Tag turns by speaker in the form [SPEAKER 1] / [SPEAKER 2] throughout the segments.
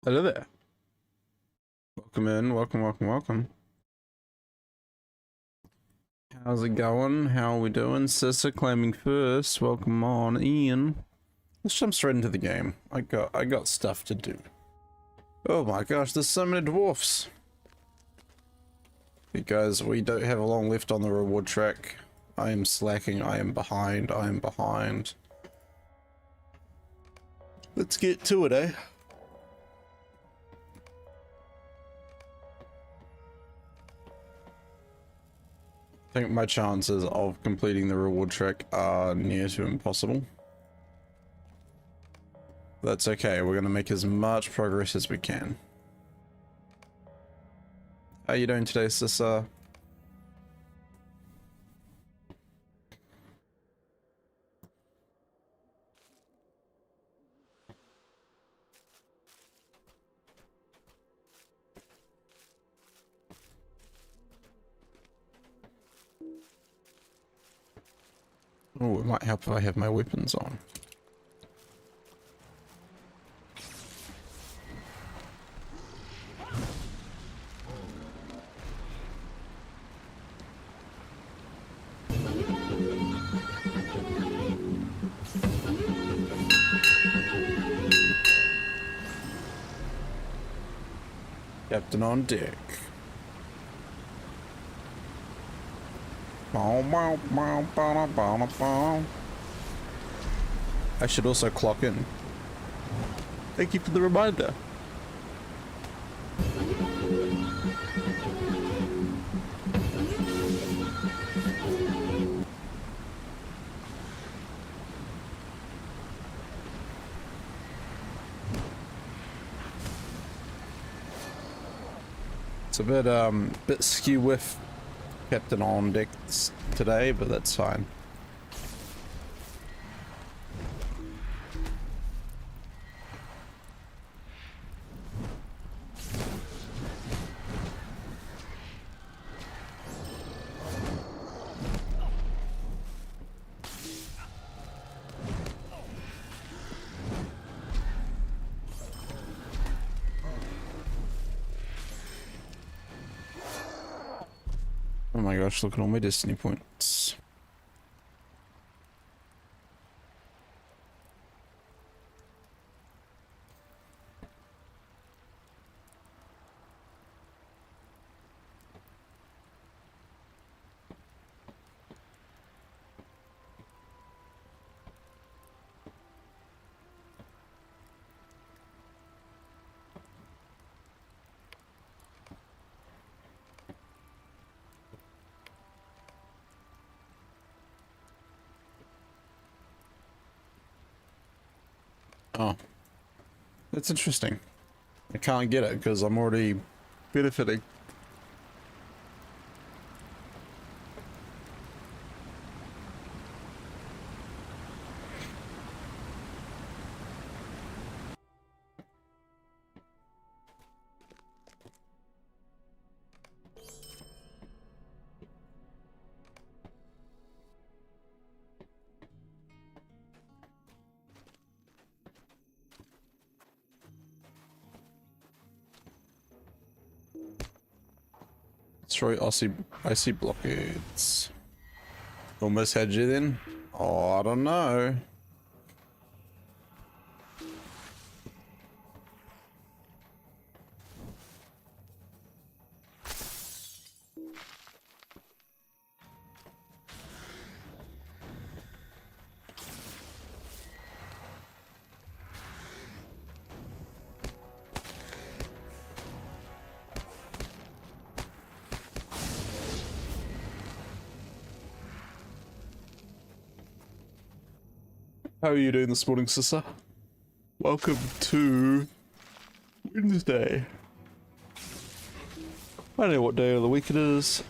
[SPEAKER 1] Hello there. Welcome in. Welcome. How's it going? How are we doing? Sissa claiming first. Welcome on in. Let's jump straight into the game. I got stuff to do. Oh my gosh, there's so many dwarfs. You guys, we don't have a long left on the reward track. I am slacking. I am behind. Let's get to it, eh? I think my chances of completing the reward track are near to impossible. That's okay, we're gonna make as much progress as we can. How you doing today, Sissa? Oh, it might help if I have my weapons on. Captain on deck. I should also clock in. Thank you for the reminder. It's a bit skew with Captain on deck today, but that's fine. Oh my gosh, look at all my destiny points. Oh, that's interesting. I can't get it because I'm already benefiting. Destroy icy blockades. Almost had you then? Oh, I don't know. How are you doing this morning, Sissa? Welcome to Wednesday. I don't know what day of the week it is.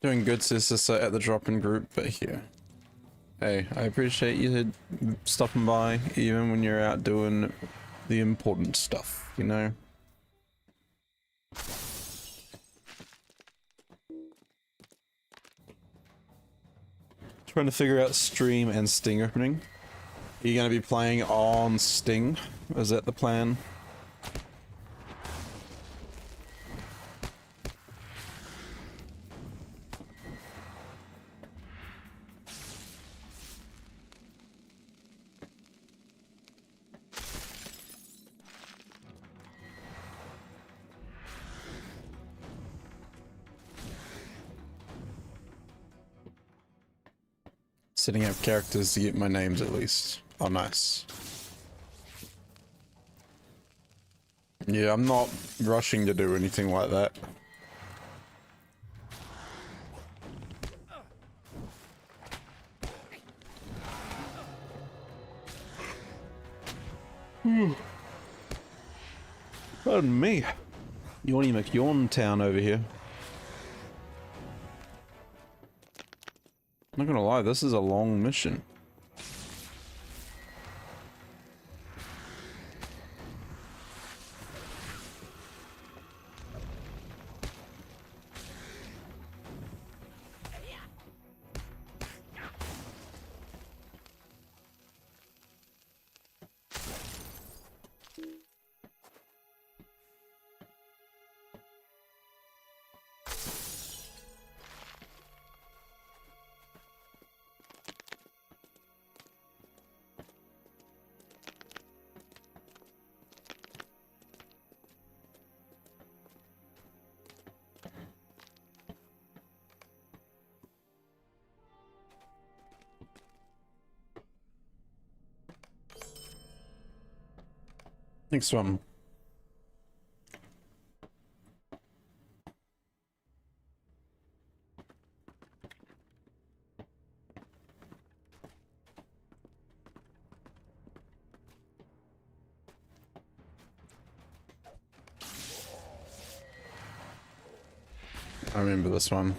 [SPEAKER 1] Doing good, says Sissa at the drop-in group, but here. Hey, I appreciate you stopping by, even when you're out doing the important stuff, you know? Trying to figure out stream and Sting opening. Are you going to be playing on Sting? Is that the plan? Setting up characters to get my names at least. Oh, nice. Yeah, I'm not rushing to do anything like that. Pardon me. Yawny McYawn town over here. I'm not gonna lie, this is a long mission. Next one. I remember this one.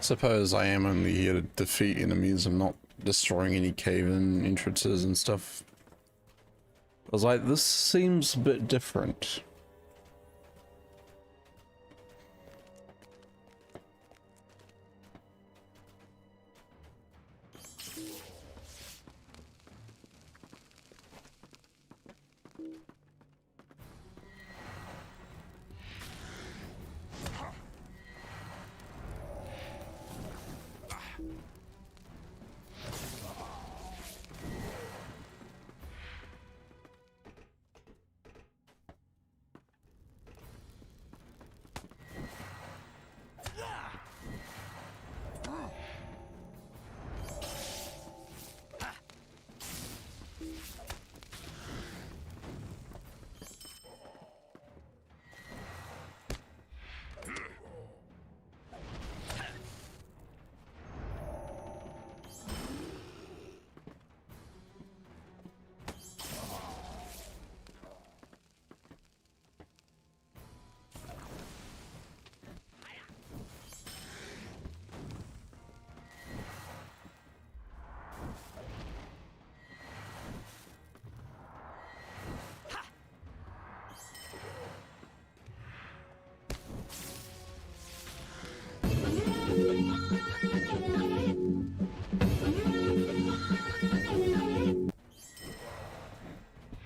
[SPEAKER 1] Suppose I am only here to defeat enemies. I'm not destroying any cave-in entrances and stuff. I was like, this seems a bit different.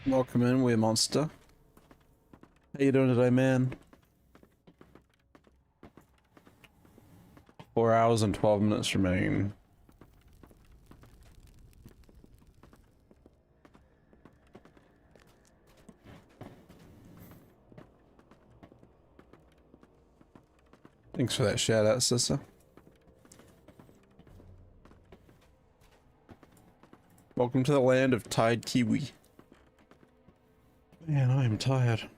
[SPEAKER 1] Welcome in, we're Monster. How you doing today, man? 4 hours and 12 minutes remain. Thanks for that shout out, sister. Welcome to the land of Tide Kiwi. Man, I am tired.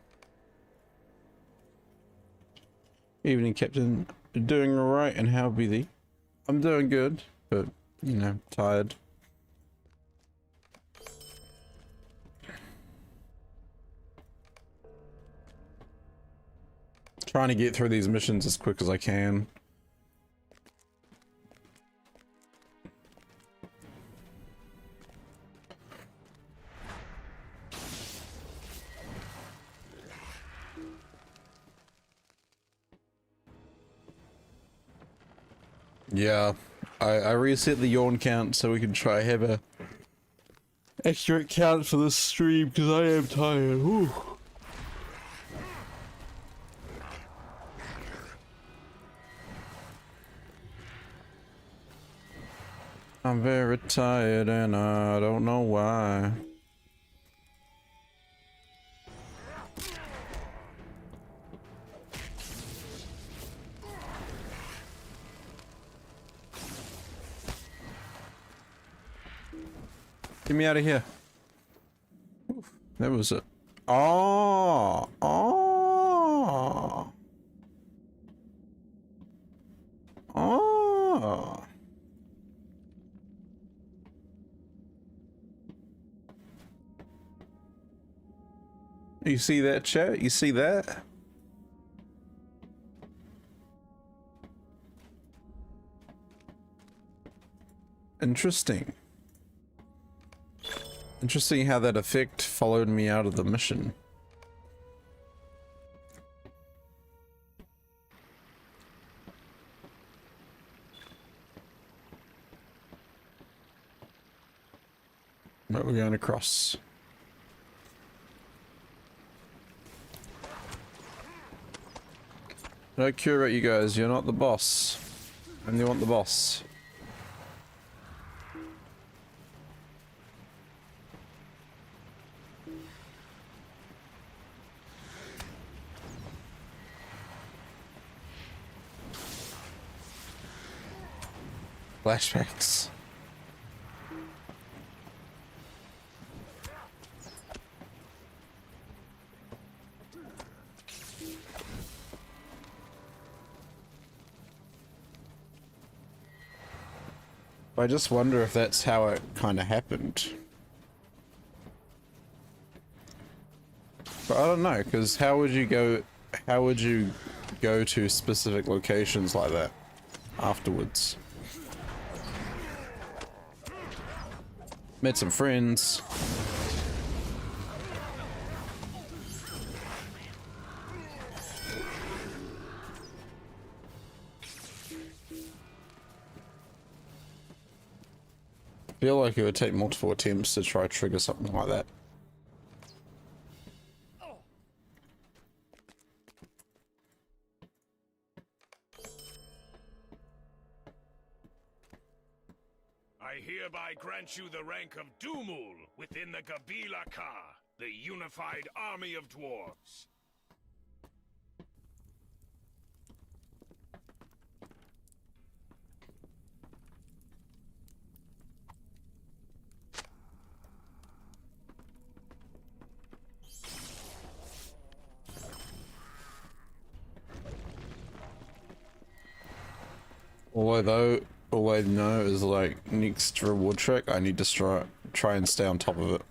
[SPEAKER 1] Evening, Captain. Doing alright, and how be thee? I'm doing good, but, you know, tired. Trying to get through these missions as quick as I can. Yeah, I reset the yawn count so we can try have a accurate count for this stream because I am tired. Whew. I'm very tired and I don't know why. Get me out of here. Oof, that was it. Oh, oh, oh. You see that, chat? You see that? Interesting. Interesting how that effect followed me out of the mission. Right, we're going across. No curate, you guys. You're not the boss. And you want the boss. Flashbacks. I just wonder if that's how it kind of happened. But I don't know, because how would you go to specific locations like that afterwards? Met some friends. I feel like it would take multiple attempts to try to trigger something like that.
[SPEAKER 2] I hereby grant you the rank of Dumul within the Gabila Ka, the unified army of dwarves.
[SPEAKER 1] All I know is like next reward trick, I need to try and stay on top of it.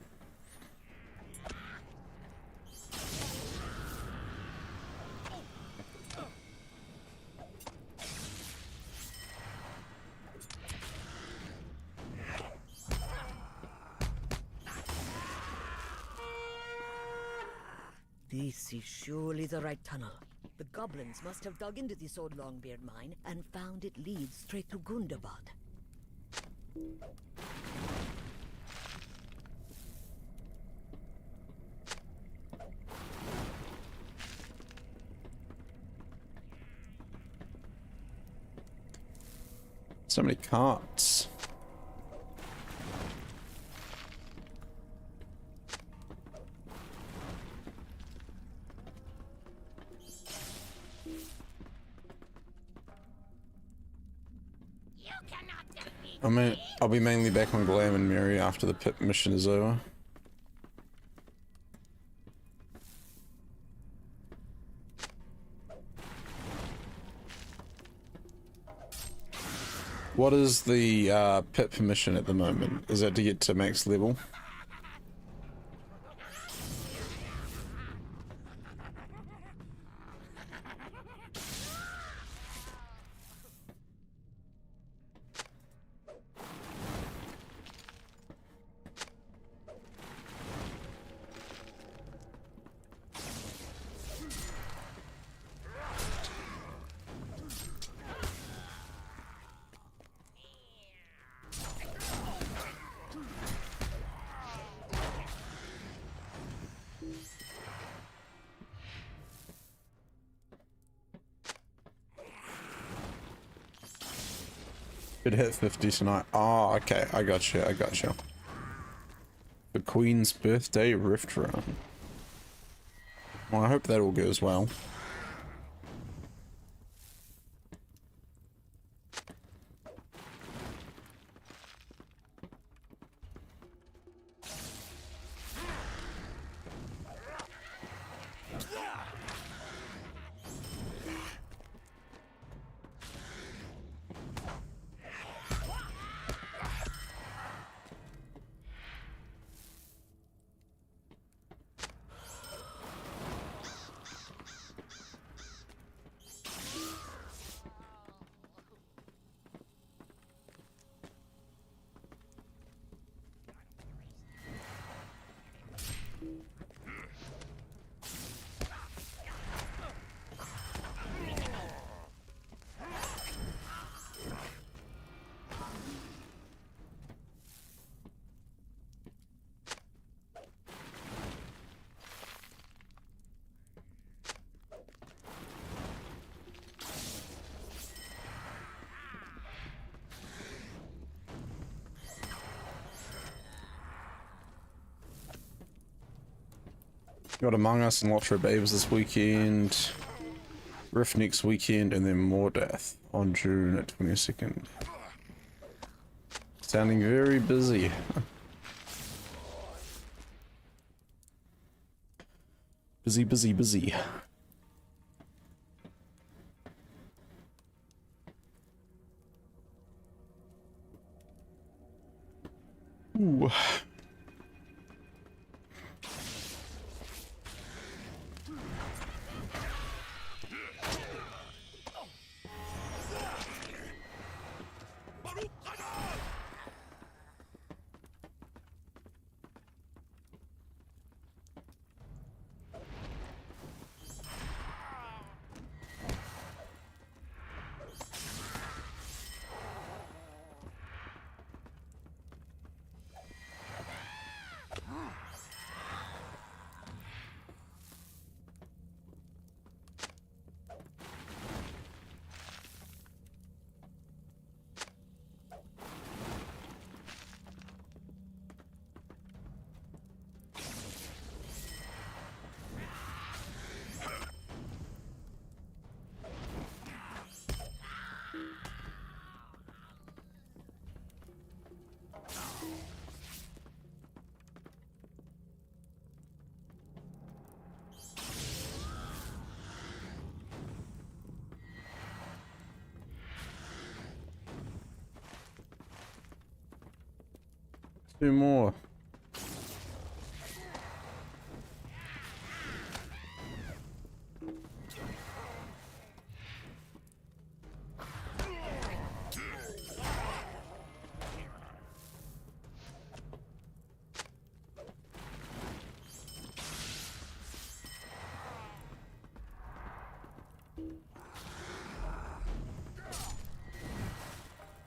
[SPEAKER 3] This is surely the right tunnel. The goblins must have dug into this old Longbeard mine and found it leads straight to Gundabad.
[SPEAKER 1] So many carts. I'll be mainly back on Glam and Mary after the pit mission is over. What is the pit permission at the moment? Is that to get to max level? It hit 50 tonight. Oh, okay. I got you. I got you. The Queen's birthday rift run. Well, I hope that all goes well. Got Among Us and LOTRO Babes this weekend. Rift next weekend, and then more Death on June 22nd. Sounding very busy. Busy, busy, busy. Ooh. Two more.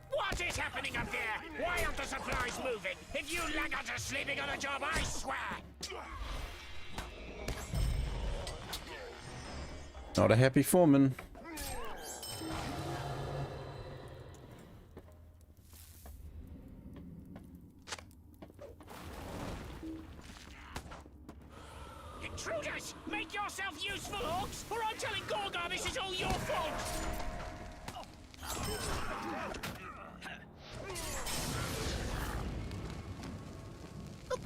[SPEAKER 2] What is happening up there? Why aren't the supplies moving? If you laggards are sleeping on a job, I swear!
[SPEAKER 1] Not a happy foreman.
[SPEAKER 2] Intruders! Make yourself useful, orcs, or I'm telling Gorgar this is all your fault!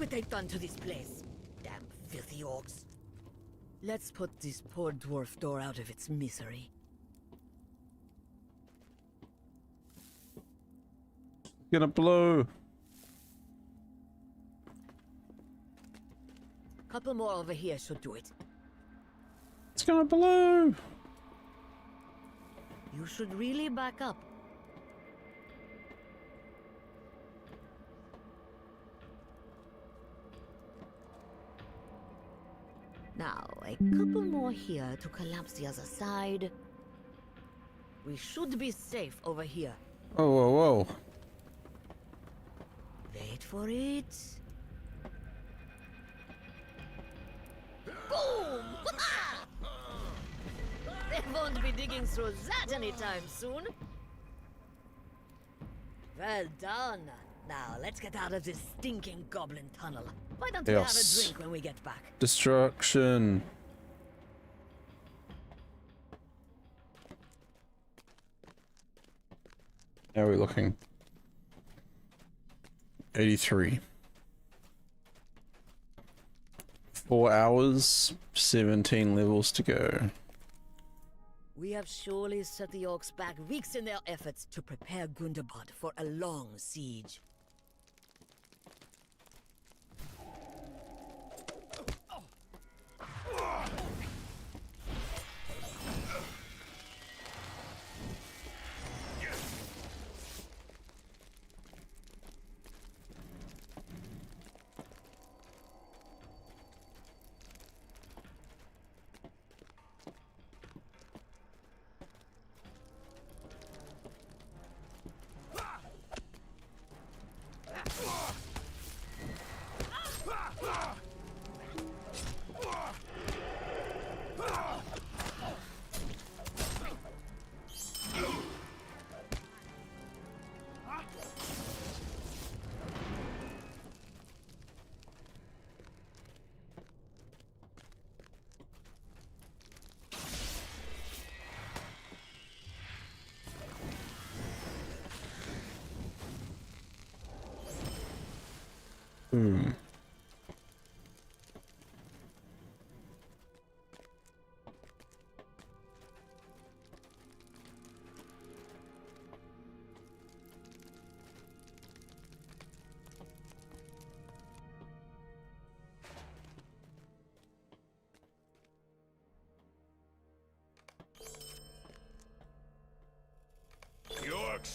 [SPEAKER 3] what they've done to this place. Damn filthy orcs. Let's put this poor dwarf door out of its misery.
[SPEAKER 1] Gonna blow.
[SPEAKER 3] Couple more over here should do it.
[SPEAKER 1] It's gonna blow.
[SPEAKER 3] You should really back up. Now, a couple more here to collapse the other side. We should be safe over here.
[SPEAKER 1] Oh, whoa, whoa.
[SPEAKER 3] Wait for it. Boom! They won't be digging through that anytime soon. Well done. Now, let's get out of this stinking goblin tunnel. Why don't we have a drink when we get back?
[SPEAKER 1] Destruction. How are we looking? 83. 4 hours, 17 levels to go.
[SPEAKER 3] We have surely set the orcs back weeks in their efforts to prepare Gundabad for a long siege.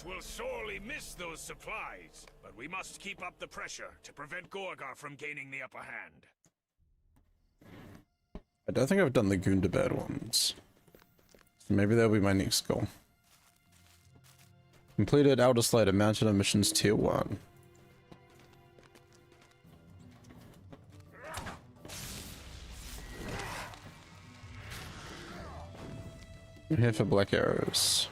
[SPEAKER 2] Will sorely miss those supplies, but we must keep up the pressure to prevent Gorgar from gaining the upper hand.
[SPEAKER 1] I don't think I've done the Gundabad ones. So maybe that'll be my next goal. Completed Elder Slater Mountain of Missions Tier 1. I'm here for black arrows.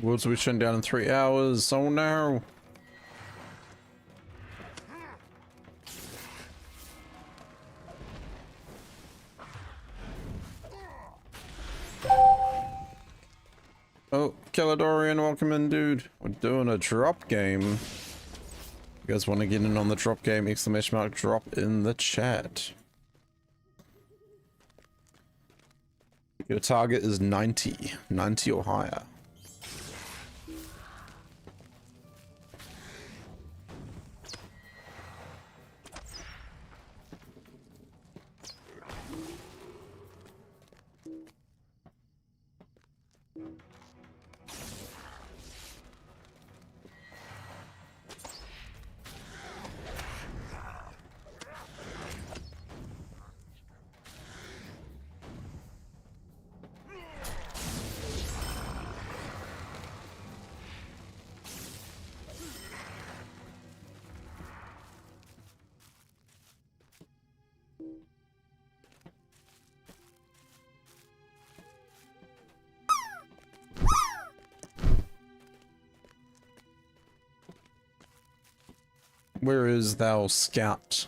[SPEAKER 1] Woods will be shut down in 3 hours. Oh no. Oh, Caledorian, welcome in, dude. We're doing a drop game. You guys want to get in on the drop game? Exclamation mark drop in the chat. Your target is 90. 90 or higher. Where is thou scout?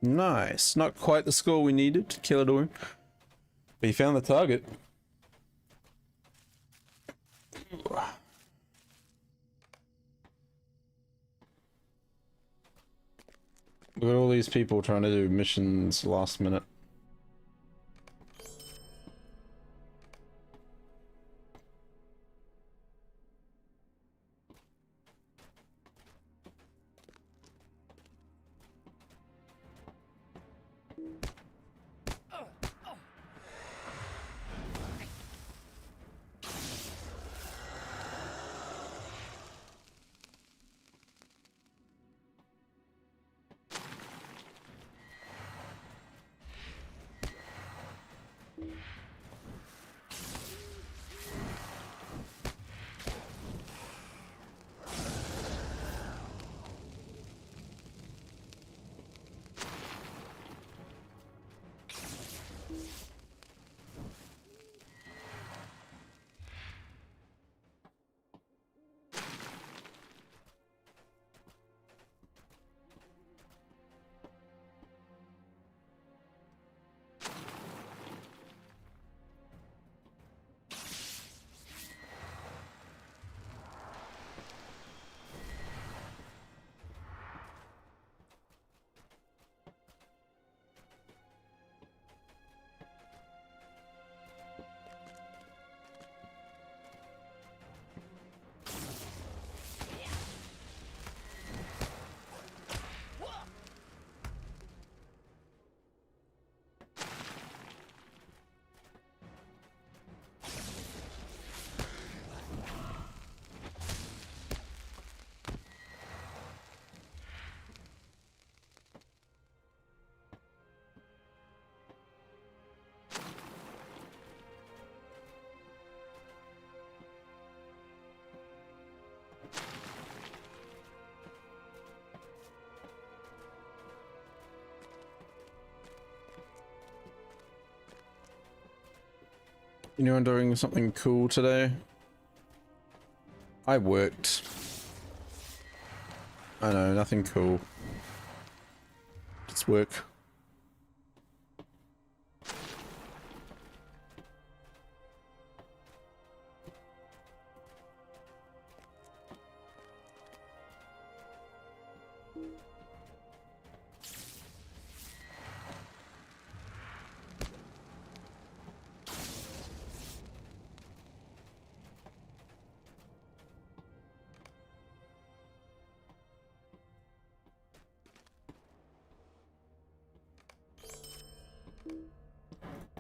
[SPEAKER 1] Nice. Not quite the score we needed to kill it all. But he found the target. Look at all these people trying to do missions last minute. Anyone doing something cool today? I worked. I know, nothing cool. Just work.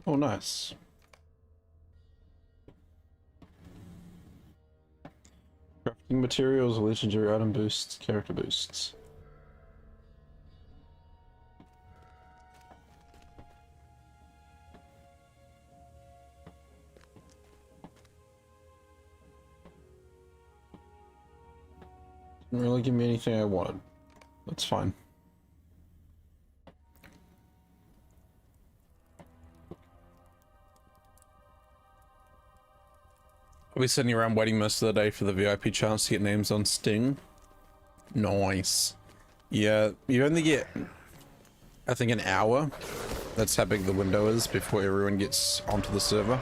[SPEAKER 1] Oh, nice. Crafting materials, legendary item boosts, character boosts. Didn't really give me anything I wanted. That's fine. I'll be sitting around waiting most of the day for the VIP chance to get names on Sting. Nice. Yeah, you only get, I think, an hour. That's how big the window is before everyone gets onto the server.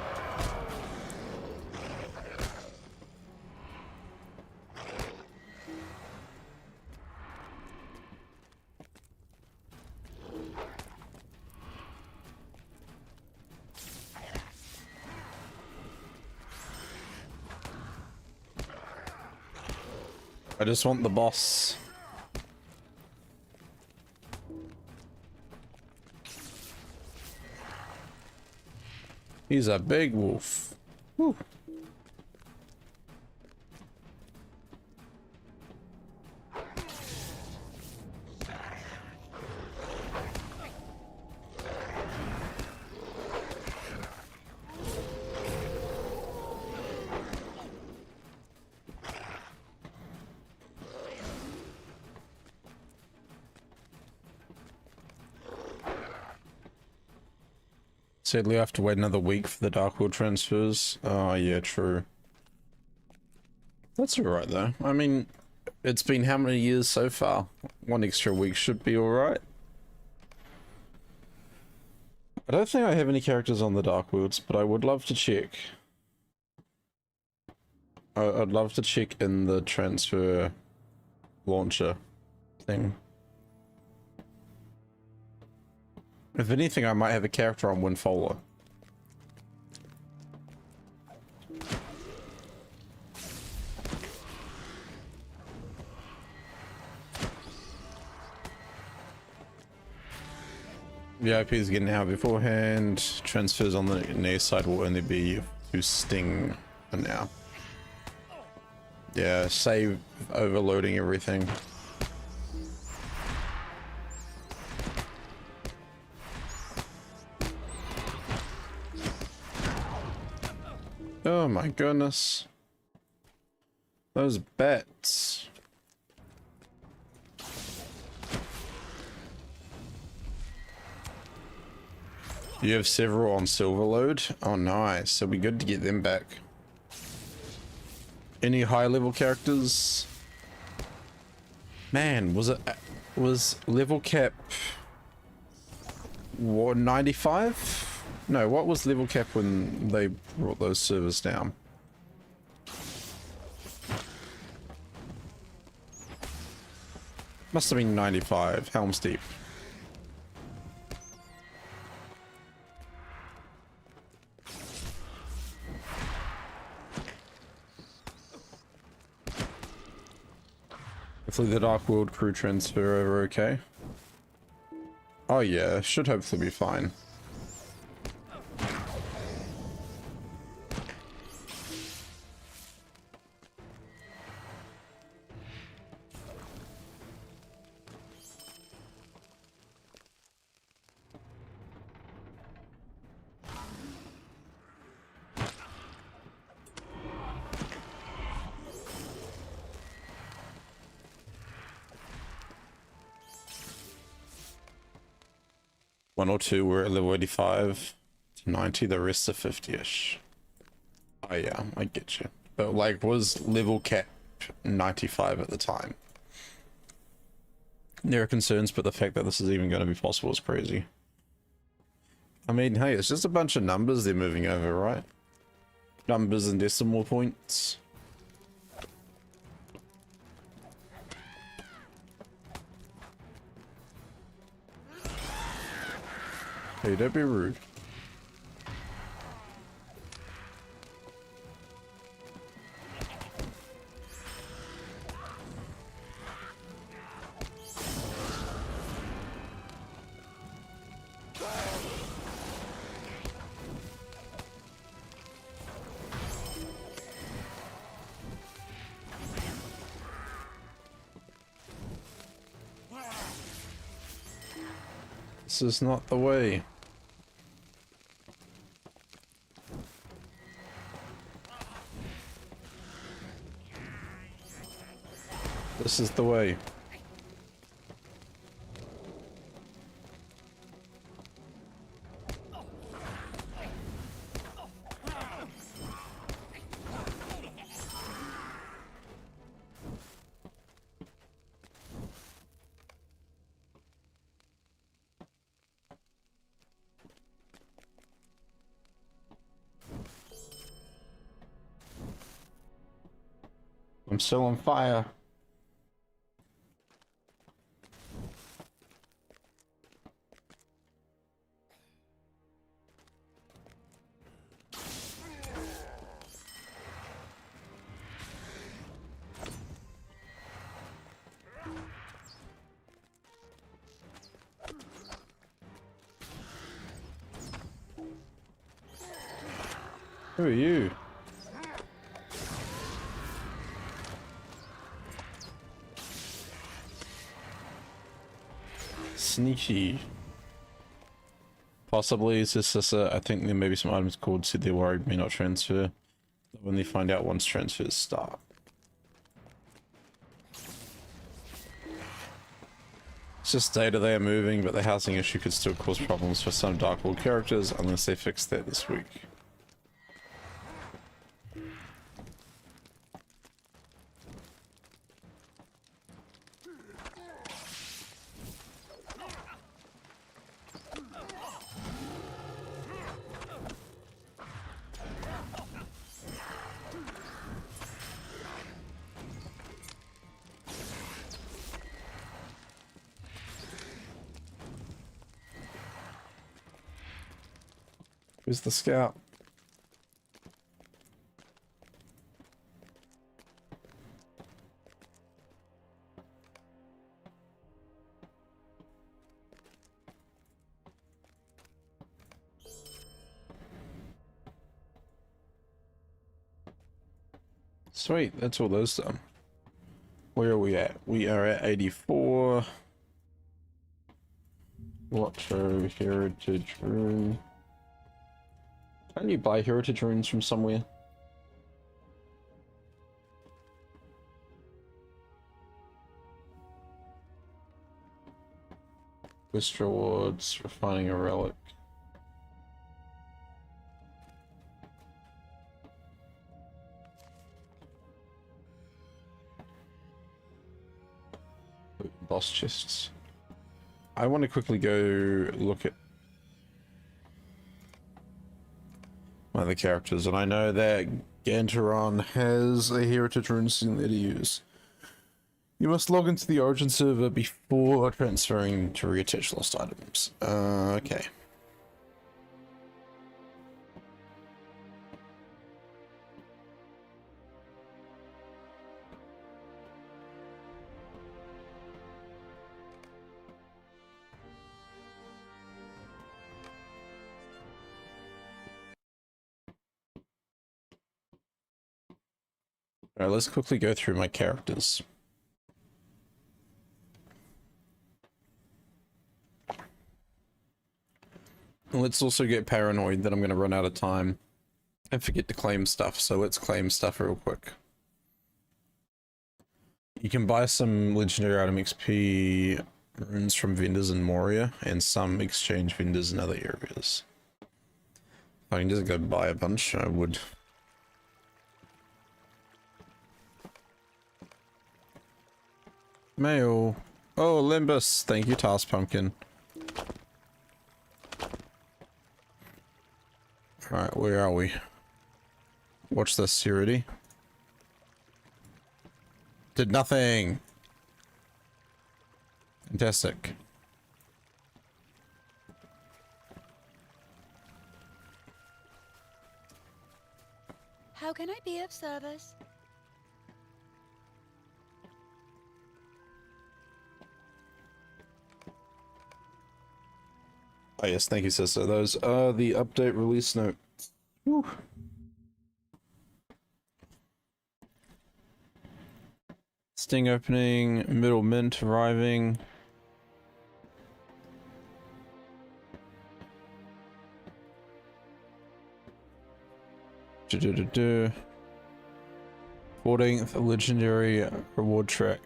[SPEAKER 1] I just want the boss. He's a big wolf. Whew. Sadly, I have to wait another week for the Dark World transfers. Oh, yeah, true. That's alright, though. I mean, it's been how many years so far? One extra week should be alright. I don't think I have any characters on the Dark Worlds, but I would love to check. I'd love to check in the transfer launcher thing. If anything, I might have a character on Windfowler. VIP is getting out beforehand. Transfers on the near side will only be to Sting for now. Yeah, save overloading everything. Oh my goodness. Those bats. You have several on Silverload? Oh nice, so it'll be good to get them back. Any high level characters? Man, was level cap 95? No, what was level cap when they brought those servers down? Must have been 95, Helm's Deep. Hopefully the Dark World crew transfer over okay. Oh yeah, should hopefully be fine. One or two were at level 85 to 90, the rest are 50-ish. Oh yeah, I get you. But like, was level cap 95 at the time? There are concerns, but the fact that this is even going to be possible is crazy. I mean, hey, it's just a bunch of numbers they're moving over, right? Numbers and decimal points. Hey, don't be rude. This is not the way. This is the way. I'm still on fire. Who are you? Sneaky. Possibly it's just I think there may be some items called said they're worried may not transfer. When they find out once transfers start. It's just data they are moving, but the housing issue could still cause problems for some Dark World characters unless they fix that this week. Who's the scout? Sweet, that's all those done. Where are we at? We are at 84. LOTRO Heritage Rune. Can't you buy Heritage Runes from somewhere? Quest rewards, refining a relic. Boss chests. I want to quickly go look at one of the characters, and I know that Gantoran has a heritage rune there to use. You must log into the Origin server before transferring to reattach lost items. Okay. Alright, let's quickly go through my characters. Let's also get paranoid that I'm going to run out of time and forget to claim stuff, so let's claim stuff real quick. You can buy some legendary item XP runes from vendors in Moria and some exchange vendors in other areas. If I can just go buy a bunch, I would. Mail. Oh, Limbus. Thank you, Task Pumpkin. Alright, where are we? Watch this, you ready? Did nothing. Fantastic.
[SPEAKER 4] How can I be of service?
[SPEAKER 1] Oh yes, thank you, sister. Those are the update release notes. Whew. Sting opening, middle mint arriving. Do-do-do-do. 14th legendary reward track.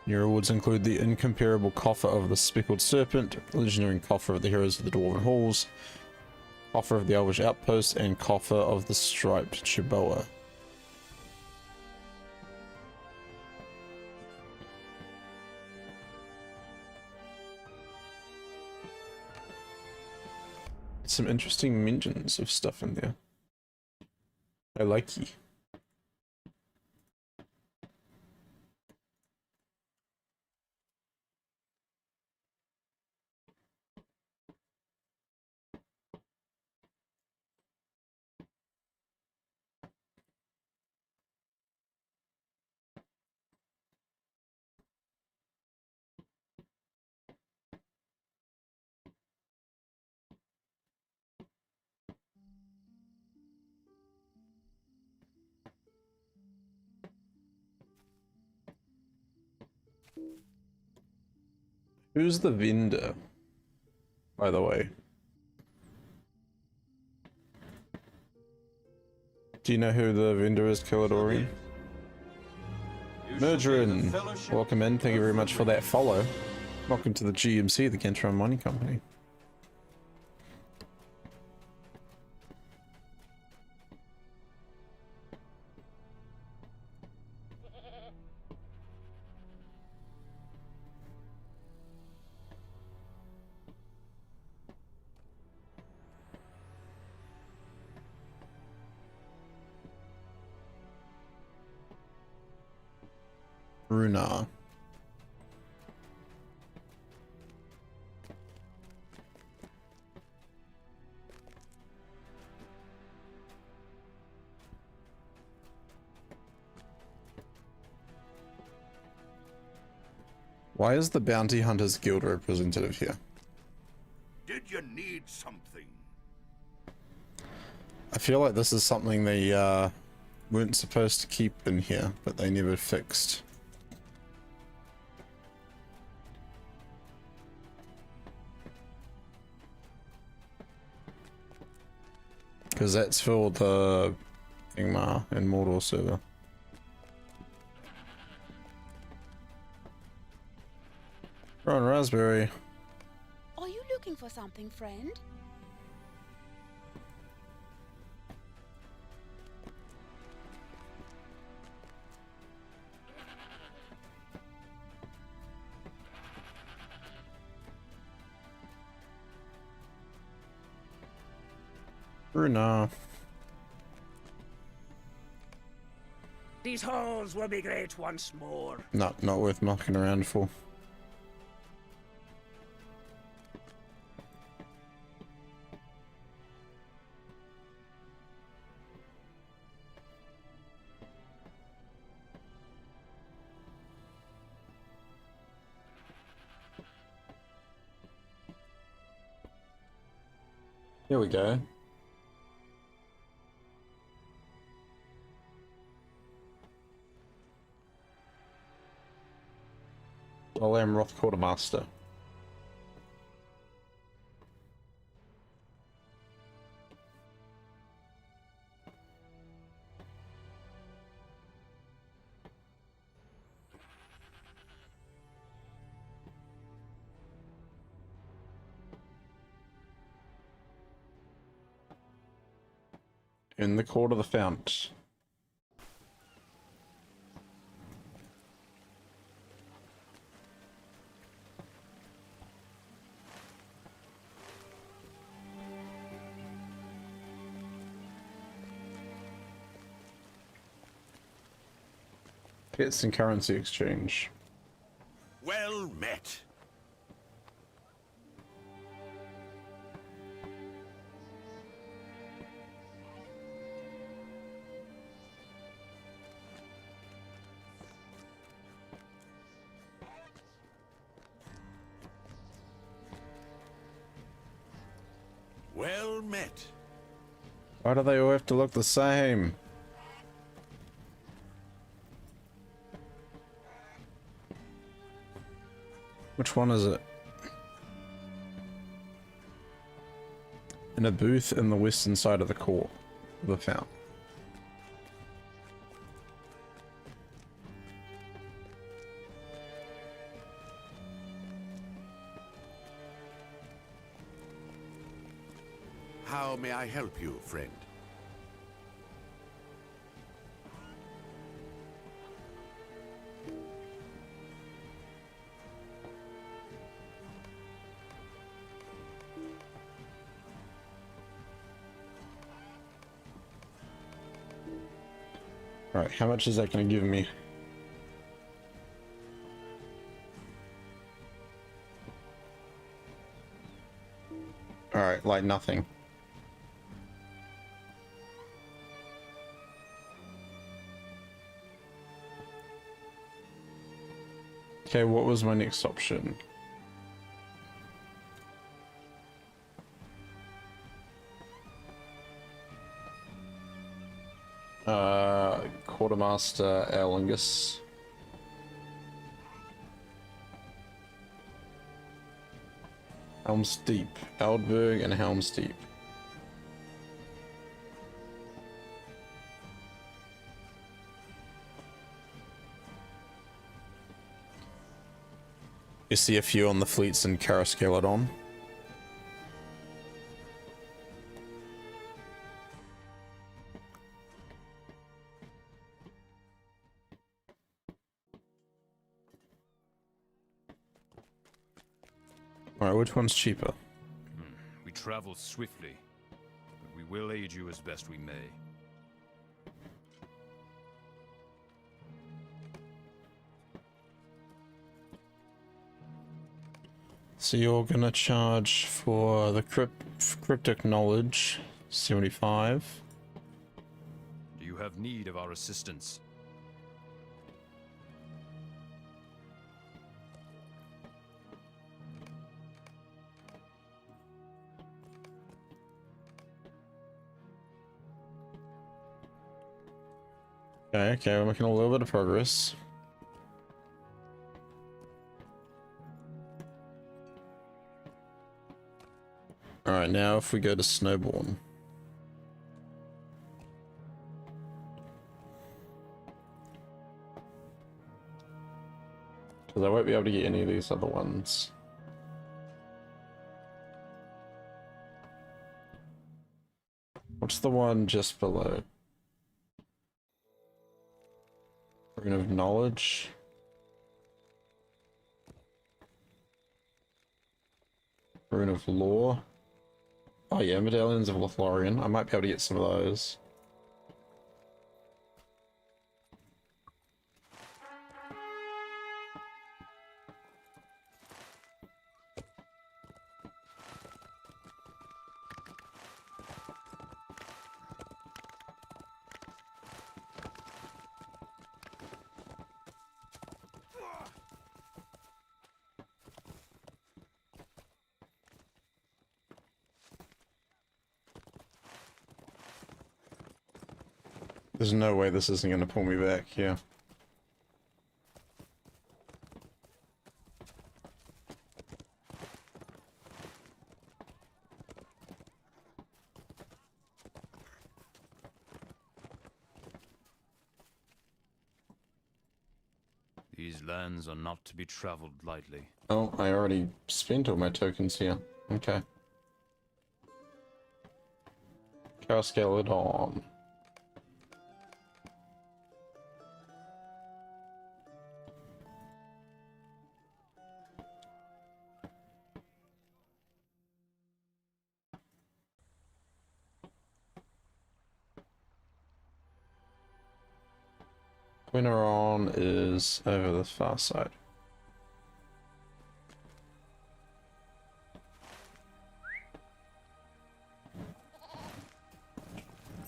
[SPEAKER 1] Your rewards include the incomparable Coffer of the Speckled Serpent, legendary Coffer of the Heroes of the Dwarven Halls, Coffer of the Elvish Outpost, and Coffer of the Striped Chiboa. Some interesting mentions of stuff in there. I like ye. Who's the vendor, by the way? Do you know who the vendor is, Kiladorian? Murderin, welcome in. Thank you very much for that follow. Welcome to the GMC, the Gantoran Mining Company. Runa. Why is the Bounty Hunters Guild representative here?
[SPEAKER 2] Did you need something?
[SPEAKER 1] I feel like this is something they weren't supposed to keep in here, but they never fixed. Because that's for the Ingmar and Mordor server. Ron Raspberry.
[SPEAKER 4] Are you looking for something, friend?
[SPEAKER 1] Runa.
[SPEAKER 5] These halls will be great once more.
[SPEAKER 1] Not worth mucking around for. Here we go. I am Roth Quartermaster. In the court of the fount. Get some currency exchange.
[SPEAKER 2] Well met. Well met.
[SPEAKER 1] Why do they all have to look the same? Which one is it? In a booth in the western side of the court of the fount.
[SPEAKER 2] How may I help you, friend?
[SPEAKER 1] Alright, how much is that going to give me? Alright, like nothing. Okay, what was my next option? Quartermaster Erlingus. Helm's Deep, Aldberg and Helm's Deep. You see a few on the fleets in Karaskeladon. Alright, which one's cheaper?
[SPEAKER 2] We travel swiftly, but we will aid you as best we may.
[SPEAKER 1] So you're gonna charge for the cryptic knowledge, 75.
[SPEAKER 2] Do you have need of our assistance?
[SPEAKER 1] Okay, we're making a little bit of progress. Alright, now if we go to Snowborn. Because I won't be able to get any of these other ones. What's the one just below? Rune of Knowledge. Rune of Law. Oh yeah, Medallions of Lothlorien. I might be able to get some of those. There's no way this isn't going to pull me back here.
[SPEAKER 2] These lands are not to be traveled lightly.
[SPEAKER 1] Oh, I already spent all my tokens here. Okay. Karaskeladon. Gantoran is over the far side.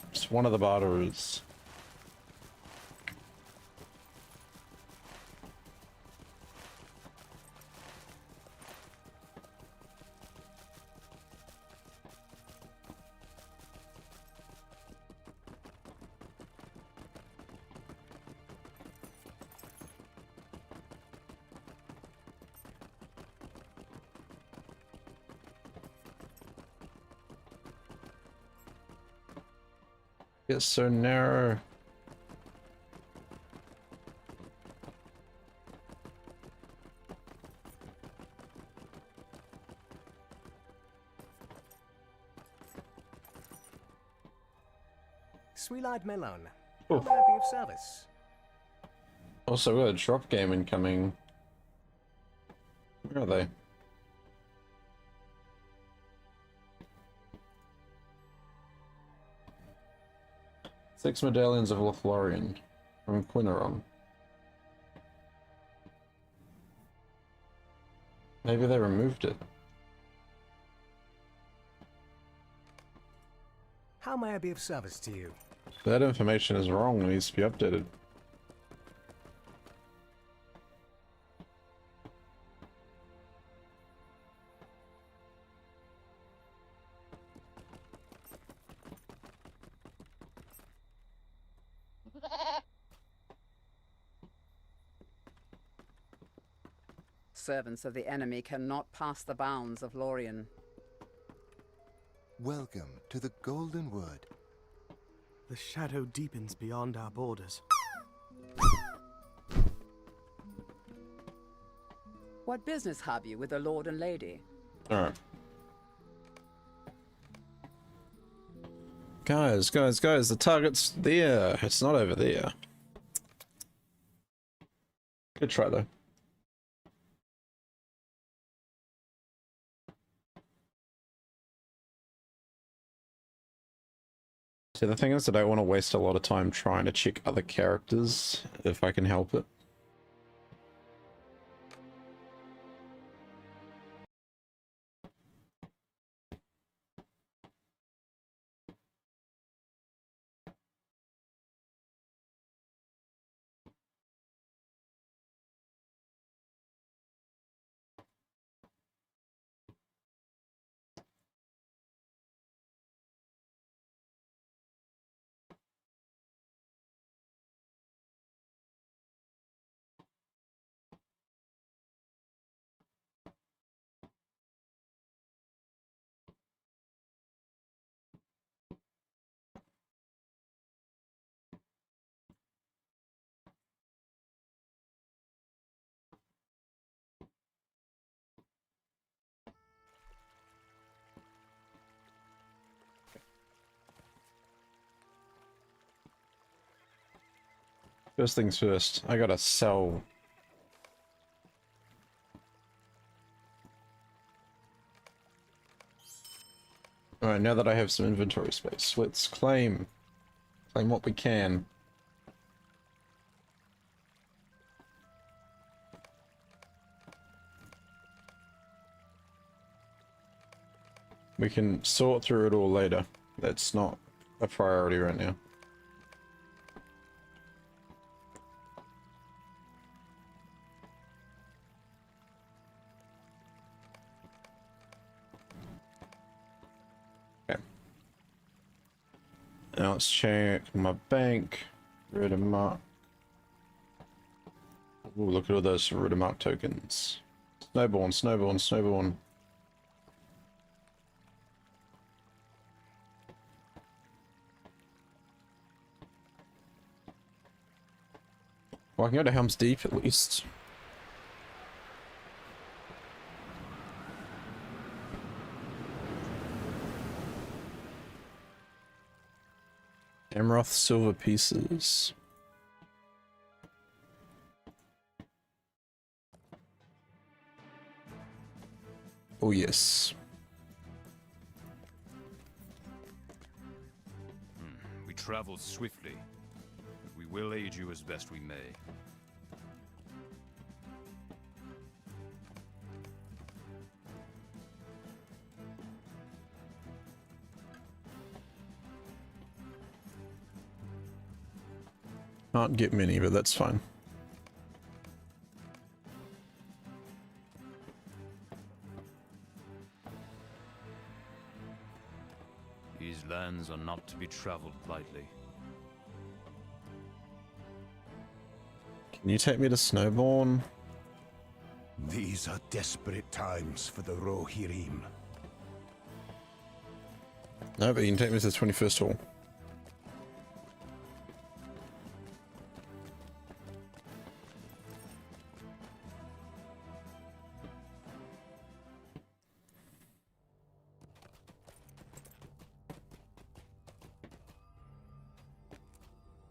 [SPEAKER 1] It's one of the barterers. It's so narrow.
[SPEAKER 6] Sweet-eyed melon.
[SPEAKER 1] Oh.
[SPEAKER 6] How may I be of service?
[SPEAKER 1] Also, we got a drop game incoming. Where are they? Six Medallions of Lothlorien from Quinneron. Maybe they removed it.
[SPEAKER 6] How may I be of service to you?
[SPEAKER 1] That information is wrong and needs to be updated.
[SPEAKER 7] Servants of the enemy cannot pass the bounds of Lorien.
[SPEAKER 8] Welcome to the Golden Wood.
[SPEAKER 9] The shadow deepens beyond our borders.
[SPEAKER 7] What business have you with the lord and lady?
[SPEAKER 1] Alright. Guys, the target's there. It's not over there. Good try though. See, the thing is, I don't want to waste a lot of time trying to check other characters if I can help it. First things first, I gotta sell. Alright, now that I have some inventory space, let's claim what we can. We can sort through it all later. That's not a priority right now. Now let's check my bank. Rudimark. Ooh, look at all those Rudimark tokens. Snowborn. Well, I can go to Helm's Deep at least. Emerald silver pieces. Oh yes.
[SPEAKER 2] We travel swiftly, but we will aid you as best we may.
[SPEAKER 1] Can't get many, but that's fine.
[SPEAKER 2] These lands are not to be traveled lightly.
[SPEAKER 1] Can you take me to Snowborn?
[SPEAKER 10] These are desperate times for the Rohirrim.
[SPEAKER 1] No, but you can take me to the 21st hall.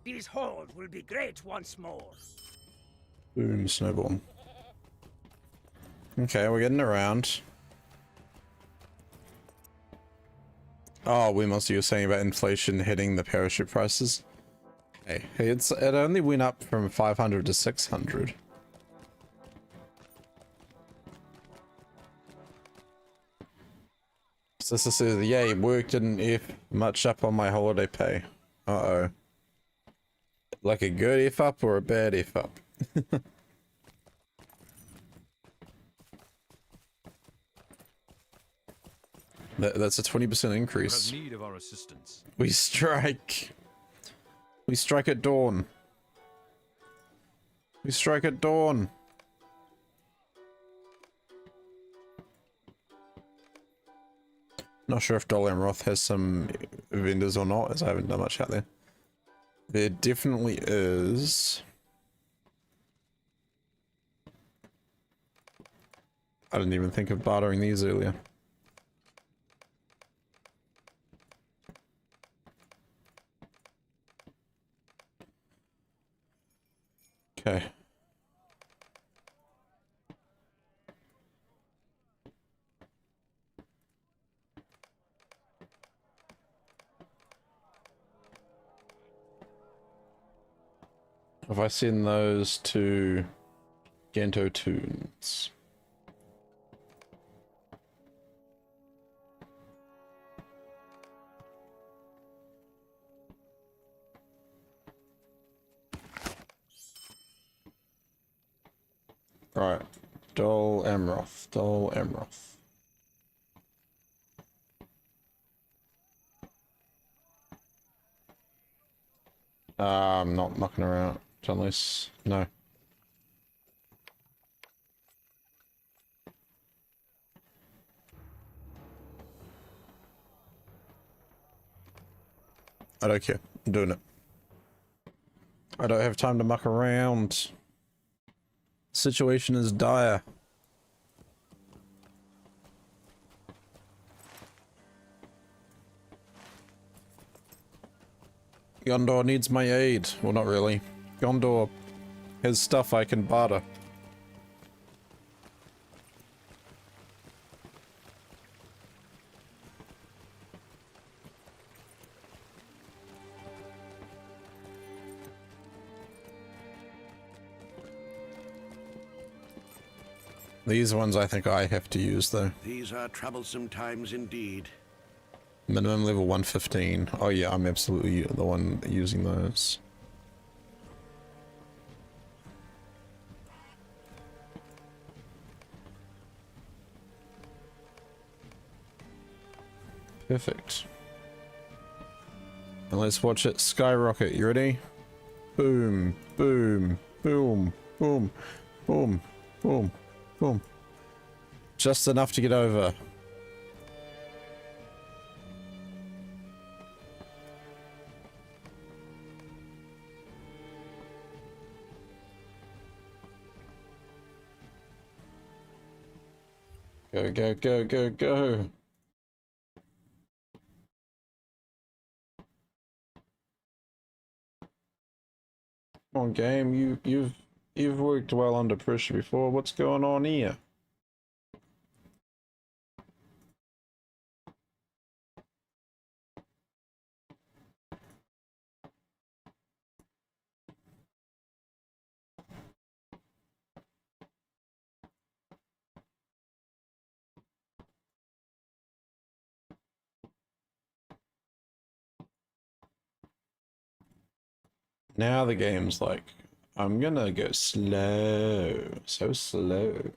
[SPEAKER 5] These halls will be great once more.
[SPEAKER 1] Boom, Snowborn. Okay, we're getting around. Oh, we must you were saying about inflation hitting the parachute prices. Hey, it only went up from 500 to 600. Sister says, yay, work didn't F much up on my holiday pay. Uh-oh. Like a good F up or a bad F up? That's a 20% increase.
[SPEAKER 2] We have need of our assistance.
[SPEAKER 1] We strike. We strike at dawn. We strike at dawn. Not sure if Dol Amroth has some vendors or not, as I haven't done much out there. There definitely is. I didn't even think of bartering these earlier. Okay. Have I seen those to Ganto tunes? Right. Dol Amroth. Dol Amroth. I'm not mucking around unless... No. I don't care. I'm doing it. I don't have time to muck around. The situation is dire. Gondor needs my aid. Well, not really. Gondor has stuff I can barter. These ones I think I have to use, though.
[SPEAKER 10] These are troublesome times indeed.
[SPEAKER 1] Minimum level 115. Oh yeah, I'm absolutely the one using those. Perfect. And let's watch it skyrocket. You ready? Boom, boom, boom, boom, boom, boom, boom. Just enough to get over. Go, go, go, go, go. Come on, game. You've worked well under pressure before. What's going on here? Now the game's like, I'm gonna go slow. So slow.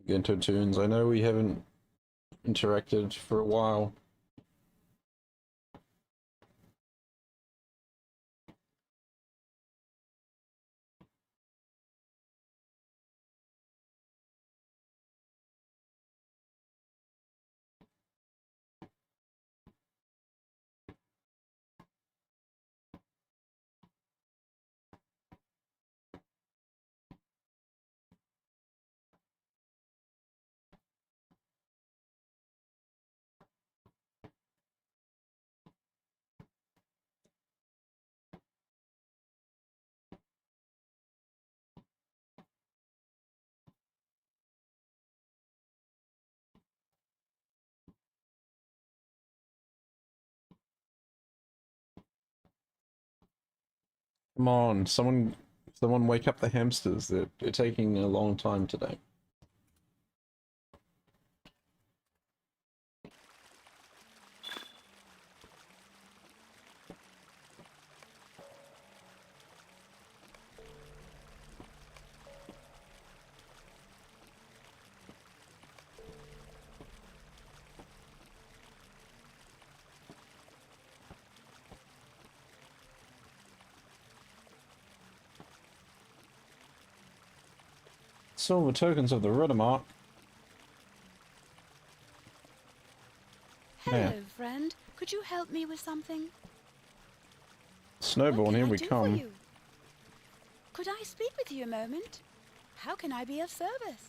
[SPEAKER 1] Gento tunes. I know we haven't interacted for a while. Come on, someone wake up the hamsters. They're taking a long time today. Silver tokens of the Riddermark.
[SPEAKER 4] me with something?
[SPEAKER 1] Snowball,
[SPEAKER 4] What
[SPEAKER 1] here
[SPEAKER 4] can I
[SPEAKER 1] we
[SPEAKER 4] do for
[SPEAKER 1] come.
[SPEAKER 4] you? Could I speak with you a moment? How can I be of service?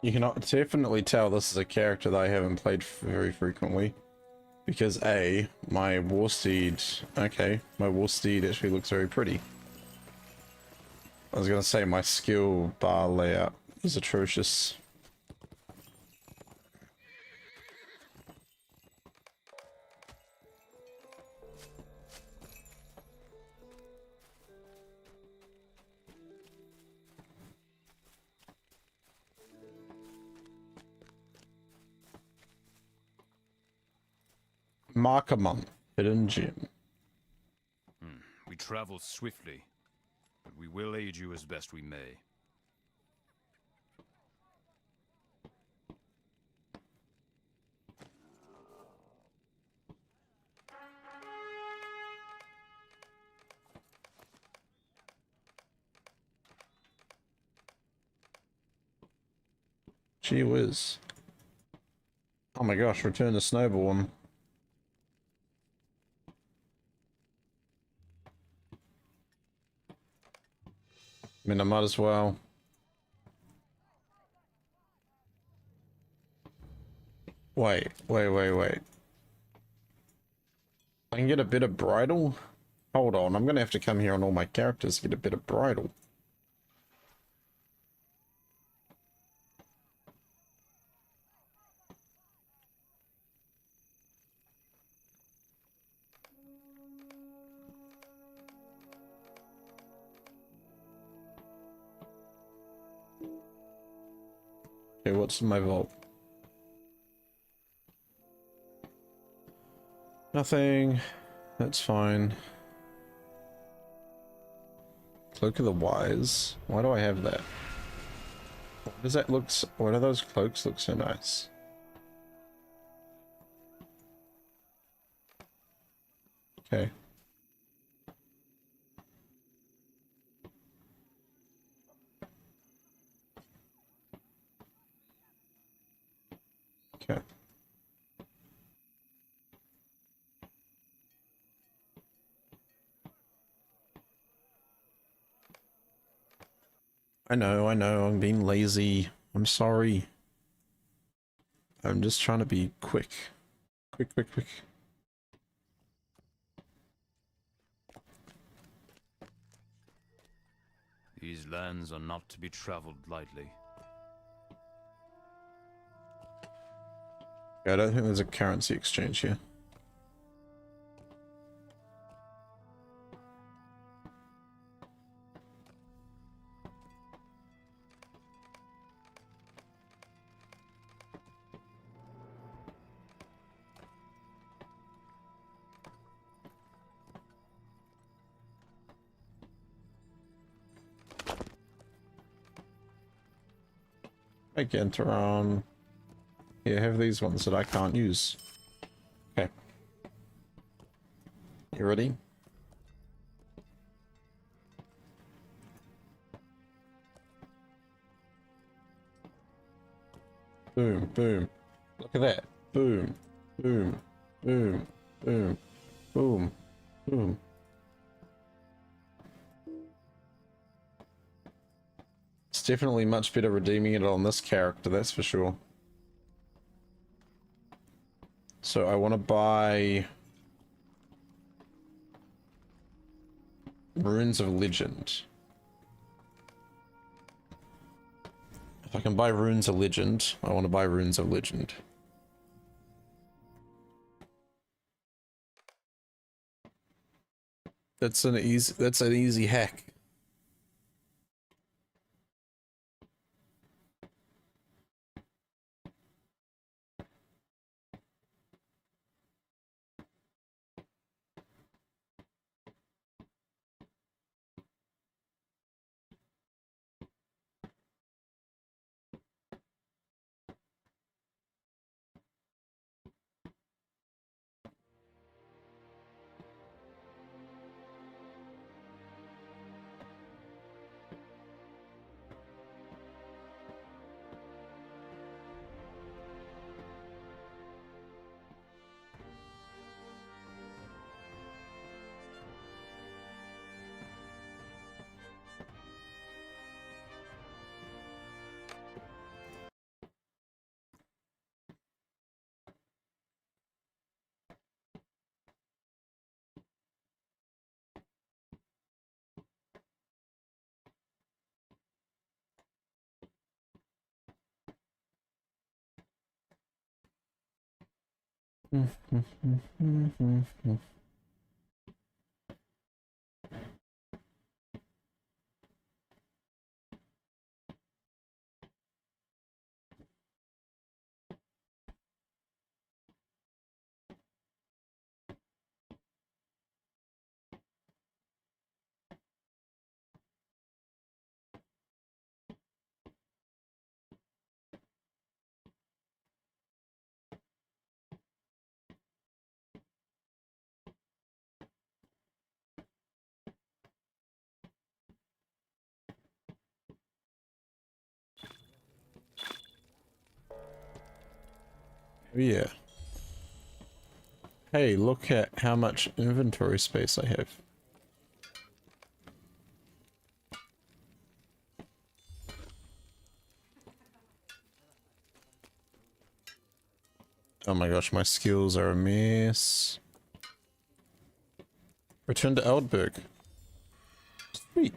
[SPEAKER 1] You can definitely tell this is a character that I haven't played very frequently. Because A, my war steed... Okay, my war steed actually looks very pretty. I was gonna say my skill bar layout is atrocious. Markamon, hidden gem.
[SPEAKER 11] We travel swiftly, but we will aid you as best we may.
[SPEAKER 1] Gee whiz. Oh my gosh, return the snowball one. I mean, I might as well. Wait. I can get a bit of bridle? Hold on, I'm gonna have to come here on all my characters to get a bit of bridle. Okay, what's in my vault? Nothing. That's fine. Cloak of the Wise. Why do I have that? Why does that look so, why do those cloaks look so nice? Okay. Okay. I know, I'm being lazy. I'm sorry. I'm just trying to be quick. Quick.
[SPEAKER 11] These lands are not to be traveled lightly.
[SPEAKER 1] Yeah, I don't think there's a currency exchange here. Hey, Gantoran. Here, have these ones that I can't use. Okay. You ready? Boom, boom. Look at that. Boom, boom, boom, boom, boom, boom. It's definitely much better redeeming it on this character, that's for sure. So I want to buy Runes of Legend. If I can buy Runes of Legend, I want to buy Runes of Legend. That's an easy hack. Yeah. Hey, look at how much inventory space I have. Oh my gosh, my skills are a mess. Return to Eldberg. Sweet.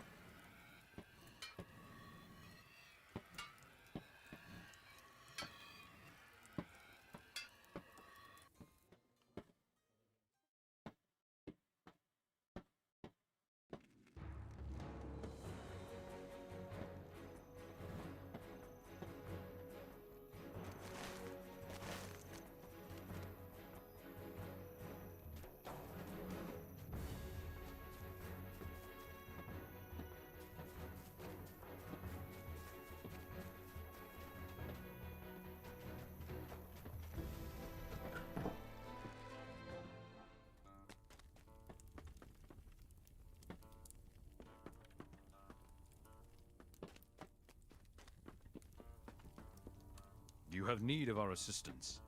[SPEAKER 11] You have need of our assistance.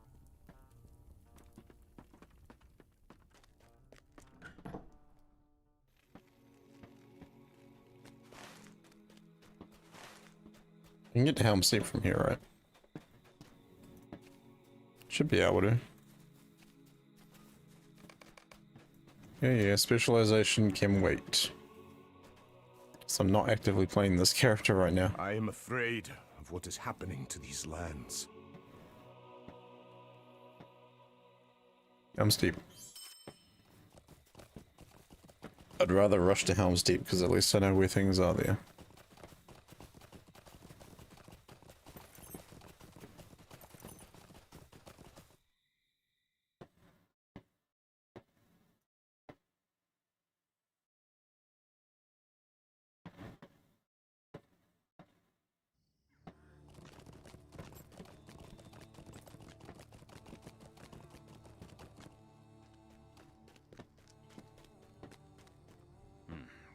[SPEAKER 1] You can get to Helm's Deep from here, right? Should be able to. Yeah, specialization can wait. So I'm not actively playing this character right now.
[SPEAKER 10] I am afraid of what is happening to these lands.
[SPEAKER 1] Helm's Deep. I'd rather rush to Helm's Deep because at least I know where things are there.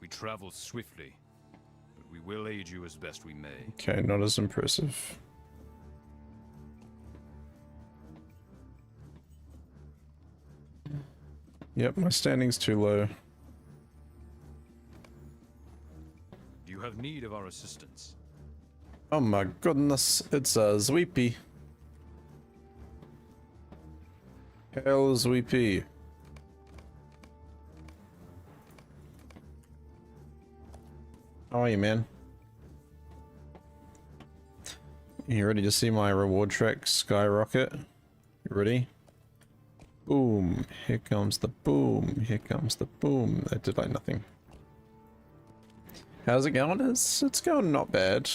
[SPEAKER 11] We travel swiftly, but we will aid you as best we may.
[SPEAKER 1] Okay, not as impressive. Yep, my standing's too low.
[SPEAKER 11] You have need of our assistance.
[SPEAKER 1] Oh my goodness, it's a Zweepy. Hell Zweepy. How are you, man? You ready to see my reward track skyrocket? You ready? Boom. Here comes the boom. Here comes the boom. That did like nothing. How's it going? It's going not bad.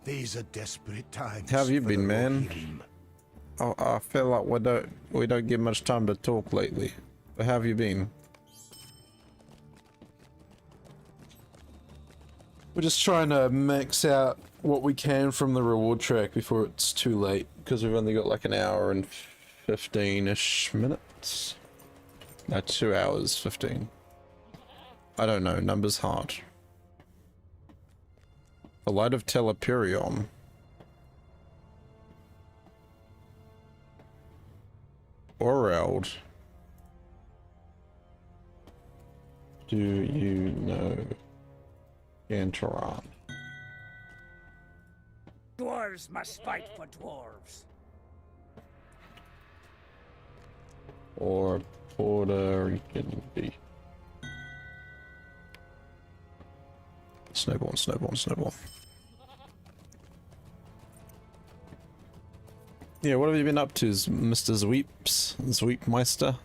[SPEAKER 10] These are desperate times.
[SPEAKER 1] How have you
[SPEAKER 10] for
[SPEAKER 1] been,
[SPEAKER 10] the
[SPEAKER 1] man?
[SPEAKER 10] Rohirrim.
[SPEAKER 1] Oh, I feel like we don't get much time to talk lately. But how have you been? We're just trying to max out what we can from the reward track before it's too late, because we've only got like an hour and 15-ish minutes. No, 2 hours 15. I don't know, numbers hard. The Light of Telaperion. Oreld. Do you know Gantoran?
[SPEAKER 5] Dwarves must fight for dwarves.
[SPEAKER 1] Or Puerto Rican B. Snowball, snowball, snowball. Yeah, what have you been up to, Mr. Zweepmeister?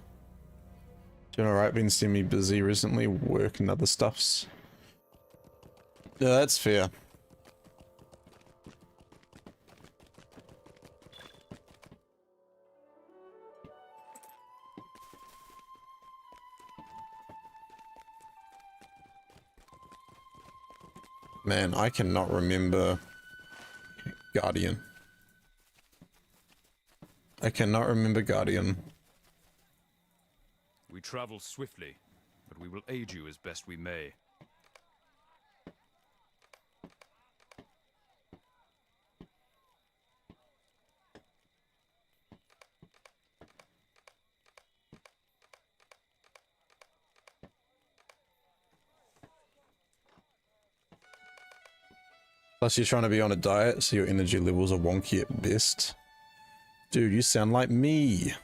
[SPEAKER 1] Doing alright, been semi busy recently, work and other stuffs. Yeah, that's fair. Man, I cannot remember Guardian. I cannot remember Guardian.
[SPEAKER 11] We travel swiftly, but we will aid you as best we may.
[SPEAKER 1] Plus you're trying to be on a diet, so your energy levels are wonky at best. Dude, you sound like me.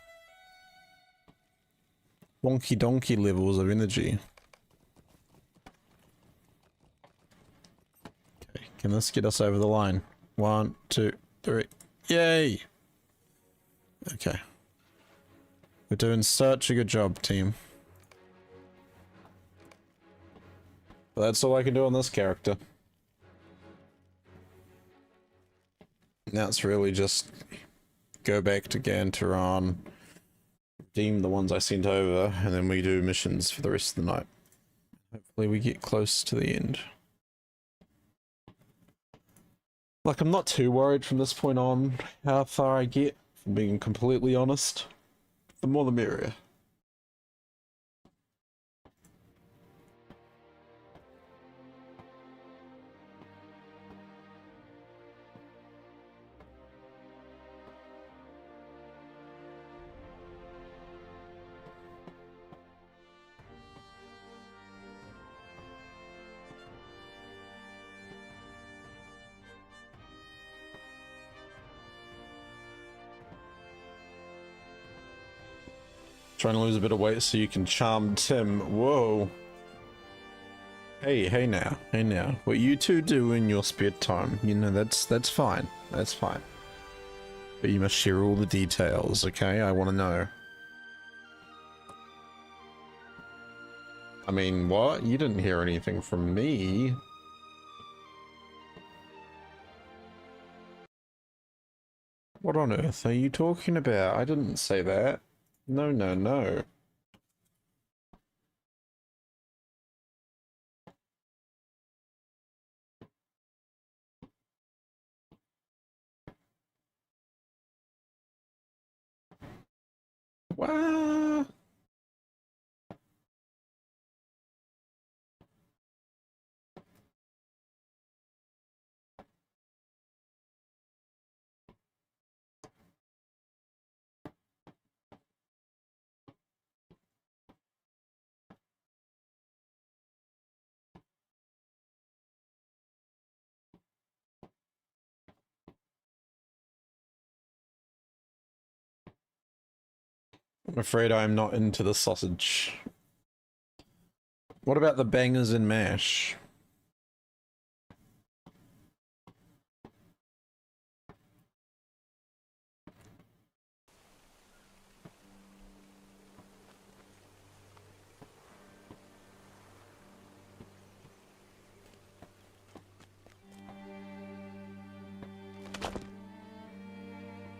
[SPEAKER 1] Wonky donkey levels of energy. Okay, can this get us over the line? 1, 2, 3. Yay! Okay. We're doing such a good job, team. But that's all I can do on this character. Now it's really just go back to Gantoran, redeem the ones I sent over, and then we do missions for the rest of the night. Hopefully we get close to the end. Like, I'm not too worried from this point on how far I get, if I'm being completely honest. The more the merrier. Trying to lose a bit of weight so you can charm Tim. Whoa. Hey now. Hey now. What you two do in your spare time, you know, that's fine. That's fine. But you must share all the details, okay? I want to know. I mean, what? You didn't hear anything from me. What on earth are you talking about? I didn't say that. No, no, no. What? I'm afraid I'm not into the sausage. What about the bangers and mash?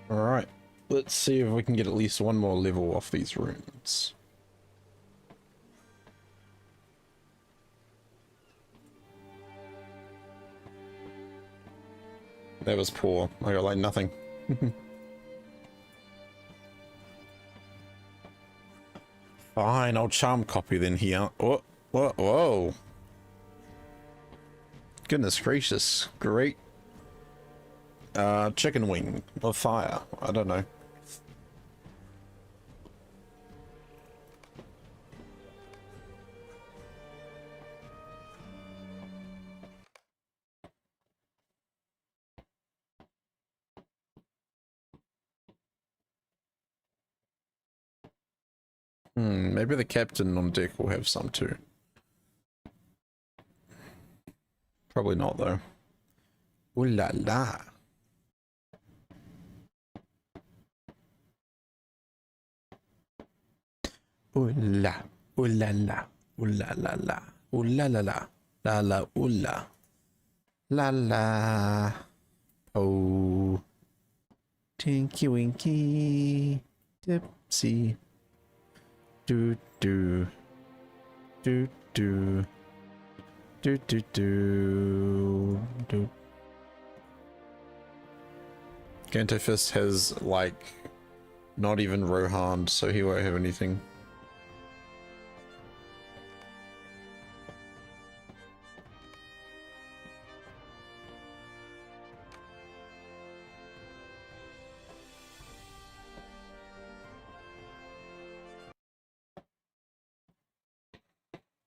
[SPEAKER 1] Alright, let's see if we can get at least one more level off these runes. That was poor. I got like nothing. Fine, I'll charm copy then here. Oh, whoa. Goodness gracious. Great. Chicken wing of fire. I don't know. Maybe the captain on deck will have some too. Probably not though. Ooh la la. Ooh la. Ooh la la. Ooh la la la. Ooh la la la. La la ooh la. La la. Oh. Tinky winky. Dipsy. Do do. Do do. Do do do. Do. Gantofist has like not even Rohan, so he won't have anything.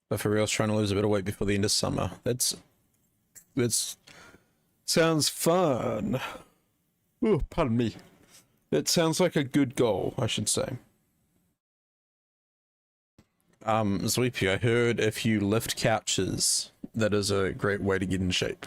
[SPEAKER 1] But for real, trying to lose a bit of weight before the end of summer. That's sounds fun. Oh, pardon me. That sounds like a good goal, I should say. Zweepy, I heard if you lift couches, that is a great way to get in shape.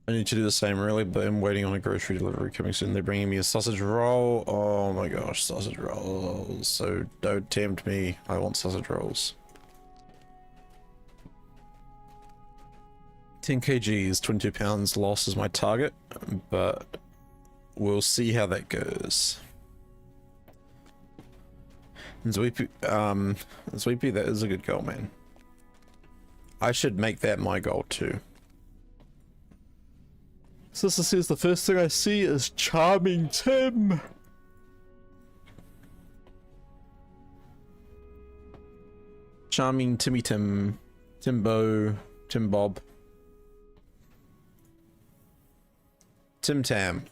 [SPEAKER 1] I need to do the same really, but I'm waiting on a grocery delivery coming soon. They're bringing me a sausage roll. Oh my gosh, sausage rolls. So don't tempt me. I want sausage rolls. 10 kgs, 22 pounds loss is my target, but we'll see how that goes. And Zweepy, that is a good goal, man. I should make that my goal too. Sister says the first thing I see is Charming Tim. Charming Timmy Tim. Timbo. Tim Bob. Tim Tam.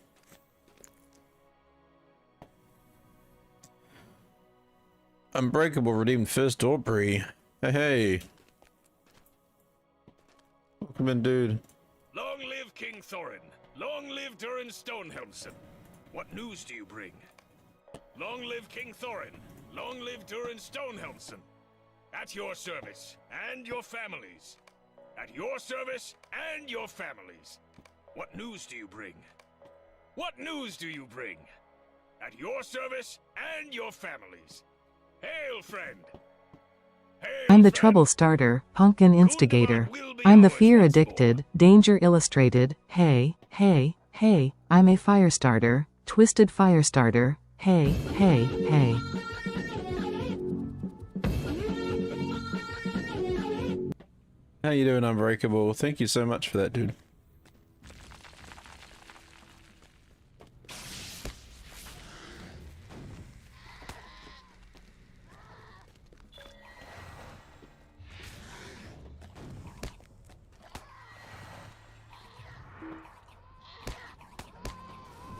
[SPEAKER 1] Unbreakable redeemed first Aubrey. Hey hey. Welcome in, dude.
[SPEAKER 2] Long live King Thorin. Long live Durin Stonehelmson. What news do you bring? Long live King Thorin. Long live Durin Stonehelmson. At your service, and your families. At your service, and your families. What news do you bring? What news do you bring? At your service, and your families. Hail, friend! Hail,
[SPEAKER 12] I'm the
[SPEAKER 2] friend.
[SPEAKER 12] trouble starter, pumpkin instigator. I'm the fear addicted, danger illustrated. Hey, hey, hey, I'm a fire starter, twisted fire starter. Hey, hey, hey.
[SPEAKER 1] How you doing, Unbreakable? Thank you so much for that, dude.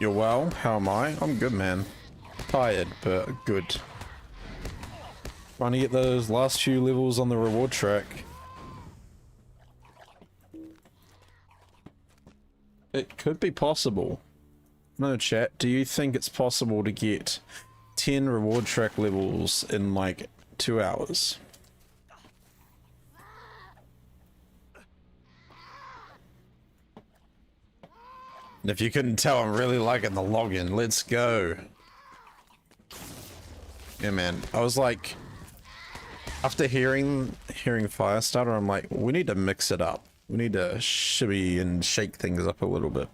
[SPEAKER 1] You're well? How am I? I'm good, man. Tired, but good. Trying to get those last few levels on the reward track. It could be possible. No, chat, do you think it's possible to get 10 reward track levels in like 2 hours? And if you couldn't tell, I'm really liking the login. Let's go. Yeah, man. I was like, after hearing Firestarter, I'm like, we need to mix it up. We need to shimmy and shake things up a little bit.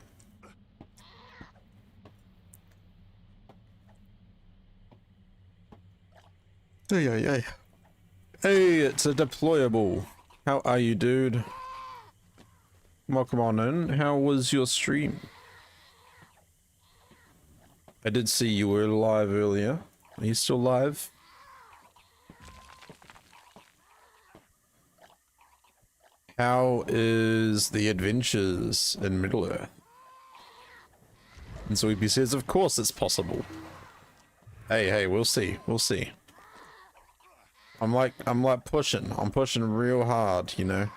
[SPEAKER 1] Hey, it's a deployable. How are you, dude? Welcome on in. How was your stream? I did see you were live earlier. Are you still live? How is the adventures in Middle-earth? And Sweepy says, of course it's possible. Hey, we'll see. We'll see. I'm like pushing. I'm pushing real hard, you know?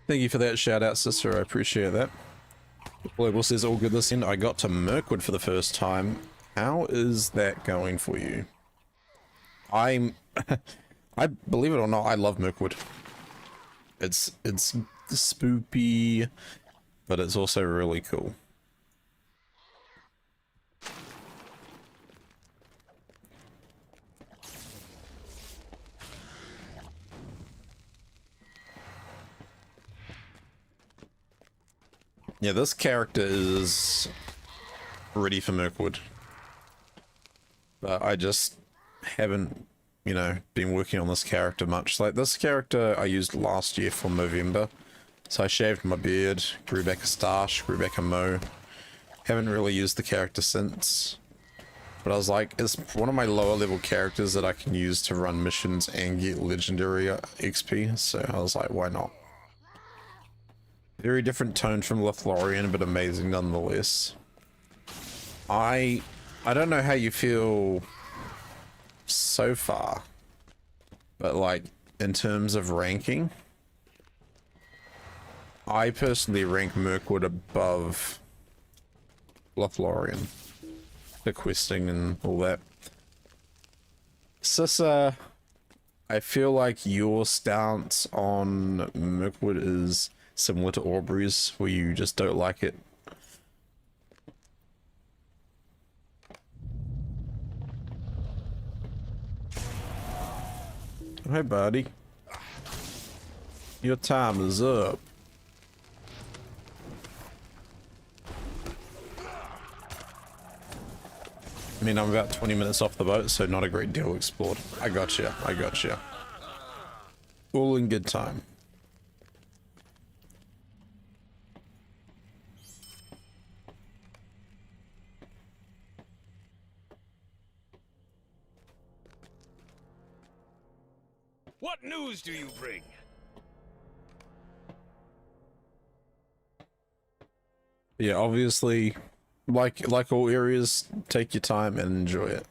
[SPEAKER 1] Thank you for that shout out, sister. I appreciate that. Global says all good this end. I got to Mirkwood for the first time. How is that going for you? I believe it or not, I love Mirkwood. It's spoopy, but it's also really cool. Yeah, this character is ready for Mirkwood. But I just haven't, you know, been working on this character much. Like, this character I used last year for Movember. So I shaved my beard, grew back a stash, grew back a mo. Haven't really used the character since. But I was like, it's one of my lower level characters that I can use to run missions and get legendary XP. So I was like, why not? Very different tone from Lothlorien, but amazing nonetheless. I don't know how you feel so far, but like in terms of ranking, I personally rank Mirkwood above Lothlorien, the questing and all that. Sissa, I feel like your stance on Mirkwood is similar to Aubrey's, where you just don't like it. Hey buddy, your time is up. I mean, I'm about 20 minutes off the boat, so not a great deal explored. I gotcha. All in good time.
[SPEAKER 2] What news do you bring?
[SPEAKER 1] Yeah, obviously, like all areas, take your time and enjoy it.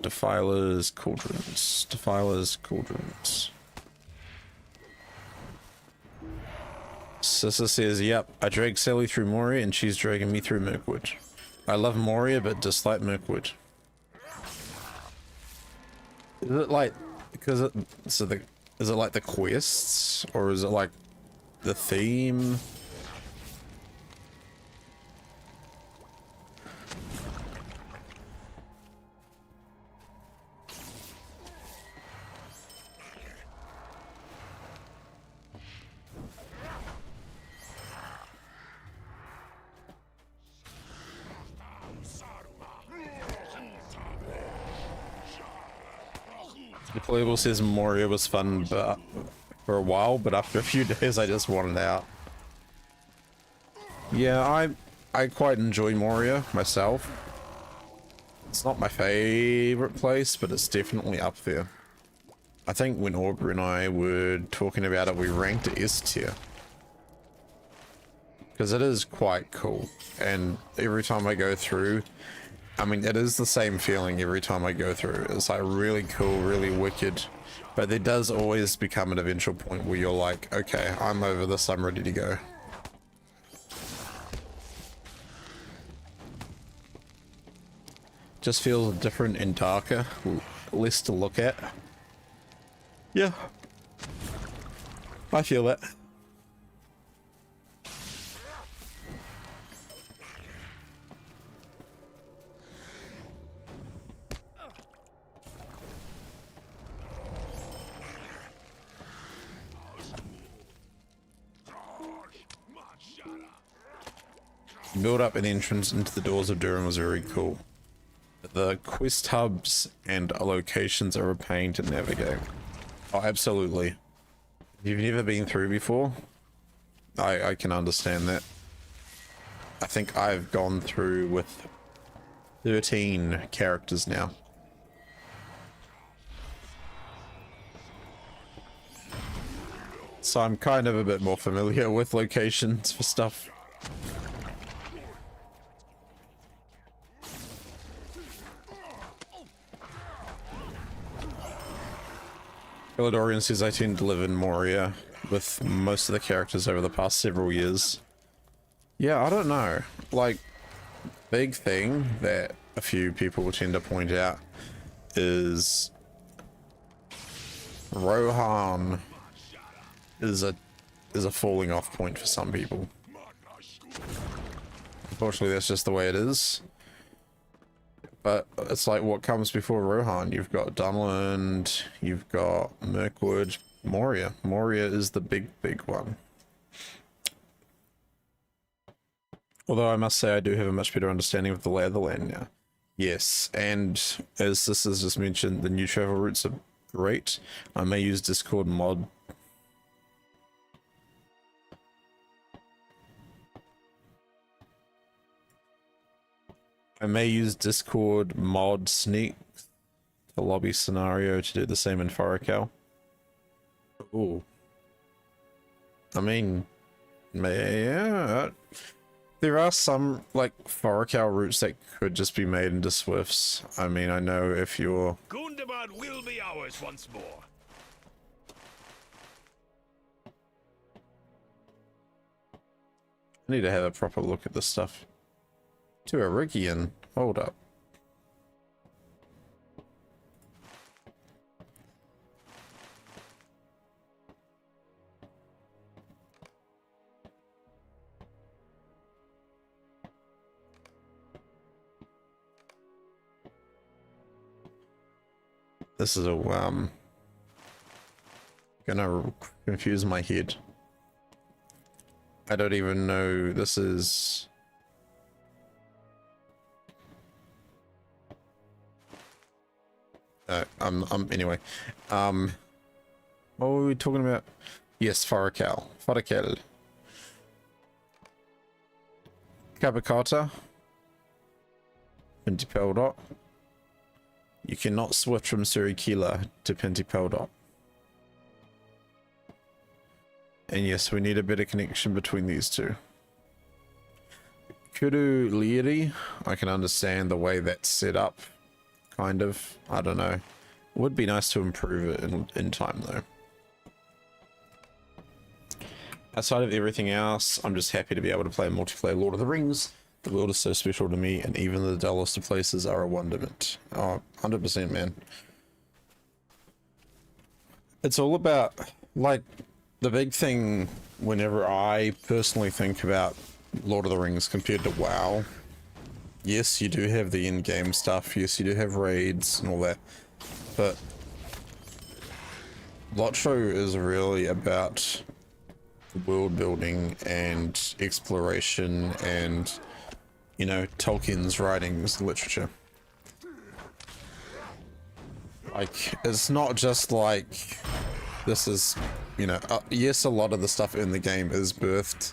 [SPEAKER 1] Defilers, cauldrons. Defilers, cauldrons. Sissa says, yep, I dragged Sally through Moria and she's dragging me through Mirkwood. I love Moria but dislike Mirkwood. Is it like, because it, so the, is it like the quests or is it like the theme? The playable says Moria was fun but for a while, but after a few days I just wanted out. Yeah, I quite enjoy Moria myself. It's not my favorite place, but it's definitely up there. I think when Aubrey and I were talking about it, we ranked it S tier. Because it is quite cool, and every time I go through, I mean, it is the same feeling every time I go through. It's like really cool, really wicked, but there does always become an eventual point where you're like, okay, I'm over this, I'm ready to go. Just feels different and darker, less to look at. Yeah, I feel that. Build up an entrance into the doors of Durham was very cool. The quest hubs and locations are a pain to navigate. Oh, absolutely. If you've never been through before, I can understand that. I think I've gone through with 13 characters now. So I'm kind of a bit more familiar with locations for stuff. Dorian says I tend to live in Moria with most of the characters over the past several years. Yeah, I don't know. Like, big thing that a few people tend to point out is Rohan is a falling off point for some people. Unfortunately, that's just the way it is. But it's like, what comes before Rohan? You've got Dunland, you've got Mirkwood, Moria. Moria is the big one. Although I must say I do have a much better understanding of the lay of the land now. Yes, and as this is just mentioned, the new travel routes are great. I may use Discord mod. I may use Discord mod sneak the lobby scenario to do the same in Faracal. Ooh. I mean, yeah. There are some, like, Faracal routes that could just be made into Swifts. I mean, I know if you're...
[SPEAKER 2] Gundabad will be ours once more.
[SPEAKER 1] I need to have a proper look at this stuff. To Arigian. Hold up. This is a gonna confuse my head. I don't even know. This is anyway. What were we talking about? Yes, Faracal. Kabakata. Pintipeldot. You cannot switch from Surikila to Pintipeldot. And yes, we need a better connection between these two. Kudu Lieri, I can understand the way that's set up. Kind of. I don't know. Would be nice to improve it in time though. Outside of everything else, I'm just happy to be able to play multiplayer Lord of the Rings. The world is so special to me, and even the dullest of places are a wonderment. Oh, 100%, man. It's all about, like, the big thing whenever I personally think about Lord of the Rings compared to WoW. Yes, you do have the in-game stuff. Yes, you do have raids and all that. But LOTRO is really about world building and exploration and, you know, Tolkien's writings and literature. Like, it's not just like, this is, you know, yes, a lot of the stuff in the game is birthed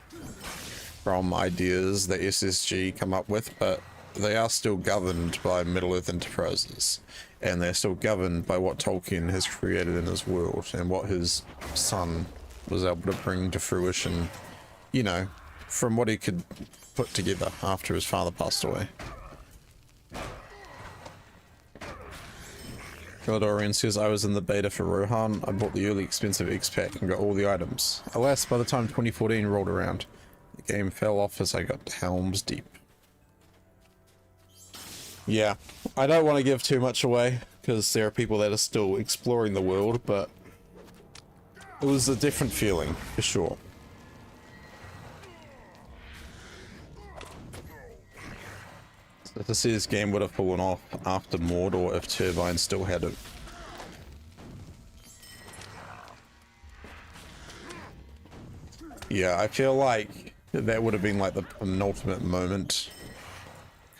[SPEAKER 1] from ideas that SSG come up with, but they are still governed by Middle-earth Enterprises, and they're still governed by what Tolkien has created in his world and what his son was able to bring to fruition, you know, from what he could put together after his father passed away. Gantoran says, I was in the beta for Rohan. I bought the early expensive X-Pack and got all the items. Alas, by the time 2014 rolled around, the game fell off as I got Helm's Deep. Yeah, I don't want to give too much away because there are people that are still exploring the world, but it was a different feeling for sure. So to see this game would have fallen off after Mordor if Turbine still had it. Yeah, I feel like that would have been like the penultimate moment.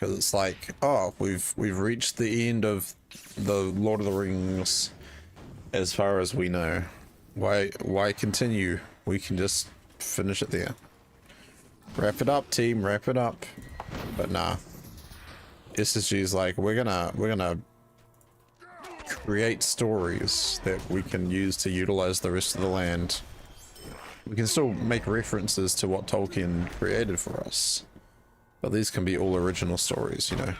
[SPEAKER 1] Because it's like, oh, we've reached the end of the Lord of the Rings as far as we know. Why continue? We can just finish it there. Wrap it up, team, wrap it up. But nah. SSG's like, we're gonna create stories that we can use to utilize the rest of the land. We can still make references to what Tolkien created for us. But these can be all original stories, you know.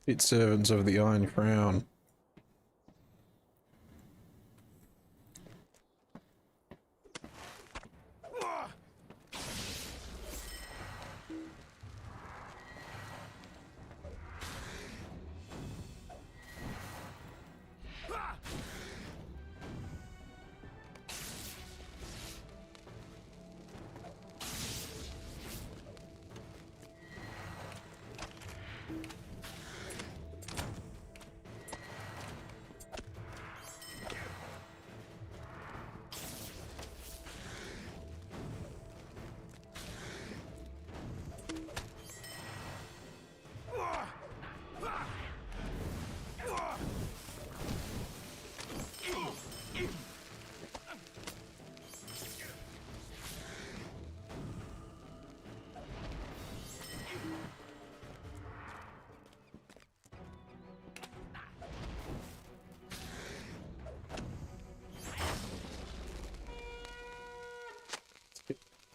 [SPEAKER 1] It's servants of the Iron Crown.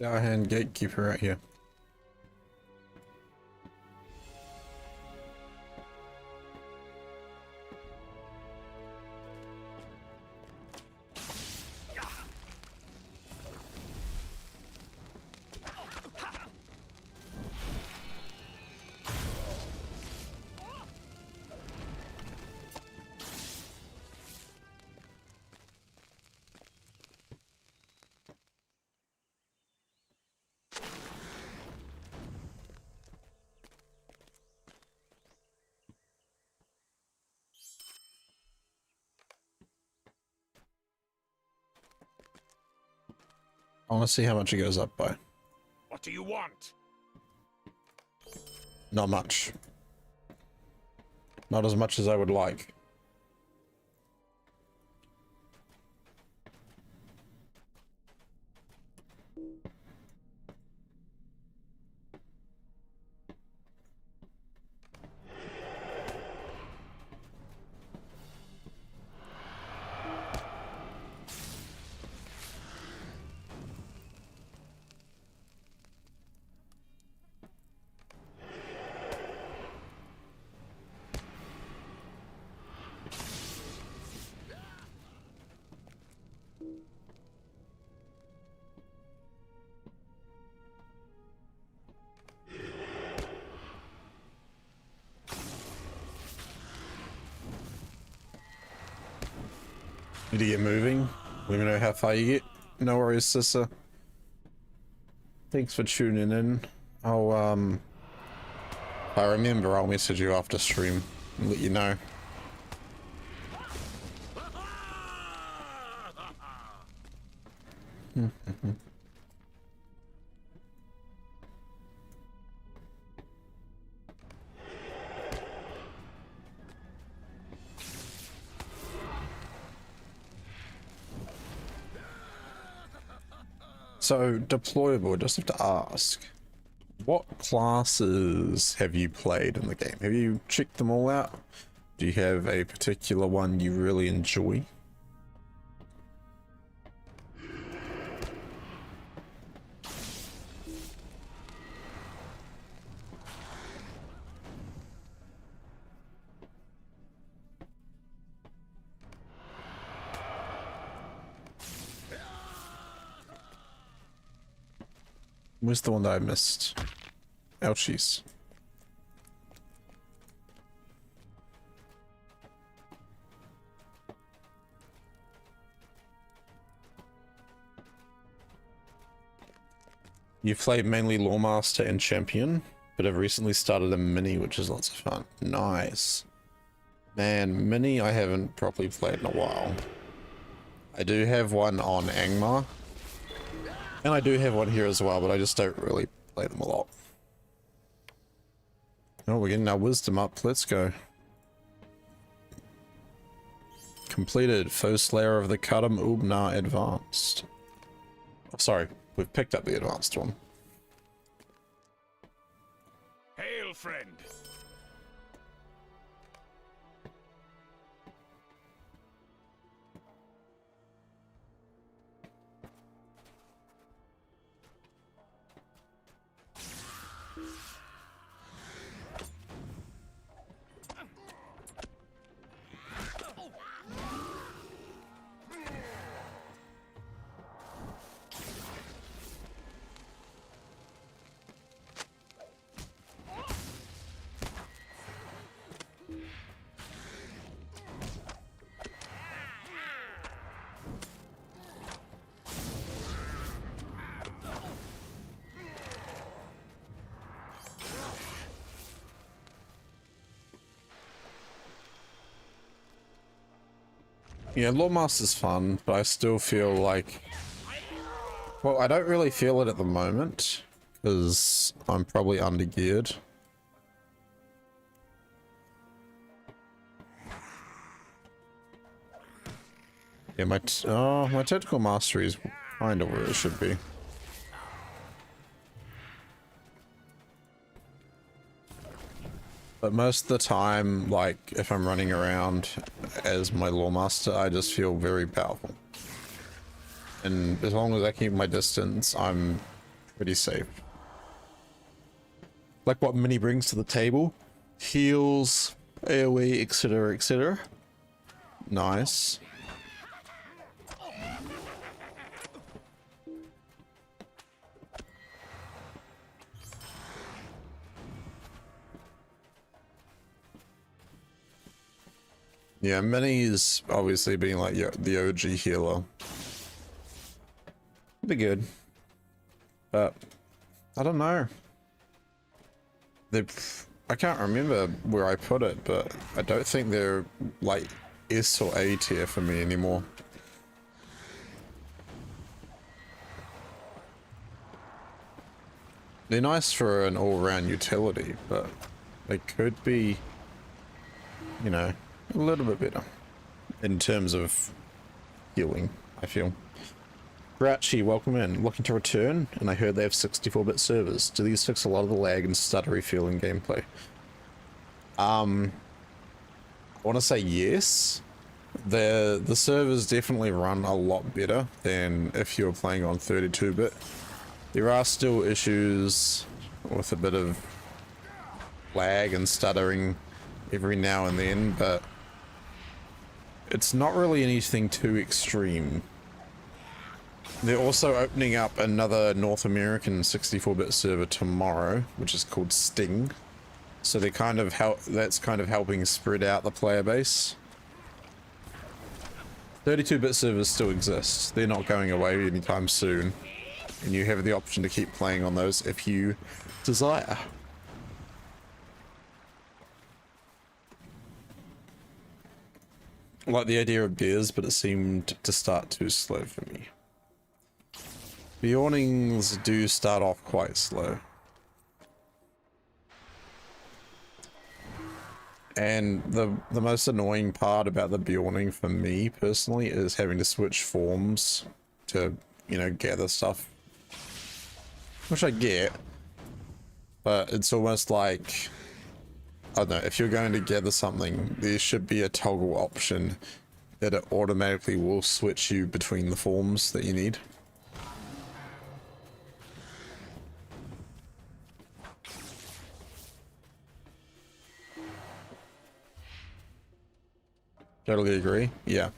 [SPEAKER 1] Our hand gatekeeper right here. I want to see how much it goes up by.
[SPEAKER 2] What do you want?
[SPEAKER 1] Not much. Not as much as I would like. Need to get moving. Let me know how far you get. No worries, sister. Thanks for tuning in. I'll, if I remember, I'll message you after stream and let you know. So, deployable, just have to ask. What classes have you played in the game? Have you checked them all out? Do you have a particular one you really enjoy? Where's the one that I missed? Ouchies. You've played mainly Lawmaster and Champion, but have recently started a Mini, which is lots of fun. Nice. Man, Mini I haven't properly played in a while. I do have one on Angmar. And I do have one here as well, but I just don't really play them a lot. Oh, we're getting our wisdom up. Let's go. Completed. Foe Slayer of the Kadam Ubnar Advanced. Oh, sorry, we've picked up the advanced one.
[SPEAKER 2] Hail, friend.
[SPEAKER 1] Yeah, Lawmaster's fun, but I still feel like... Well, I don't really feel it at the moment, because I'm probably undergeared. Yeah, my technical mastery is kind of where it should be. But most of the time, like, if I'm running around as my Lawmaster, I just feel very powerful. And as long as I keep my distance, I'm pretty safe. Like what Mini brings to the table. Heals, AoE, etc, etc. Nice. Yeah, Mini's obviously being like the OG healer. Be good. But I don't know. I can't remember where I put it, but I don't think they're like S or A tier for me anymore. They're nice for an all-round utility, but they could be, you know, a little bit better in terms of healing, I feel. Grouchy, welcome in. Looking to return, and I heard they have 64-bit servers. Do these fix a lot of the lag and stuttery feeling gameplay? I want to say yes. The servers definitely run a lot better than if you were playing on 32-bit. There are still issues with a bit of lag and stuttering every now and then, but it's not really anything too extreme. They're also opening up another North American 64-bit server tomorrow, which is called Sting. So they're kind of that's kind of helping spread out the player base. 32-bit servers still exist. They're not going away anytime soon. And you have the option to keep playing on those if you desire. I like the idea of beers, but it seemed to start too slow for me. The awnings do start off quite slow. And the most annoying part about the Bjorning for me personally is having to switch forms to, you know, gather stuff. Which I get. but it's almost like, I don't know, if you're going to gather something, there should be a toggle option that it automatically will switch you between the forms that you need. Totally agree. Yeah.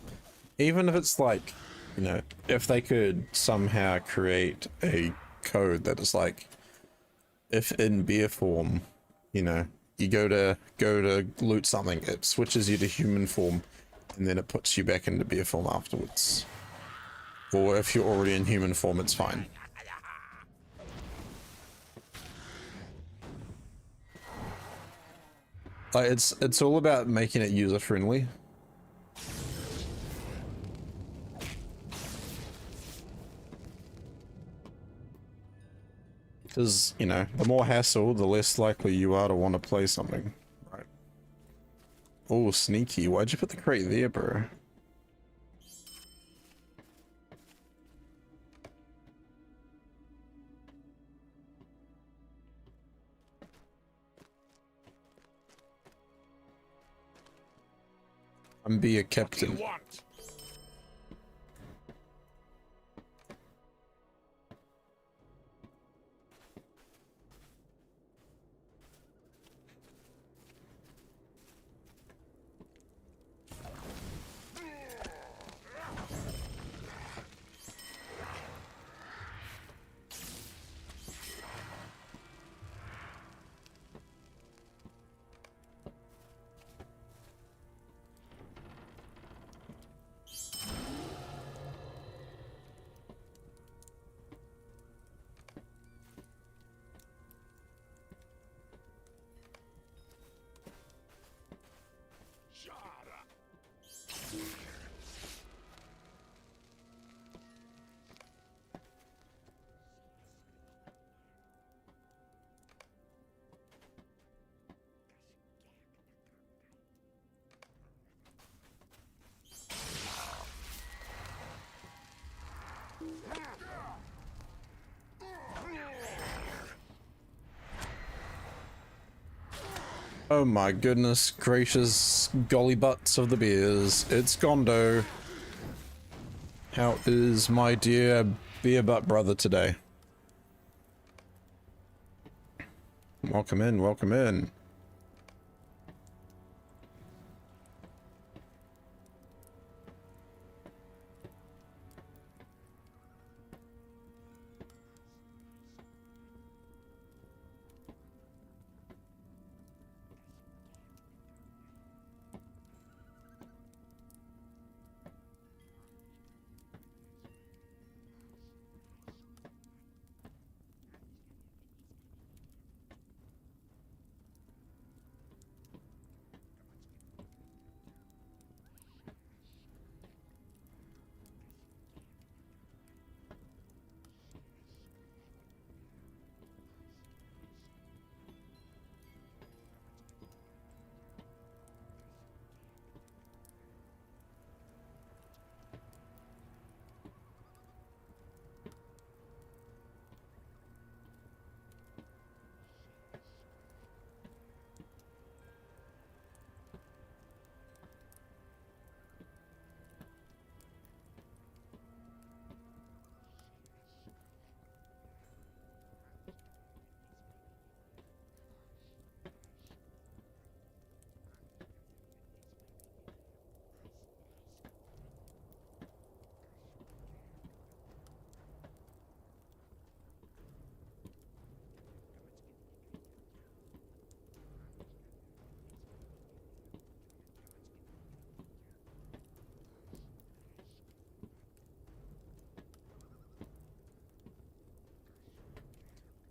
[SPEAKER 1] Even if it's like, you know, if they could somehow create a code that is like, if in beer form, you know, you go to loot something, it switches you to human form, and then it puts you back into beer form afterwards. Or if you're already in human form, it's fine. Like it's all about making it user friendly. Because, you know, the more hassle, the less likely you are to want to play something. Right. Oh, sneaky. Why'd you put the crate there, bro? I'm be a captain. Oh my goodness gracious golly butts of the beers. It's Gondo. How is my dear beer butt brother today? Welcome in, welcome in.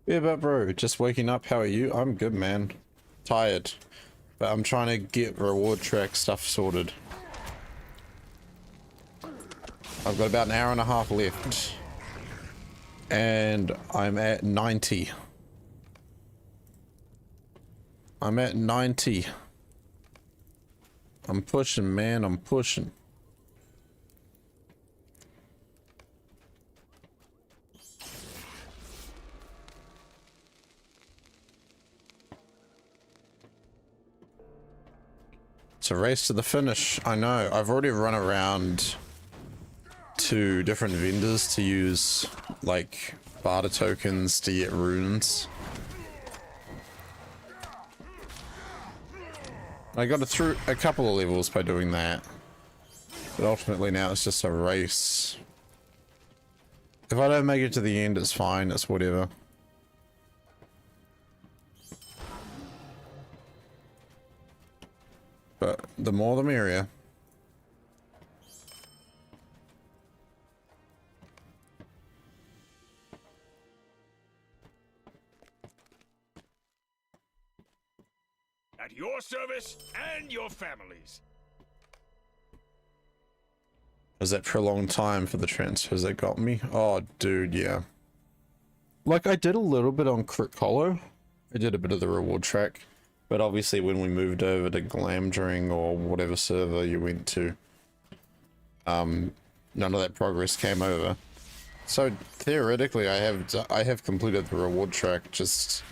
[SPEAKER 1] Yeah, but bro, just waking up. How are you? I'm good, man. Tired, but I'm trying to get reward track stuff sorted. I've got about an hour and a half left, and I'm at 90. I'm at 90. I'm pushing, man. I'm pushing. It's a race to the finish. I know. I've already run around to different vendors to use, like, barter tokens to get runes. I got through a couple of levels by doing that. But ultimately now it's just a race. If I don't make it to the end, it's fine. It's whatever. But the more the merrier.
[SPEAKER 2] At your service and your families.
[SPEAKER 1] Is that prolonged time for the transfers that got me? Oh, dude, yeah. Like, I did a little bit on Crit Hollow. I did a bit of the reward track. But obviously when we moved over to Glamdring or whatever server you went to, none of that progress came over. So theoretically I have completed the reward track, just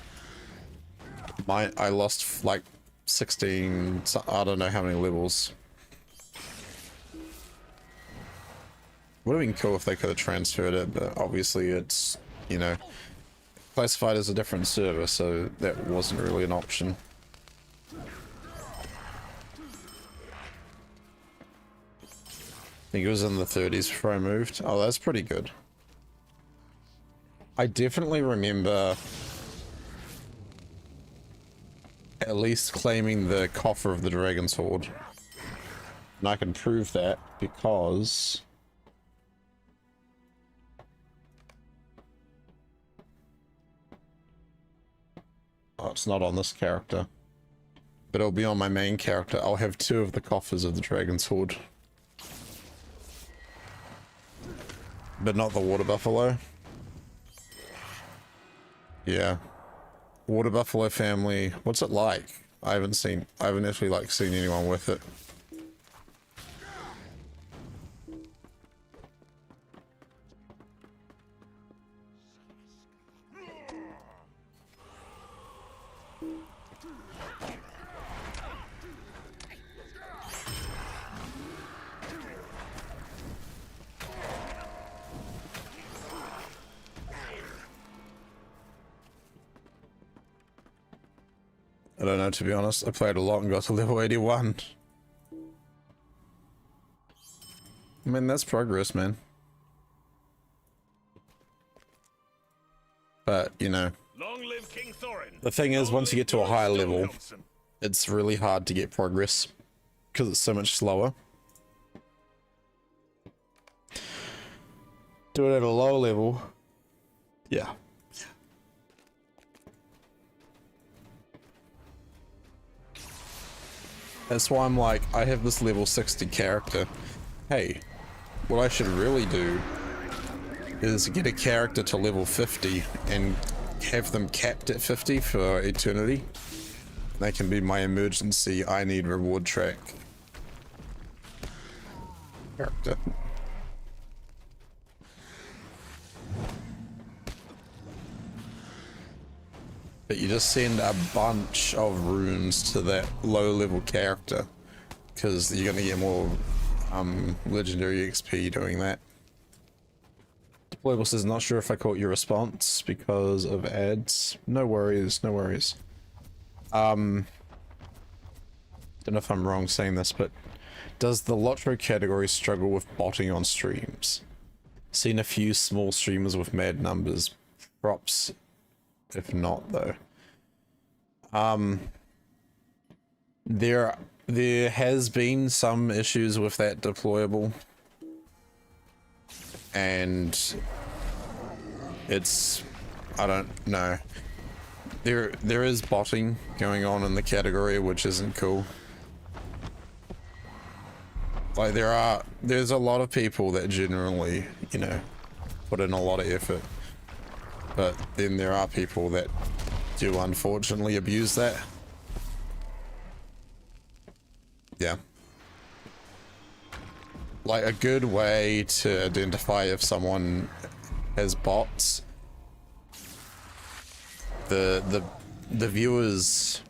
[SPEAKER 1] I lost like 16, I don't know how many levels. Would have been cool if they could have transferred it, but obviously it's, you know, classified as a different server, so that wasn't really an option. I think it was in the 30s before I moved. Oh, that's pretty good. I definitely remember at least claiming the Coffer of the Dragon's Hoard. And I can prove that because oh, it's not on this character. But it'll be on my main character. I'll have 2 of the Coffers of the Dragon's Hoard. But not the Water Buffalo. Yeah. Water Buffalo family. What's it like? I haven't actually like seen anyone with it. I don't know, to be honest. I played a lot and got to level 81. I mean, that's progress, man. But, you know,
[SPEAKER 2] Long live King Thorin.
[SPEAKER 1] the thing is, once you get to a higher level, it's really hard to get progress because it's so much slower. Do it at a low level. Yeah. That's why I'm like, I have this level 60 character. Hey, what I should really do is get a character to level 50 and have them capped at 50 for eternity. They can be my emergency, I need reward track character. But you just send a bunch of runes to that low level character because you're gonna get more legendary XP doing that. Deployable says, not sure if I caught your response because of ads. No worries, no worries. Don't know if I'm wrong saying this, but does the LOTRO category struggle with botting on streams? Seen a few small streamers with mad numbers. Props if not, though. There has been some issues with that deployable, and it's, I don't know. There is botting going on in the category, which isn't cool. Like there's a lot of people that generally, you know, put in a lot of effort. But then there are people that do unfortunately abuse that. Yeah. Like a good way to identify if someone has bots, the viewers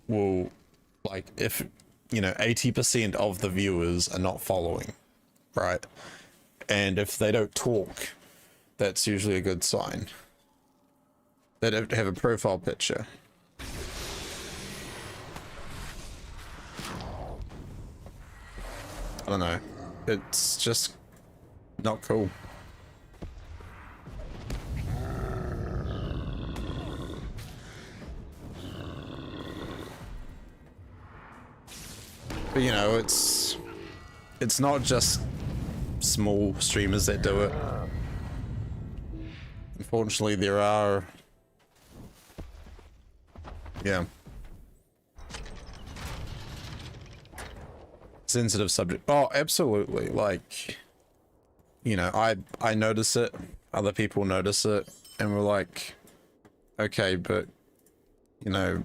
[SPEAKER 1] will, like, if you know, 80% of the viewers are not following, right? And if they don't talk, that's usually a good sign. They don't have a profile picture. I don't know. It's just not cool. But you know, it's not just small streamers that do it. Unfortunately, there are, yeah, sensitive subject. Oh, absolutely. Like, you know, I notice it, other people notice it, and we're like, okay, but you know,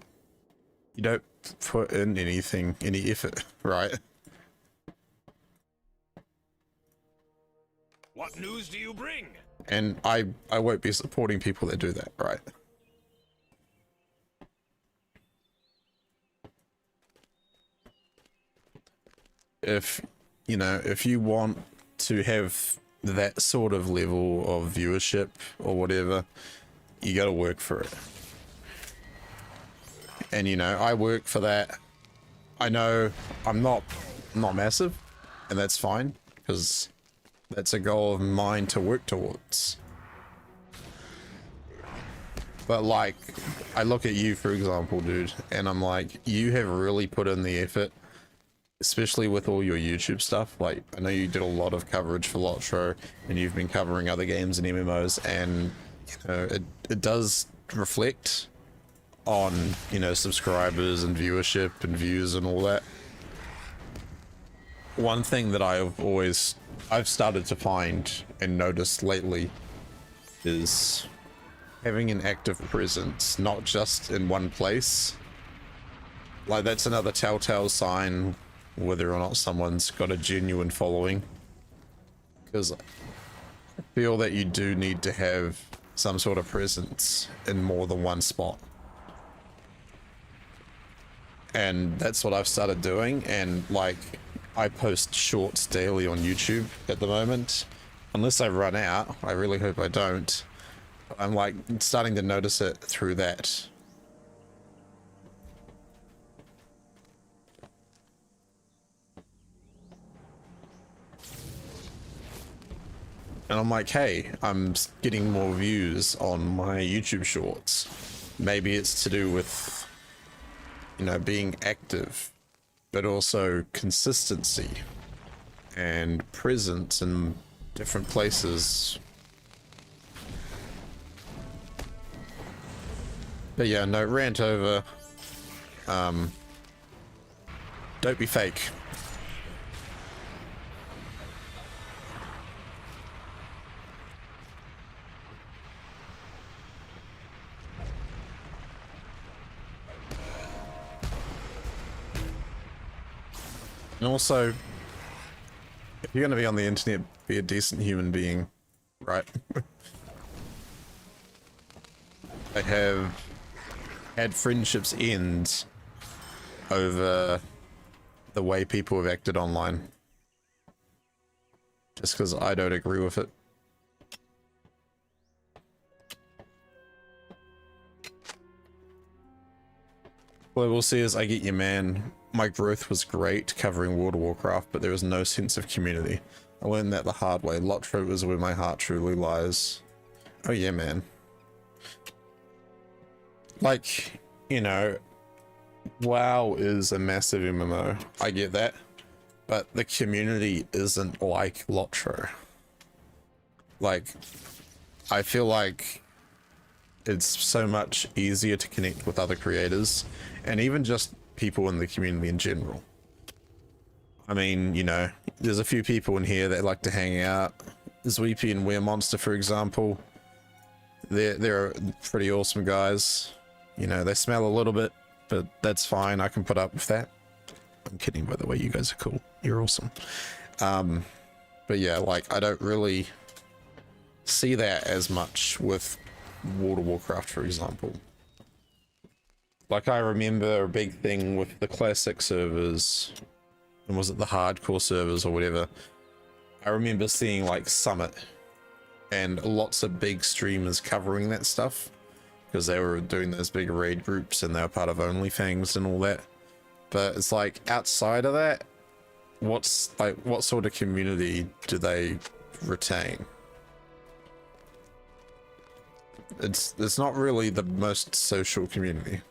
[SPEAKER 1] you don't put in anything, any effort, right?
[SPEAKER 2] What news do you bring?
[SPEAKER 1] And I won't be supporting people that do that, right? If, you know, if you want to have that sort of level of viewership or whatever, you gotta work for it. And, you know, I work for that. I know I'm not massive, and that's fine, because that's a goal of mine to work towards. But like, I look at you, for example, dude, and I'm like, you have really put in the effort, especially with all your YouTube stuff. Like, I know you did a lot of coverage for LOTRO, and you've been covering other games and MMOs, and you know, it does reflect on, you know, subscribers and viewership and views and all that. One thing that I've started to find and noticed lately is having an active presence, not just in one place. Like, that's another telltale sign whether or not someone's got a genuine following, because I feel that you do need to have some sort of presence in more than one spot. And that's what I've started doing, and like, I post shorts daily on YouTube at the moment. Unless I run out, I really hope I don't. I'm like starting to notice it through that. And I'm like, hey, I'm getting more views on my YouTube shorts. Maybe it's to do with, you know, being active, but also consistency and presence in different places. But yeah, no, rant over. Don't be fake. And also, if you're going to be on the internet, be a decent human being, right? I have had friendships end over the way people have acted online. Just because I don't agree with it. What I will say is, I get you, man. My growth was great covering World of Warcraft, but there was no sense of community. I learned that the hard way. LOTRO is where my heart truly lies. Oh yeah, man. Like, you know, WoW is a massive MMO. I get that. But the community isn't like LOTRO. Like, I feel like it's so much easier to connect with other creators, and even just people in the community in general. I mean, you know, there's a few people in here that like to hang out. Zweepy and Weremonster, for example. They're pretty awesome guys. You know, they smell a little bit, but that's fine. I can put up with that. I'm kidding, by the way. You guys are cool. You're awesome. But yeah, like, I don't really see that as much with World of Warcraft, for example. Like, I remember a big thing with the classic servers, and was it the hardcore servers or whatever? I remember seeing like Summit and lots of big streamers covering that stuff because they were doing those big raid groups and they were part of OnlyFans and all that. But it's like, outside of that, what sort of community do they retain? It's not really the most social community.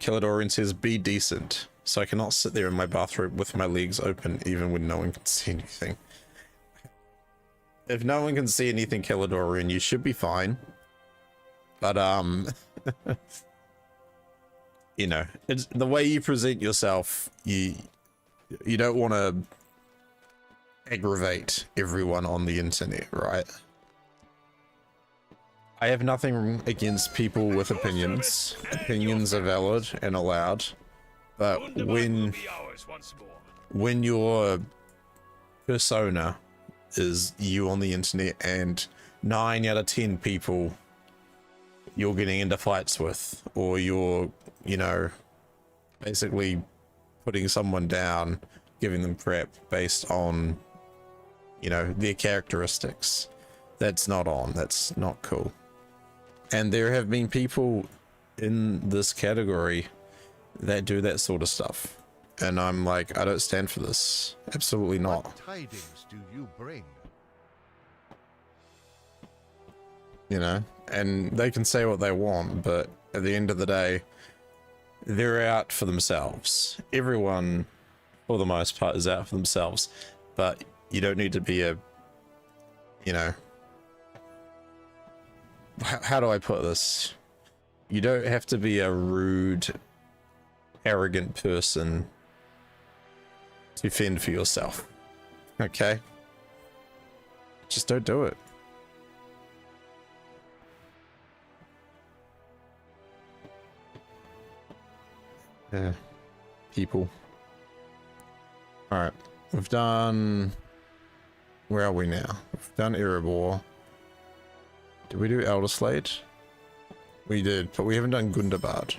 [SPEAKER 1] Killadorian says, be decent, so I cannot sit there in my bathrobe with my legs open even when no one can see anything. If no one can see anything, Killadorian, you should be fine. But, you know, it's the way you present yourself, you don't want to aggravate everyone on the internet, right? I have nothing against people with opinions. Opinions are valid and allowed, but when your persona is you on the internet and 9 out of 10 people you're getting into fights with, or you're, you know, basically putting someone down, giving them crap based on, you know, their characteristics, that's not on, that's not cool. And there have been people in this category that do that sort of stuff. And I'm like, I don't stand for this. Absolutely not.
[SPEAKER 8] What tidings do you bring?
[SPEAKER 1] You know, and they can say what they want, but at the end of the day, they're out for themselves. Everyone, for the most part, is out for themselves. But you don't need to be a, you know, how do I put this? You don't have to be a rude, arrogant person to fend for yourself. Okay? Just don't do it. Yeah. People. Alright. We've done... Where are we now? We've done Erebor. Did we do Elderslade? We did, but we haven't done Gundabad.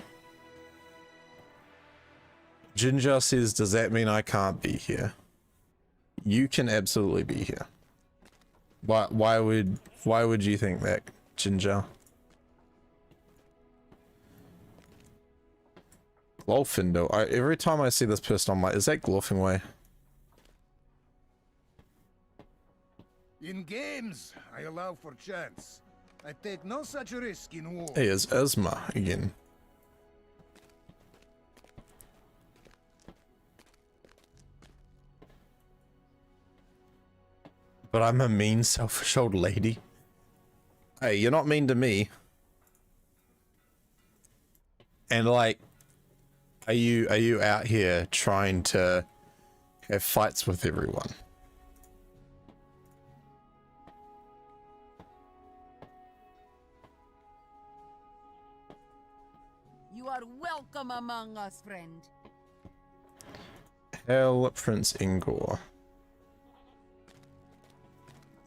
[SPEAKER 1] Ginger says, does that mean I can't be here? You can absolutely be here. Why would you think that, Ginger? Glorfindo. Every time I see this person, I'm like, is that Glorfingway?
[SPEAKER 10] In games, I allow for chance. I take no such risk in war.
[SPEAKER 1] Hey, it's Esma again. But I'm a mean, selfish old lady. Hey, you're not mean to me. And like, are you out here trying to have fights with everyone?
[SPEAKER 13] You are welcome among us, friend.
[SPEAKER 1] Hell, Prince Ingor.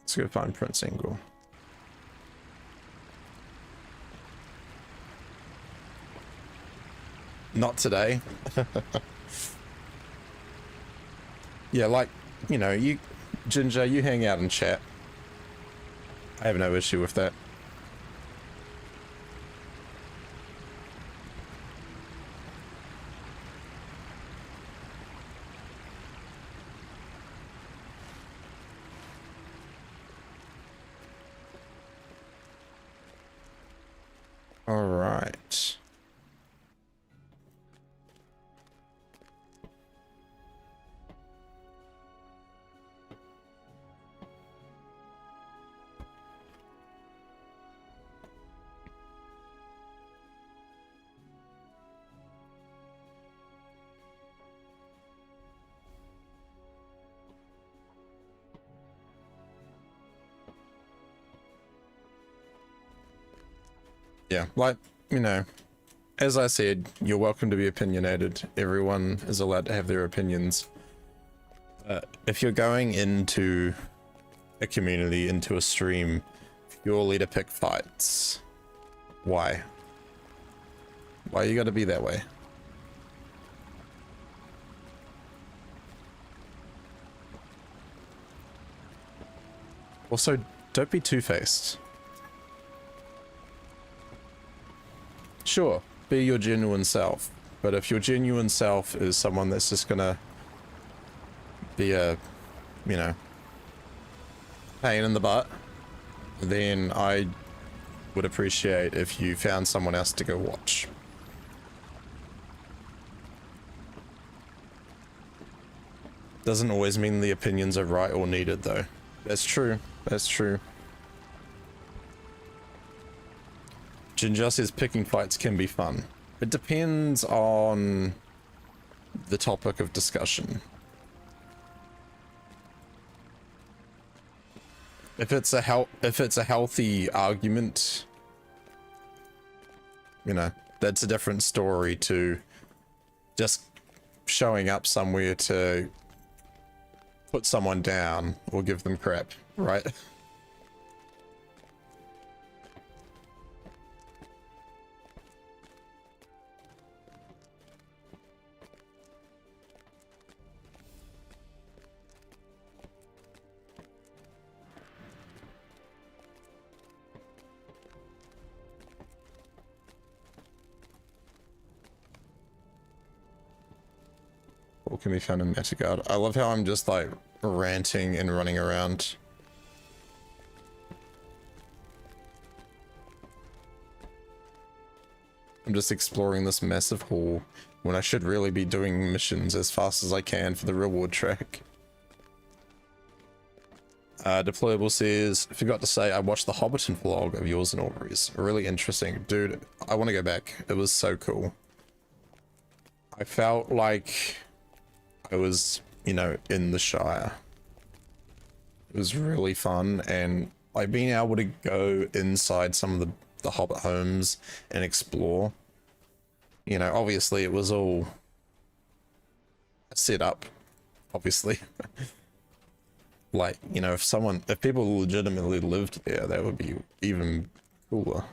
[SPEAKER 1] Let's go find Prince Ingor. Not today. Yeah, like, you know, you, Ginger, you hang out and chat. I have no issue with that. All right. Yeah, like, you know, as I said, you're welcome to be opinionated. Everyone is allowed to have their opinions. If you're going into a community, into a stream, purely to pick fights, Why? Why you gotta be that way? Also, don't be two-faced. Sure, be your genuine self. But if your genuine self is someone that's just gonna be a, you know, pain in the butt, then I would appreciate if you found someone else to go watch. Doesn't always mean the opinions are right or needed though. That's true. That's true. Ginger says picking fights can be fun. It depends on the topic of discussion. If it's a healthy argument, you know, that's a different story to just showing up somewhere to put someone down or give them crap, right? What can be found in Metagard? I love how I'm just like ranting and running around. I'm just exploring this massive hall when I should really be doing missions as fast as I can for the reward track. Deployable says, forgot to say I watched the Hobbiton vlog of yours and Aubrey's. Really interesting. Dude, I want to go back. It was so cool. I felt like I was, you know, in the Shire. It was really fun, and like being able to go inside some of the Hobbit homes and explore. You know, obviously it was all set up, obviously. Like, you know, if people legitimately lived there, that would be even cooler.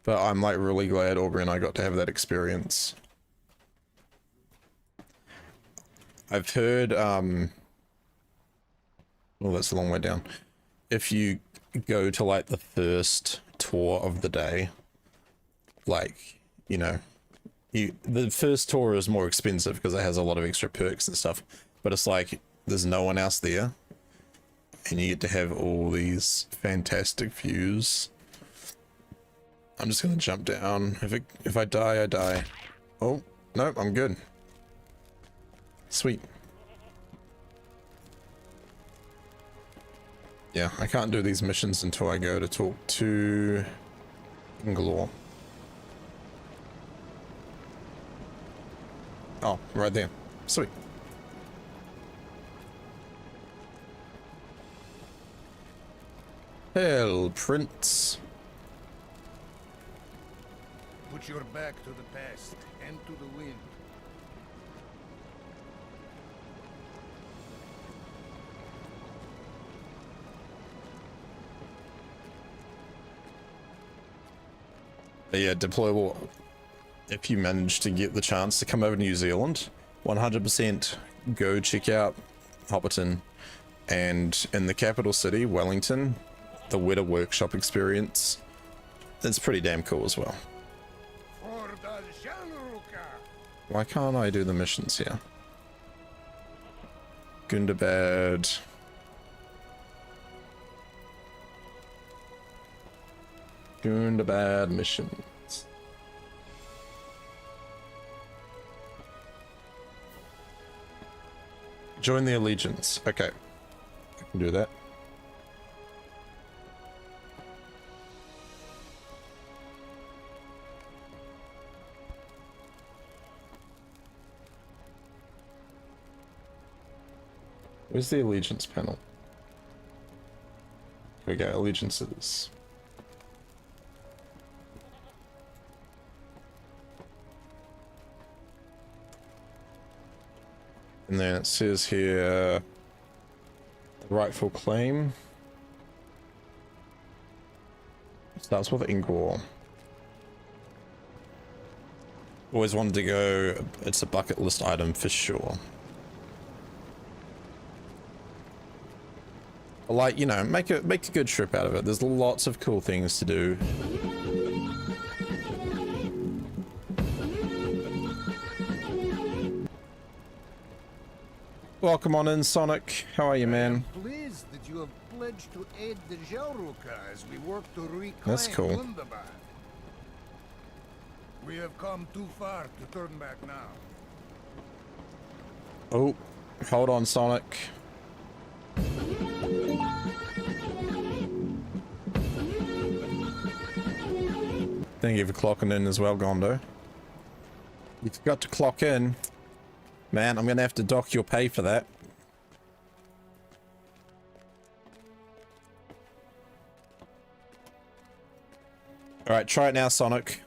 [SPEAKER 1] But I'm like really glad Aubrey and I got to have that experience. I've heard, well, that's a long way down. If you go to like the first tour of the day, like, you know, the first tour is more expensive because it has a lot of extra perks and stuff, but it's like there's no one else there and you get to have all these fantastic views. I'm just gonna jump down. If I die, I die. Oh, nope, I'm good. Sweet. Yeah, I can't do these missions until I go to talk to Inglor. Oh, right there. Sweet. Hell, Prince.
[SPEAKER 10] Put your back to the past and to the wind.
[SPEAKER 1] But yeah, deployable. If you manage to get the chance to come over to New Zealand, 100% go check out Hobbiton. And in the capital city, Wellington, the Weta Workshop experience, it's pretty damn cool as well. Why can't I do the missions here? Gundabad. Gundabad missions. Join the Allegiance. Okay. I can do that. Where's the Allegiance panel? Here we go, Allegiances. And then it says here, rightful claim. Starts with Ingor. Always wanted to go. It's a bucket list item for sure. Like, you know, make a good trip out of it. There's lots of cool things to do. Welcome on in, Sonic. How are you, man?
[SPEAKER 10] I'm pleased that you have pledged to aid the Jelruka as we work to reclaim
[SPEAKER 1] That's cool.
[SPEAKER 10] Wunderbar. We have come too far to turn back now.
[SPEAKER 1] Oh, hold on, Sonic. Thank you for clocking in as well, Gondo. You forgot to clock in. Man, I'm gonna have to dock your pay for that. Alright, try it now, Sonic.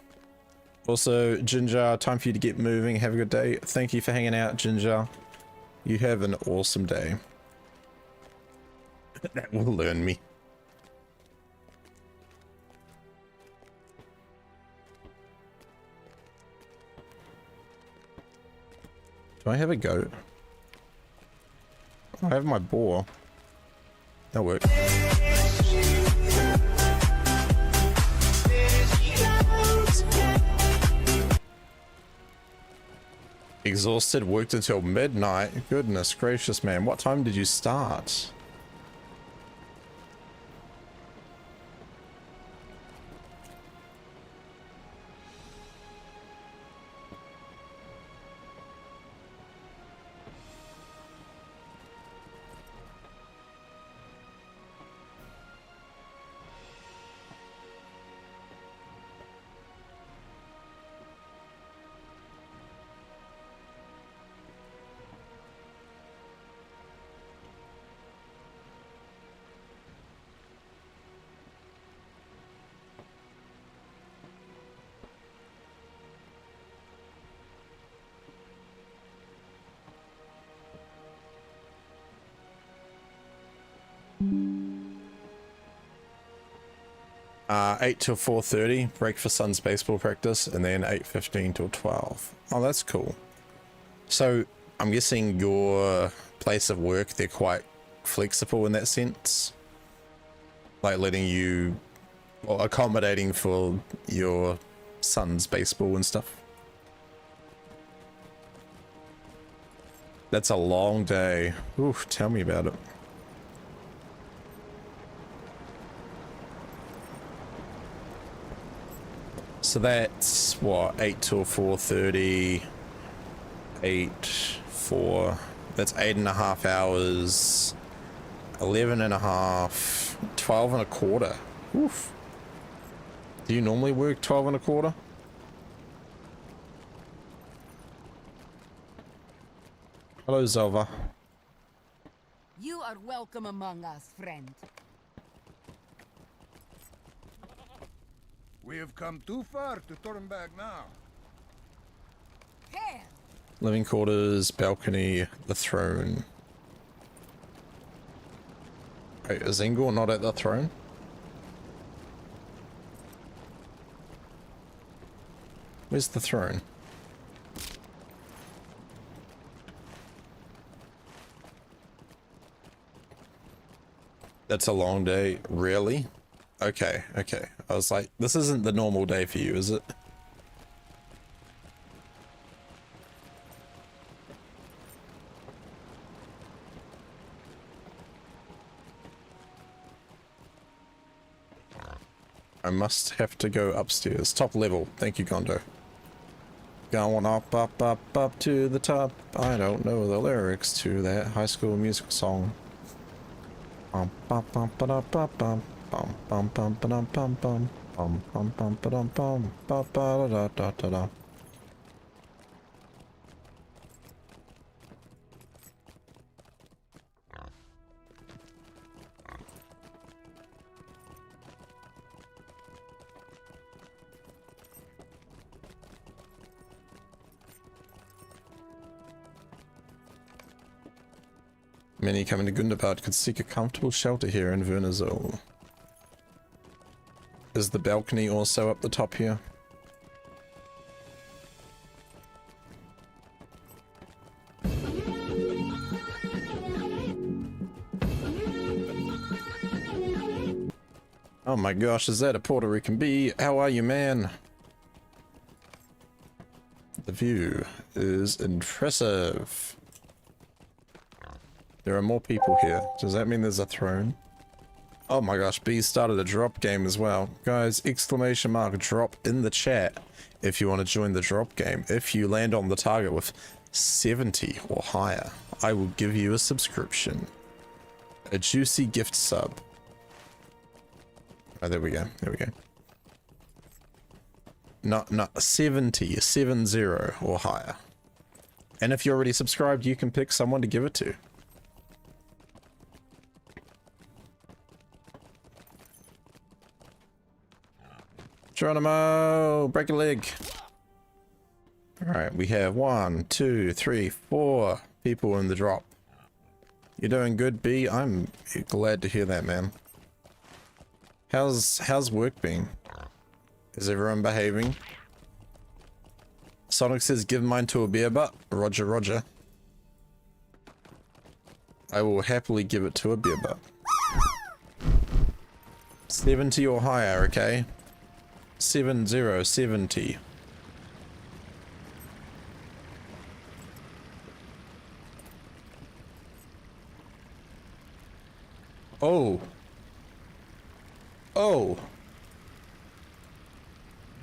[SPEAKER 1] Also, Ginger, time for you to get moving. Have a good day. Thank you for hanging out, Ginger. You have an awesome day. That will learn me. Do I have a goat? I have my boar. That'll work. Exhausted, worked until midnight. Goodness gracious, man. What time did you start? Uh, 8 till 4:30, break for Sun's baseball practice, and then 8:15 till 12. Oh, that's cool. So, I'm guessing your place of work, they're quite flexible in that sense? Like letting you, well, accommodating for your son's baseball and stuff? That's a long day. Oof, tell me about it. So that's what, 8 till 4:30, 4, that's 8.5 hours, 11.5, 12.25. Oof. Do you normally work 12.25? Hello, Zelva.
[SPEAKER 13] You are welcome among us, friend.
[SPEAKER 10] We have come too far to turn back now.
[SPEAKER 13] Hell!
[SPEAKER 1] Living quarters, balcony, the throne. Wait, is Ingor not at the throne? Where's the throne? That's a long day, really? Okay, okay. I was like, this isn't the normal day for you, is it? I must have to go upstairs. Top level. Thank you, Gondo. Going up, up, up, up to the top. I don't know the lyrics to that High School Musical song. Bum, bum, bum, ba-dum, bum, bum. Bum, bum, bum, ba-dum, bum, bum. Bum, bum, bum, ba-dum, bum. Ba, ba, da, da, da, da. Many coming to Gundabad could seek a comfortable shelter here in Vernazol. Is the balcony also up the top here? Oh my gosh, is that a Puerto Rican bee? How are you, man? The view is impressive. There are more people here. Does that mean there's a throne? Oh my gosh, bees started a drop game as well. Guys, exclamation mark drop in the chat if you want to join the drop game. If you land on the target with 70 or higher, I will give you a subscription. A juicy gift sub. Oh, there we go. There we go. Not 70 or higher. And if you're already subscribed, you can pick someone to give it to. Geronimo, break a leg. Alright, we have 1, 2, 3, 4 people in the drop. You're doing good, B. I'm glad to hear that, man. How's work been? Is everyone behaving? Sonic says give mine to a beer butt. Roger, roger. I will happily give it to a beer butt. 70 or higher, okay? 70. Oh. Oh.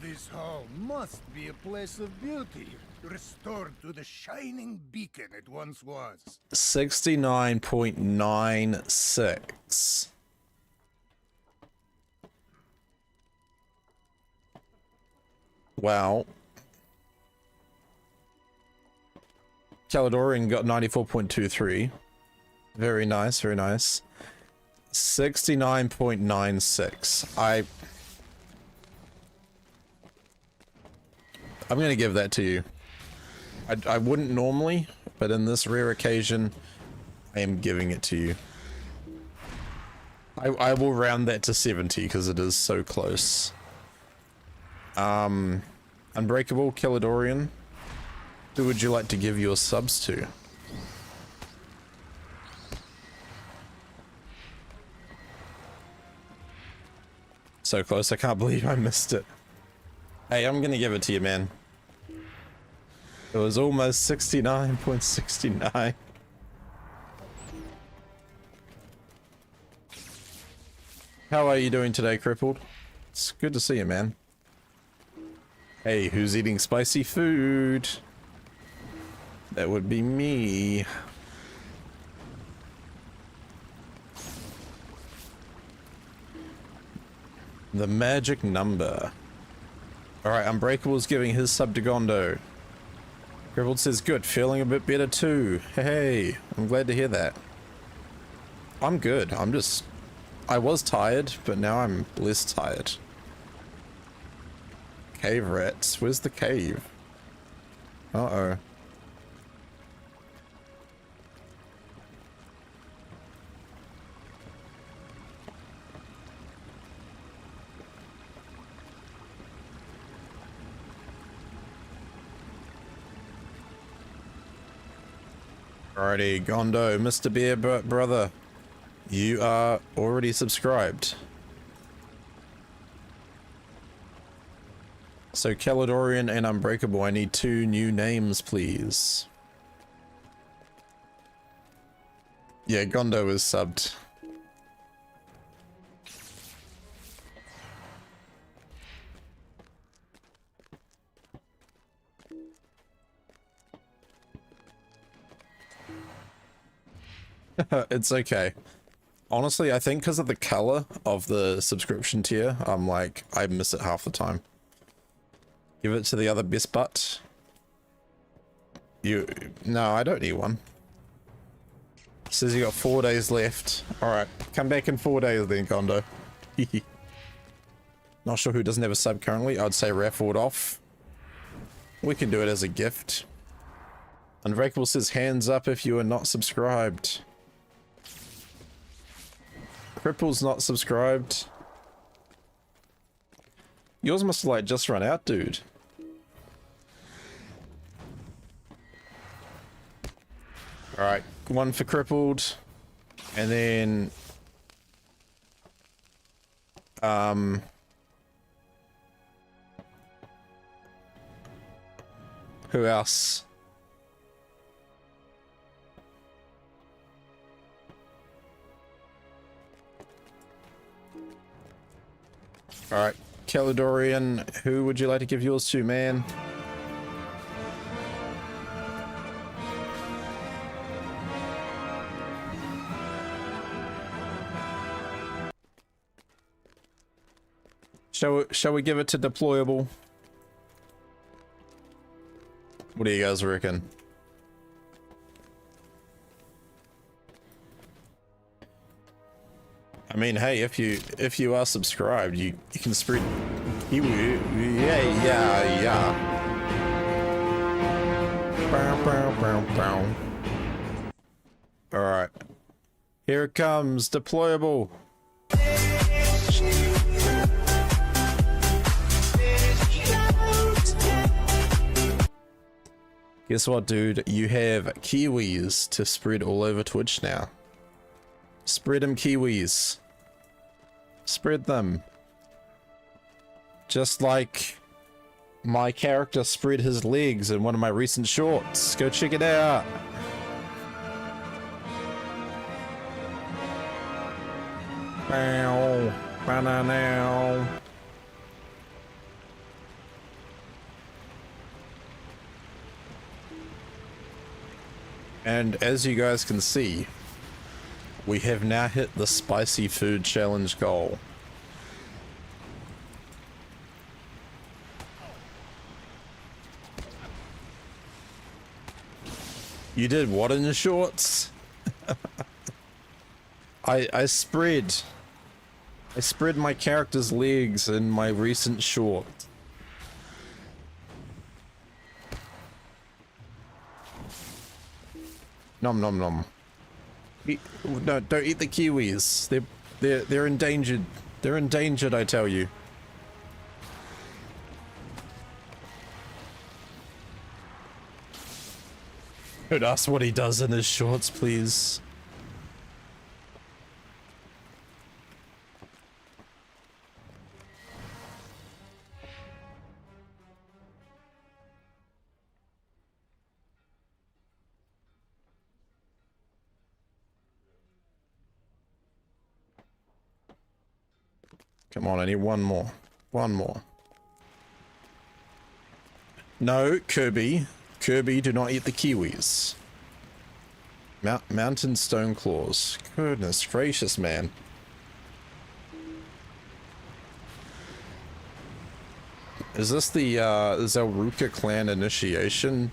[SPEAKER 10] This hall must be a place of beauty, restored to the shining beacon it once was.
[SPEAKER 1] 69.96. Wow. Caledorian got 94.23. Very nice, very nice. 69.96. I'm gonna give that to you. I wouldn't normally, but in this rare occasion, I am giving it to you. I will round that to 70 because it is so close. Unbreakable, Caledorian. Who would you like to give your subs to? So close, I can't believe I missed it. Hey, I'm gonna give it to you, man. It was almost 69.69. How are you doing today, Crippled? It's good to see you, man. Hey, who's eating spicy food? That would be me. The magic number. Alright, Unbreakable's giving his sub to Gondo. Crippled says, good, feeling a bit better too. Hey, I'm glad to hear that. I'm good, I was tired, but now I'm less tired. Cave rats, where's the cave? Uh-oh. Alrighty, Gondo, Mr. Beer brother, you are already subscribed. So Caledorian and Unbreakable, I need 2 new names, please. Yeah, Gondo is subbed. It's okay. Honestly, I think because of the color of the subscription tier, I'm like, I miss it half the time. Give it to the other best butt. No, I don't need one. Says you got 4 days left. Alright, come back in 4 days then, Gondo. Not sure who doesn't have a sub currently. I'd say raffle it off. We can do it as a gift. Unbreakable says hands up if you are not subscribed. Cripple's not subscribed. Yours must have like just run out, dude. Alright, one for crippled. And then... who else? Alright, Caledorian, who would you like to give yours to, man? Shall we give it to deployable? What do you guys reckon? I mean, hey, if you are subscribed, you can spread. Yeah. All right, here it comes, deployable. Guess what, dude? You have kiwis to spread all over Twitch now. Spread them, kiwis. Spread them. Just like my character spread his legs in one of my recent shorts. Go check it out. Bow. Banana. And as you guys can see, we have now hit the spicy food challenge goal. You did what in your shorts? I spread my character's legs in my recent short. Nom nom nom. No, don't eat the kiwis. They're endangered. They're endangered, I tell you. Don't ask what he does in his shorts, please. Come on, I need one more. One more. No, Kirby. Kirby, do not eat the kiwis. Mountain stone claws. Goodness gracious, man. Is this the Zelruka clan initiation?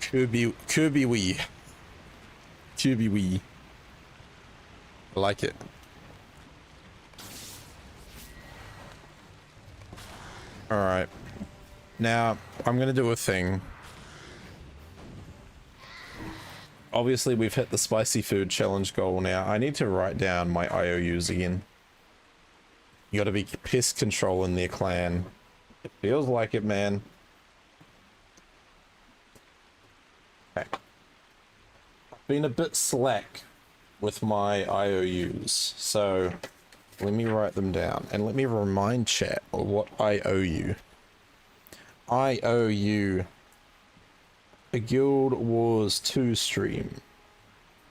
[SPEAKER 1] Kirby wee. I like it. Alright. Now, I'm gonna do a thing. Obviously, we've hit the spicy food challenge goal now. I need to write down my IOUs again. You gotta be pest control in their clan. It feels like it, man. Okay. I've been a bit slack with my IOUs, so let me write them down and let me remind chat of what I owe you. I owe you a Guild Wars 2 stream,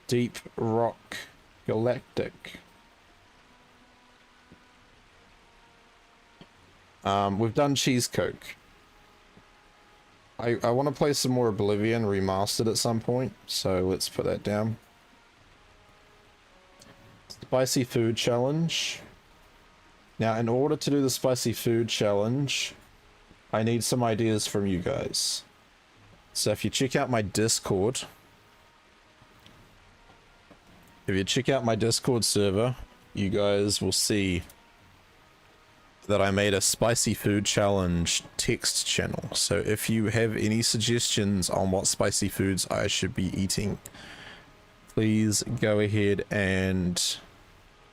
[SPEAKER 1] Deep Rock Galactic. We've done Cheese Coke. I want to play some more Oblivion Remastered at some point, so let's put that down. Spicy Food Challenge. Now, in order to do the Spicy Food Challenge, I need some ideas from you guys. So if you check out my Discord, server, you guys will see that I made a Spicy Food Challenge text channel. So if you have any suggestions on what spicy foods I should be eating, please go ahead and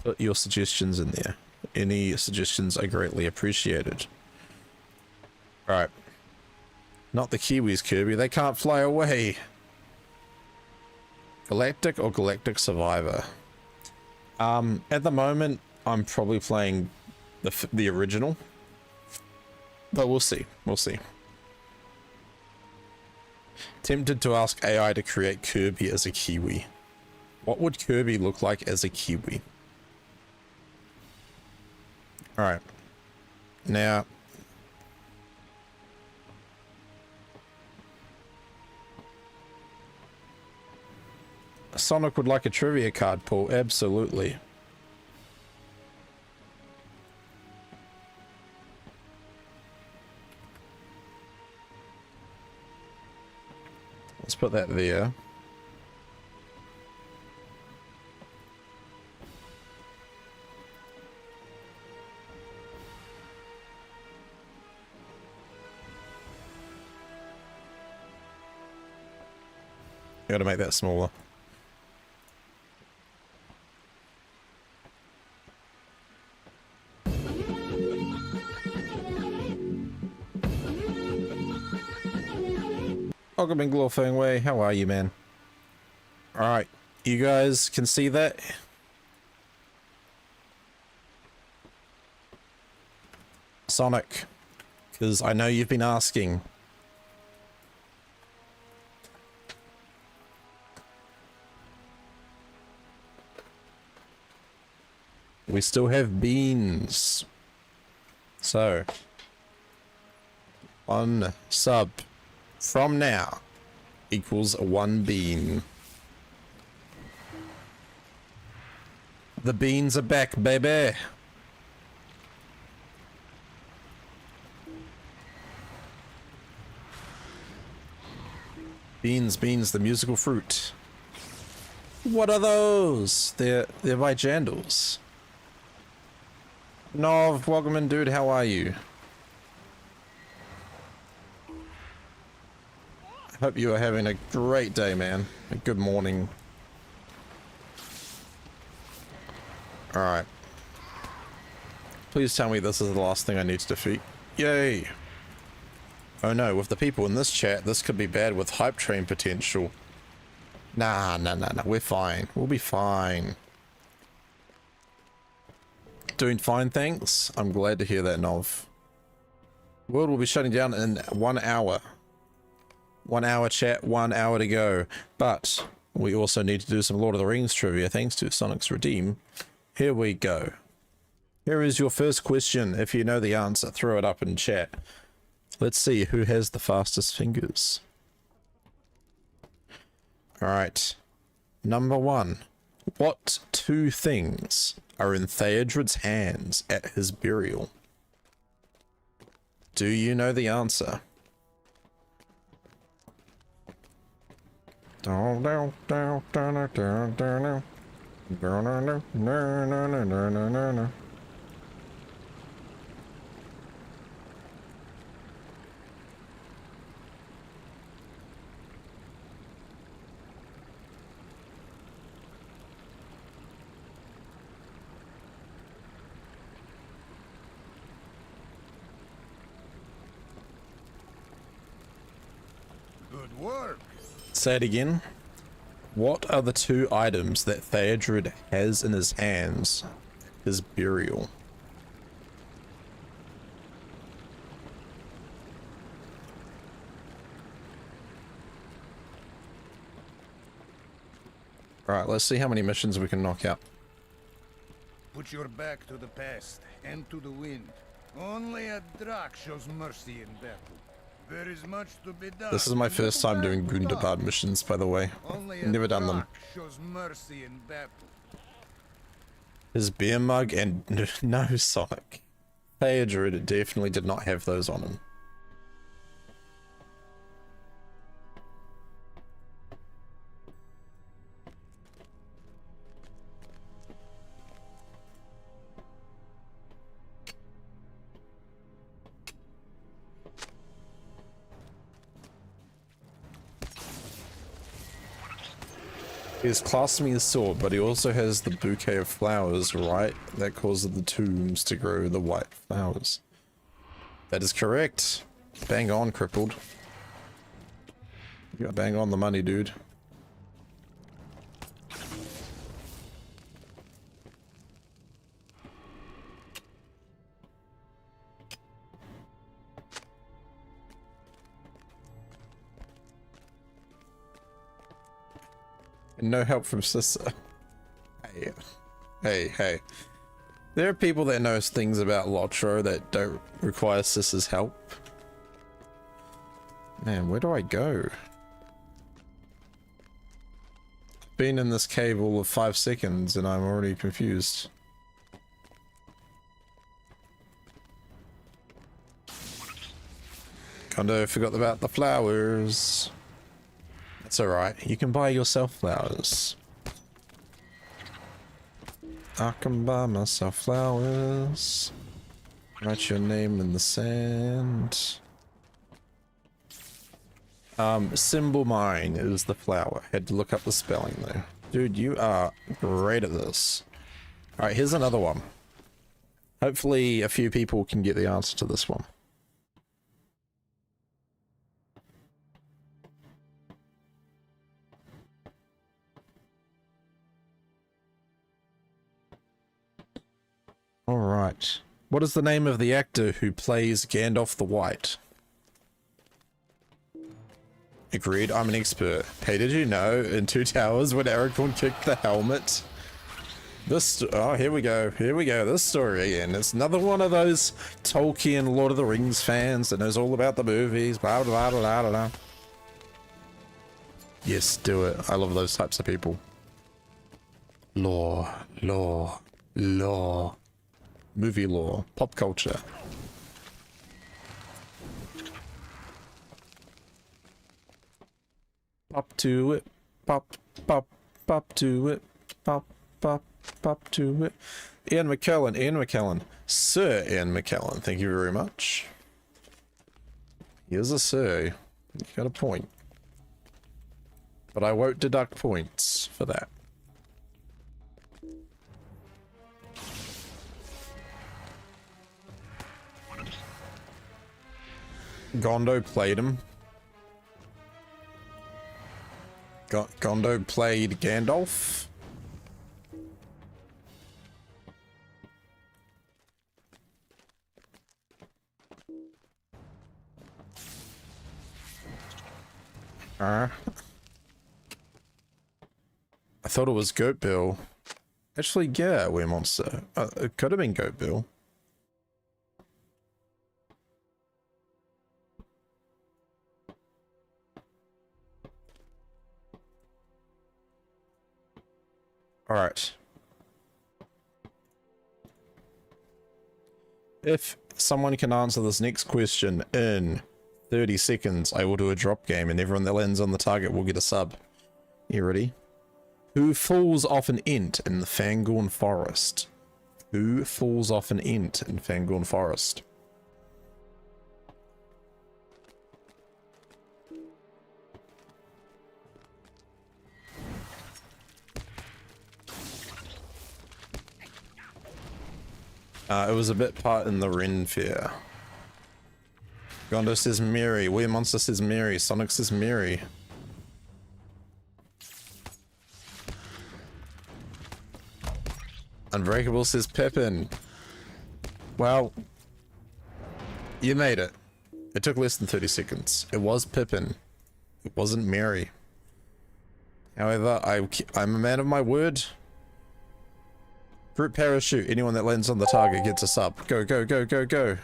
[SPEAKER 1] put your suggestions in there. Any suggestions are greatly appreciated. Alright. Not the Kiwis, Kirby. They can't fly away. Galactic or Galactic Survivor? At the moment, I'm probably playing the original. But we'll see. We'll see. Tempted to ask AI to create Kirby as a Kiwi. What would Kirby look like as a Kiwi? Alright. Now... Sonic would like a trivia card pull, absolutely. Let's put that there. Gotta make that smaller. Welcome in Glorfang Way. How are you, man? Alright, you guys can see that? Sonic, because I know you've been asking. We still have beans. So, 1 sub from now equals 1 bean. The beans are back, baby. Beans, beans, the musical fruit. What are those? They're by Jandals. Nov, welcome in, dude. How are you? Hope you are having a great day, man. A good morning. Alright. Please tell me this is the last thing I need to defeat. Yay! Oh no, with the people in this chat, this could be bad with hype train potential. Nah, we're fine. We'll be fine. Doing fine, thanks. I'm glad to hear that, Nov. World will be shutting down in 1 hour. 1 hour chat, 1 hour to go. But we also need to do some Lord of the Rings trivia thanks to Sonic's Redeem. Here we go. Here is your first question. If you know the answer, throw it up in chat. Let's see who has the fastest fingers. Alright. Number 1. What 2 things are in Theodred's hands at his burial? Do you know the answer?
[SPEAKER 10] Good work.
[SPEAKER 1] Say it again. What are the 2 items that Theodred has in his hands at his burial? Alright, let's see how many missions we can knock out.
[SPEAKER 10] Put your back to the past and to the wind. Only a Drak shows mercy in battle. There is much to be done.
[SPEAKER 1] This is my first time doing Gundabad missions, by the way. Never done them.
[SPEAKER 10] Shows mercy in battle.
[SPEAKER 1] His beer mug and no Sonic. Theodred definitely did not have those on him. He's clasping his sword, but he also has the bouquet of flowers, right? That causes the tombs to grow the white flowers. That is correct. Bang on, crippled. You got bang on the money, dude. No help from Sister. Hey. There are people that know things about LOTRO that don't require Sister's help. Man, where do I go? Been in this cave all of 5 seconds and I'm already confused. Kinda forgot about the flowers. That's alright, you can buy yourself flowers. I can buy myself flowers. Write your name in the sand. Symbol mine is the flower. Had to look up the spelling though. Dude, you are great at this. Alright, here's another one. Hopefully a few people can get the answer to this one. Alright. What is the name of the actor who plays Gandalf the White? Agreed, I'm an expert. Hey, did you know in Two Towers when Aragorn kicked the helmet? Oh, here we go. This story again. It's another one of those Tolkien Lord of the Rings fans that knows all about the movies. Blah, blah, blah, blah, blah. Yes, do it. I love those types of people. Lore. Movie lore. Pop culture. Pop to it. Pop to it. Pop to it. Ian McKellen. Sir Ian McKellen, thank you very much. Here's a sir. You got a point. But I won't deduct points for that. Gondo played him. Gondo played Gandalf. I thought it was Goat Bill. Actually, yeah, we're monster. It could have been Goat Bill. Alright. If someone can answer this next question in 30 seconds, I will do a drop game and everyone that lands on the target will get a sub. You ready? Who falls off an ent in the Fangorn Forest? Who falls off an ent in Fangorn Forest? It was a bit part in the Ren Fair. Gondo says Mary. Weird Monster says Mary. Sonic says Mary. Unbreakable says Pippin. Well, you made it. It took less than 30 seconds. It was Pippin. It wasn't Mary. However, I'm a man of my word. Group parachute. Anyone that lands on the target gets a sub. Go, go, go, go, go.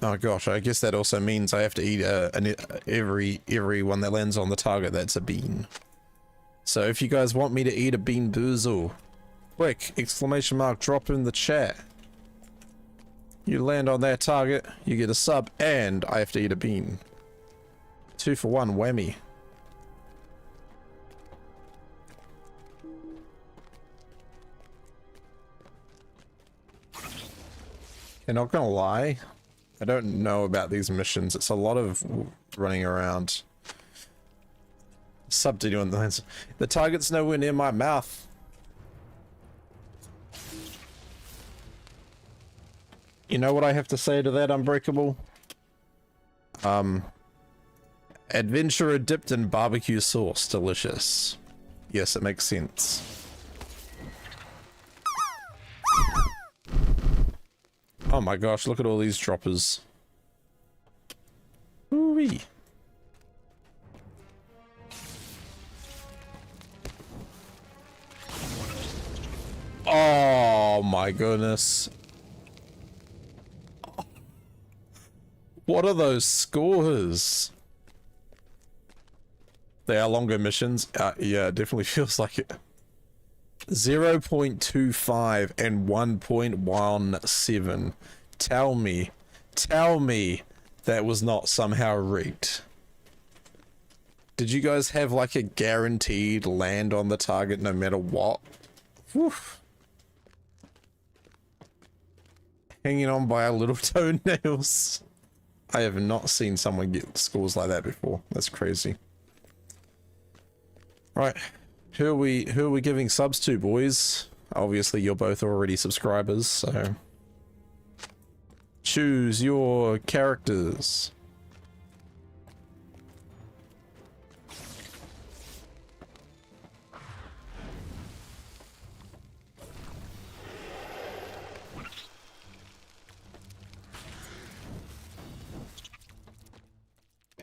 [SPEAKER 1] Oh gosh, I guess that also means I have to eat everyone that lands on the target that's a bean. So if you guys want me to eat a bean boozle, quick, exclamation mark, drop in the chat. You land on that target, you get a sub, and I have to eat a bean. 2 for 1 whammy. And not gonna lie, I don't know about these missions. It's a lot of running around. Sub to anyone. The target's nowhere near my mouth. You know what I have to say to that, Unbreakable? Adventurer dipped in barbecue sauce. Delicious. Yes, it makes sense. Oh my gosh, look at all these droppers. Ooh-wee. Oh my goodness. What are those scores? They are longer missions. Yeah, it definitely feels like it. 0.25 and 1.17. Tell me that was not somehow rigged. Did you guys have like a guaranteed land on the target no matter what? Whew. Hanging on by our little toenails. I have not seen someone get scores like that before. That's crazy. Right. Who are we giving subs to, boys? Obviously you're both already subscribers, so choose your characters.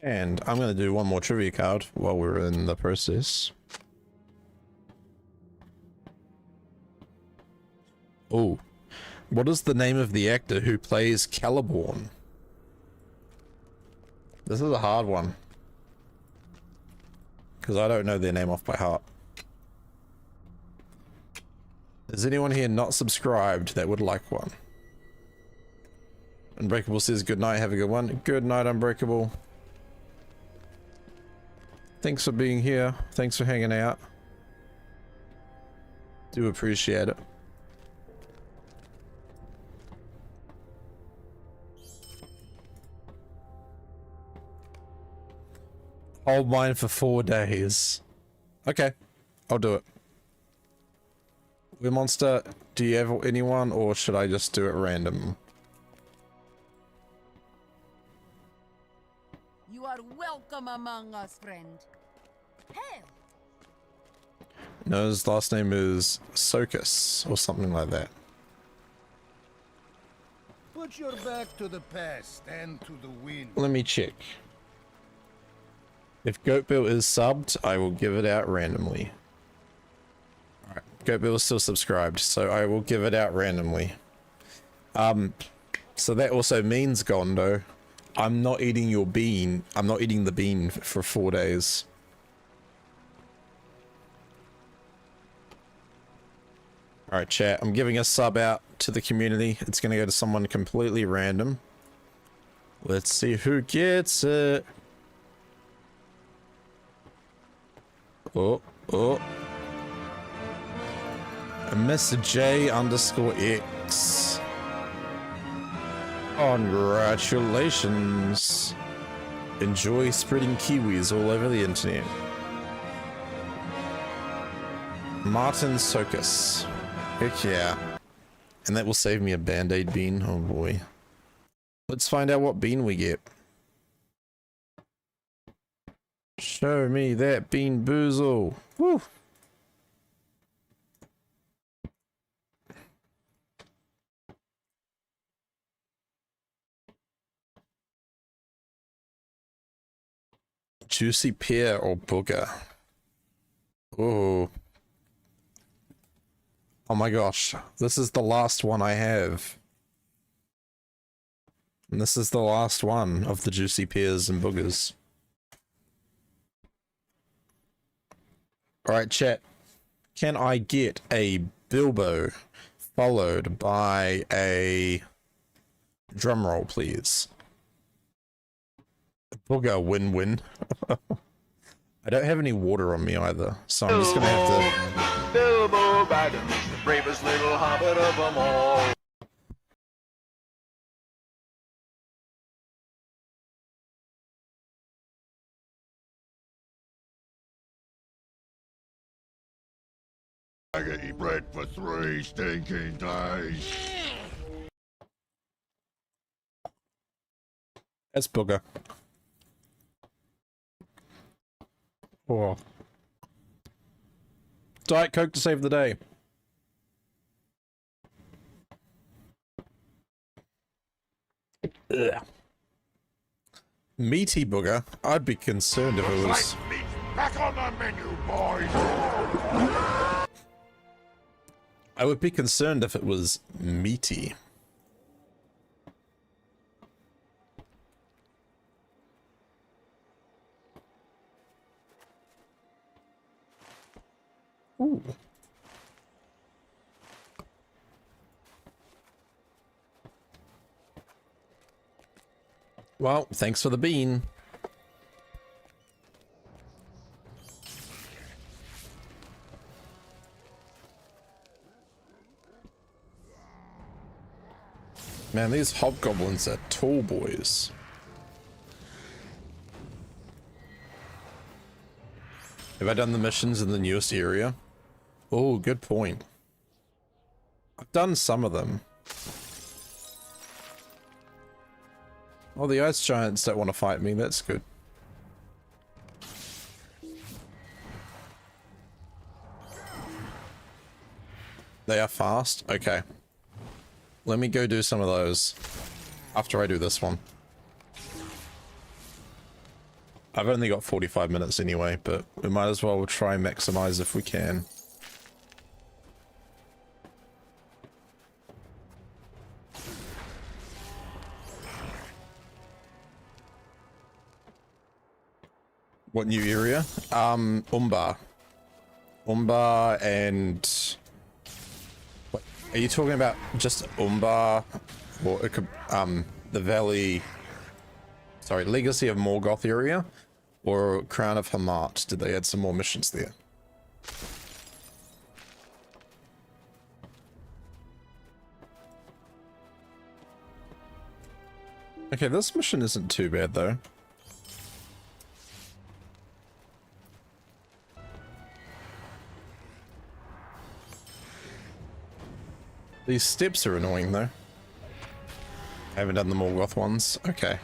[SPEAKER 1] And I'm going to do one more trivia card while we're in the process. Oh, what is the name of the actor who plays Caliborn? This is a hard one, because I don't know their name off by heart. Is anyone here not subscribed that would like one? Unbreakable says good night, have a good one. Good night, Unbreakable. Thanks for being here. Thanks for hanging out. Do appreciate it. Hold mine for 4 days. Okay, I'll do it. Monster, do you have anyone, or should I just do it random?
[SPEAKER 13] You are welcome among us, friend. Hail!
[SPEAKER 1] No, his last name is Socus, or something like that.
[SPEAKER 10] Put your back to the past and to the wind.
[SPEAKER 1] Let me check. If Goatbill is subbed, I will give it out randomly. Alright, Goatbill is still subscribed, so I will give it out randomly. So that also means, Gondo, I'm not eating your bean. I'm not eating the bean for 4 days. Alright, chat, I'm giving a sub out to the community. It's gonna go to someone completely random. Let's see who gets it. Oh. Miss J_X. Congratulations. Enjoy spreading kiwis all over the internet. Martin Socus. Heck yeah. And that will save me a band-aid bean. Oh boy. Let's find out what bean we get. Show me that bean boozle. Woo. Juicy pear or booger. Oh. Oh my gosh. This is the last one I have. And this is the last one of the juicy pears and boogers. Alright, chat. Can I get a Bilbo followed by a drum roll, please? Booger win-win. I don't have any water on me either, so I'm just gonna have to...
[SPEAKER 14] Bilbo Baggins, the bravest little hobbit of them all.
[SPEAKER 8] I get you bread for 3 stinking days.
[SPEAKER 1] That's booger. Oh. Diet Coke to save the day. Ugh. Meaty booger? I'd be concerned if it was...
[SPEAKER 8] Back on the menu, boys!
[SPEAKER 1] I would be concerned if it was meaty. Ooh. Well, thanks for the bean. Man, these hobgoblins are tall boys. Have I done the missions in the newest area? Oh, good point. I've done some of them. Oh, the ice giants don't want to fight me. That's good. They are fast? Okay. Let me go do some of those after I do this one. I've only got 45 minutes anyway, but we might as well try and maximize if we can. What new area? Umbar. Umbar and... What, are you talking about just Umbar? Or it could, the Valley... Sorry, Legacy of Morgoth area? Or Crown of Hamat? Did they add some more missions there? Okay, this mission isn't too bad though. These steps are annoying though. I haven't done the Morgoth ones. Okay.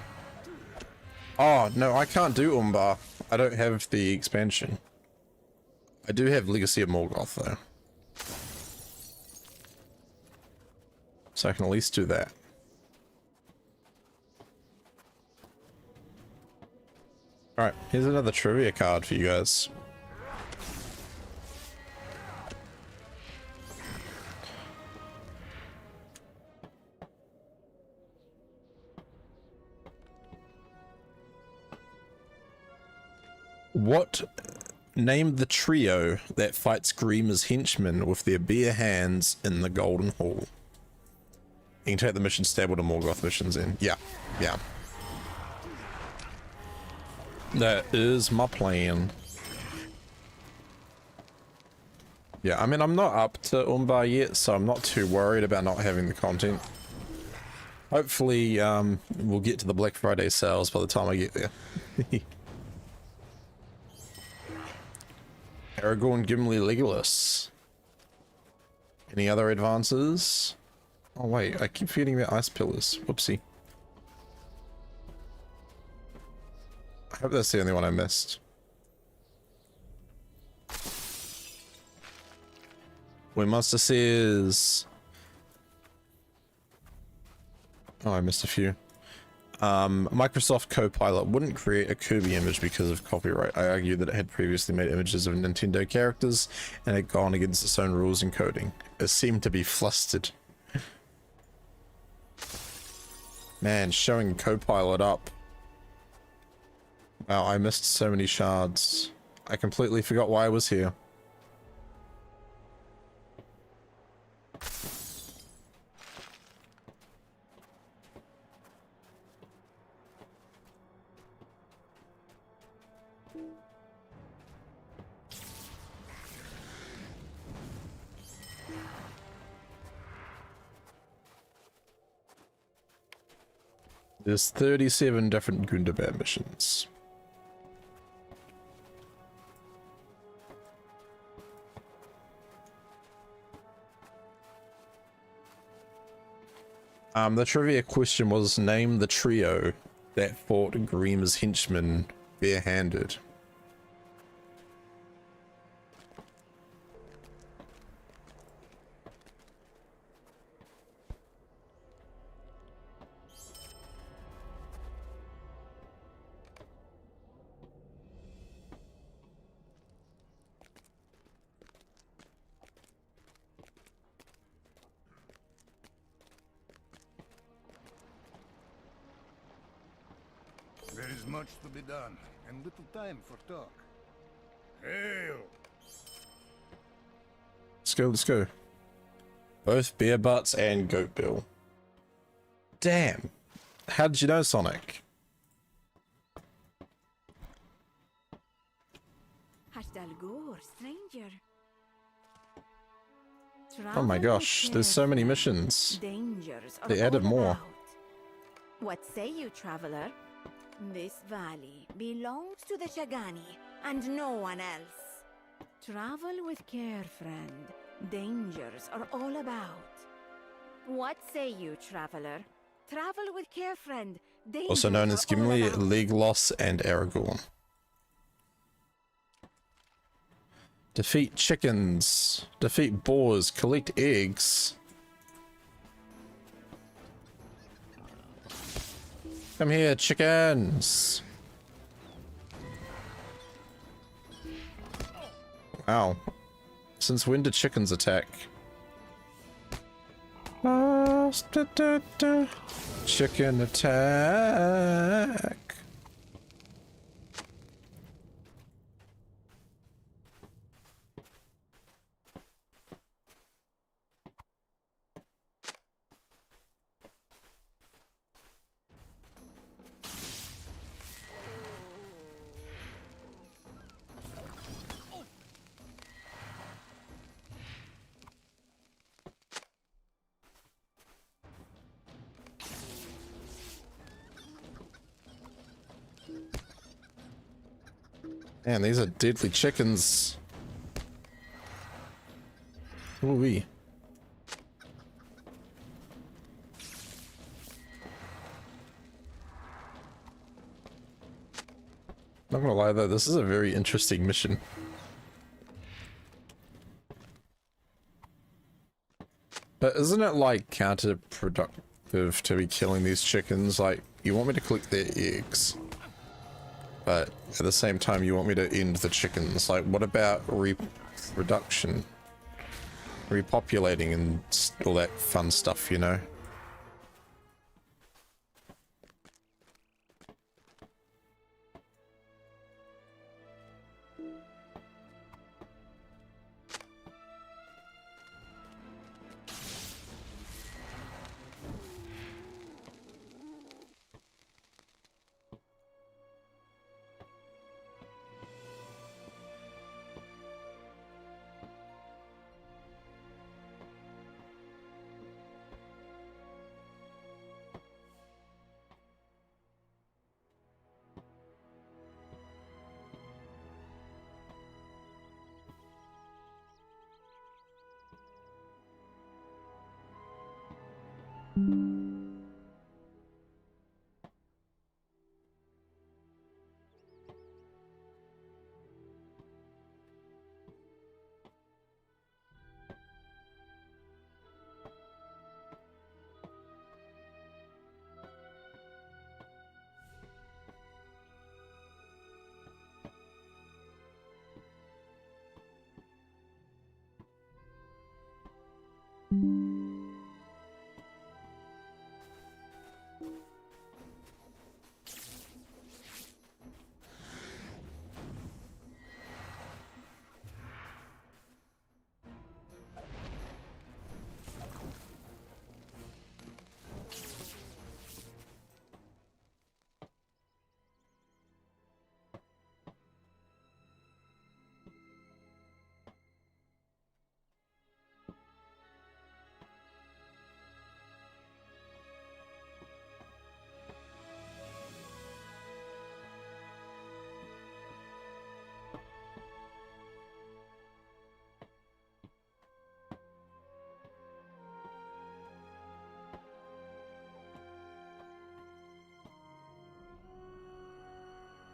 [SPEAKER 1] Oh, no, I can't do Umbar. I don't have the expansion. I do have Legacy of Morgoth though. So I can at least do that. Alright, here's another trivia card for you guys. What? Name the trio that fights Grima's henchmen with their bare hands in the Golden Hall. You can take the mission stable to Morgoth missions in. Yeah, yeah. That is my plan. Yeah, I mean, I'm not up to Umbar yet, so I'm not too worried about not having the content. Hopefully, we'll get to the Black Friday sales by the time I get there. Aragorn, Gimli, Legolas. Any other advances? Oh wait, I keep forgetting about ice pillars. Whoopsie. I hope that's the only one I missed. Waymaster says... Oh, I missed a few. Microsoft Copilot wouldn't create a Kirby image because of copyright. I argued that it had previously made images of Nintendo characters and had gone against its own rules in coding. It seemed to be flustered. Man, showing Copilot up. Wow, I missed so many shards. I completely forgot why I was here. There's 37 different Gundabad missions. The trivia question was, name the trio that fought Grima's henchmen barehanded.
[SPEAKER 10] There is much to be done, and little time for talk. Hail!
[SPEAKER 1] Let's go, let's go. Both bear butts and goat bill. Damn. How did you know, Sonic?
[SPEAKER 15] Stranger.
[SPEAKER 1] Oh my gosh, there's so many missions. They added more.
[SPEAKER 15] What say you, traveler? This valley belongs to the Shagani and no one else. Travel with care, friend. Dangers are all about. What say you, traveler? Travel with care, friend. Dangers
[SPEAKER 1] Also known as
[SPEAKER 15] are all
[SPEAKER 1] Gimli,
[SPEAKER 15] about.
[SPEAKER 1] Legolas, and Aragorn. Defeat chickens. Defeat boars. Collect eggs. Come here, chickens. Wow. Since when did chickens attack? Chicken attack. Man, these are deadly chickens. Ooh-wee. Not gonna lie though, this is a very interesting mission. But isn't it like counterproductive to be killing these chickens? Like, you want me to collect their eggs, but at the same time you want me to end the chickens. Like, what about reproduction? Repopulating and all that fun stuff, you know?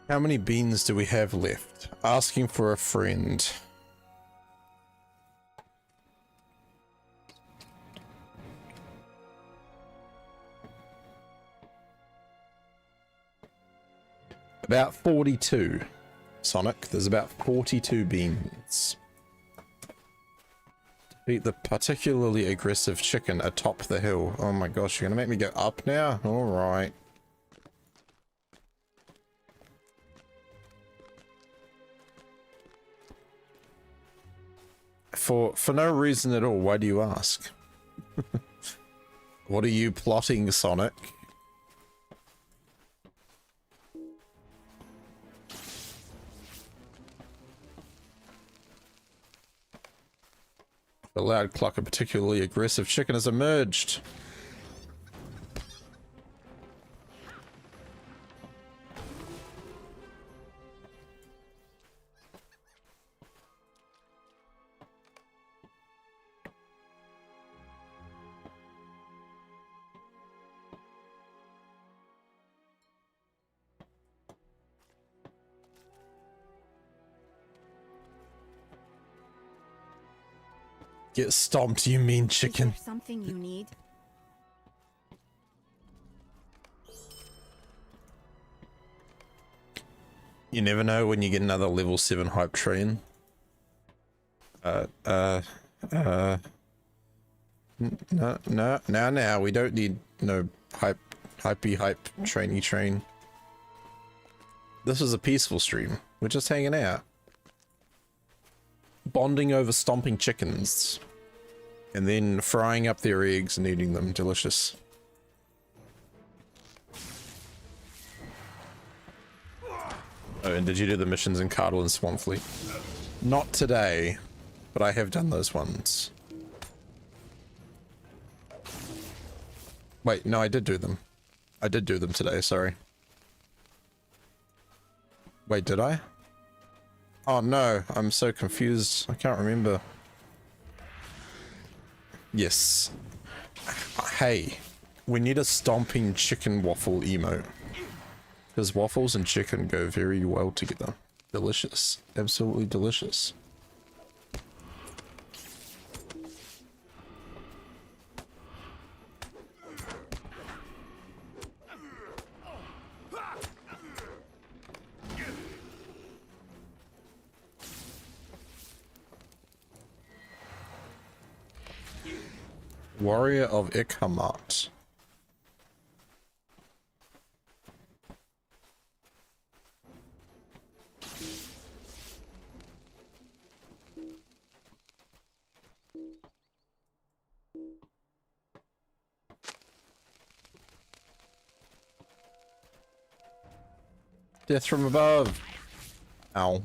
[SPEAKER 1] How many beans do we have left? Asking for a friend. About 42. Sonic, there's about 42 beans. Defeat the particularly aggressive chicken atop the hill. Oh my gosh, you're gonna make me go up now? Alright. For no reason at all, why do you ask? What are you plotting, Sonic? The loud cluck, a particularly aggressive chicken has emerged. Get stomped, you mean chicken.
[SPEAKER 15] Is there something you need?
[SPEAKER 1] You never know when you get another level 7 hype train. Now, we don't need no hype trainy train. This is a peaceful stream. We're just hanging out. Bonding over stomping chickens. And then frying up their eggs and eating them. Delicious. Oh, and did you do the missions in Cardle and Swampfleet? Not today, but I have done those ones. Wait, no, I did do them. I did do them today, sorry. Wait, did I? Oh no, I'm so confused. I can't remember. Yes. Hey, we need a stomping chicken waffle emote. Because waffles and chicken go very well together. Delicious. Absolutely delicious. Warrior of Ikamat. Death from above. Ow.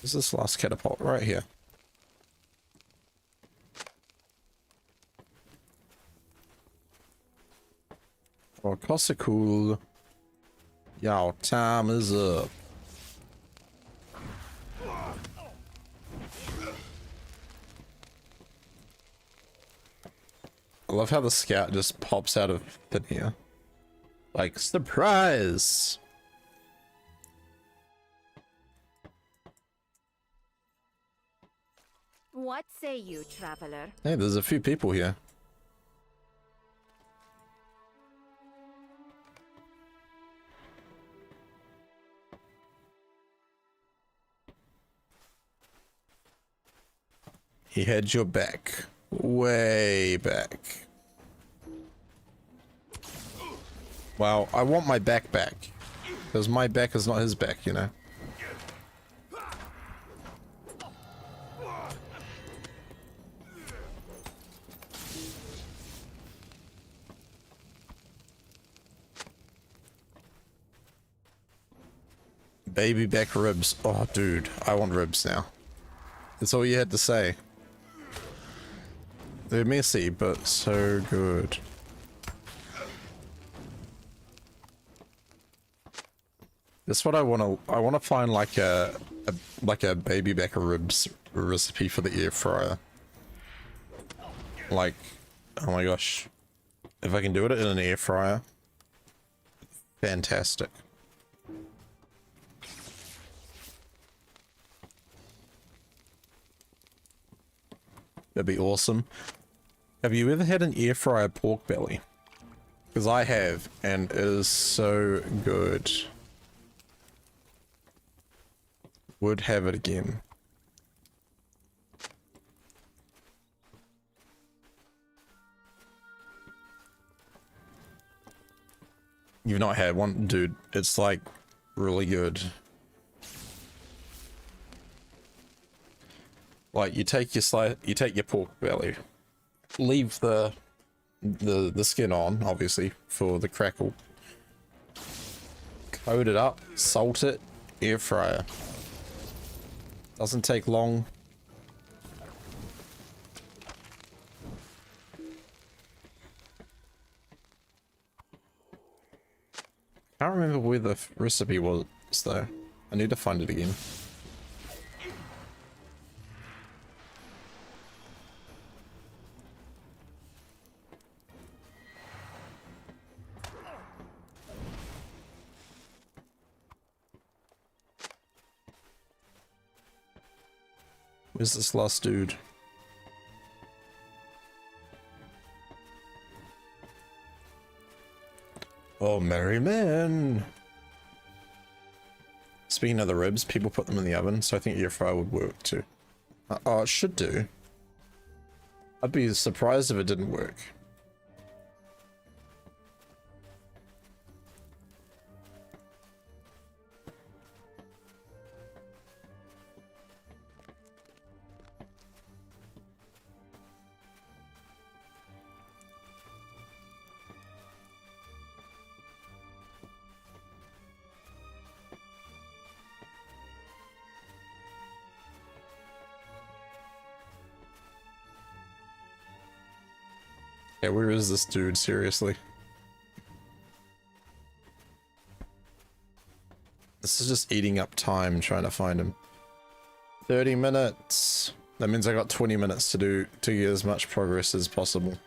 [SPEAKER 1] Is this last catapult right here? Oh, Kossakul. Yo, time is up. I love how the scout just pops out of thin air. Like, surprise!
[SPEAKER 15] What say you, traveler?
[SPEAKER 1] Hey, there's a few people here. He had your back. Way back. Wow, I want my back back. Because my back is not his back, you know? Baby back ribs. Oh, dude, I want ribs now. That's all you had to say. They're messy, but so good. That's what I want to find like a baby back ribs recipe for the air fryer. Like, oh my gosh, if I can do it in an air fryer, fantastic. That'd be awesome. Have you ever had an air fryer pork belly? Because I have, and it is so good. Would have it again. You've not had one? Dude, it's like really good. Like you take your pork belly, leave the skin on, obviously, for the crackle. Coat it up, salt it, air fryer. Doesn't take long. Can't remember where the recipe was though. I need to find it again. Where's this last dude? Oh, merry men! Speaking of the ribs, people put them in the oven, so I think air fryer would work too. Oh, it should do. I'd be surprised if it didn't work. Yeah, where is this dude, seriously? This is just eating up time trying to find him. 30 minutes. That means I got 20 minutes to get as much progress as possible.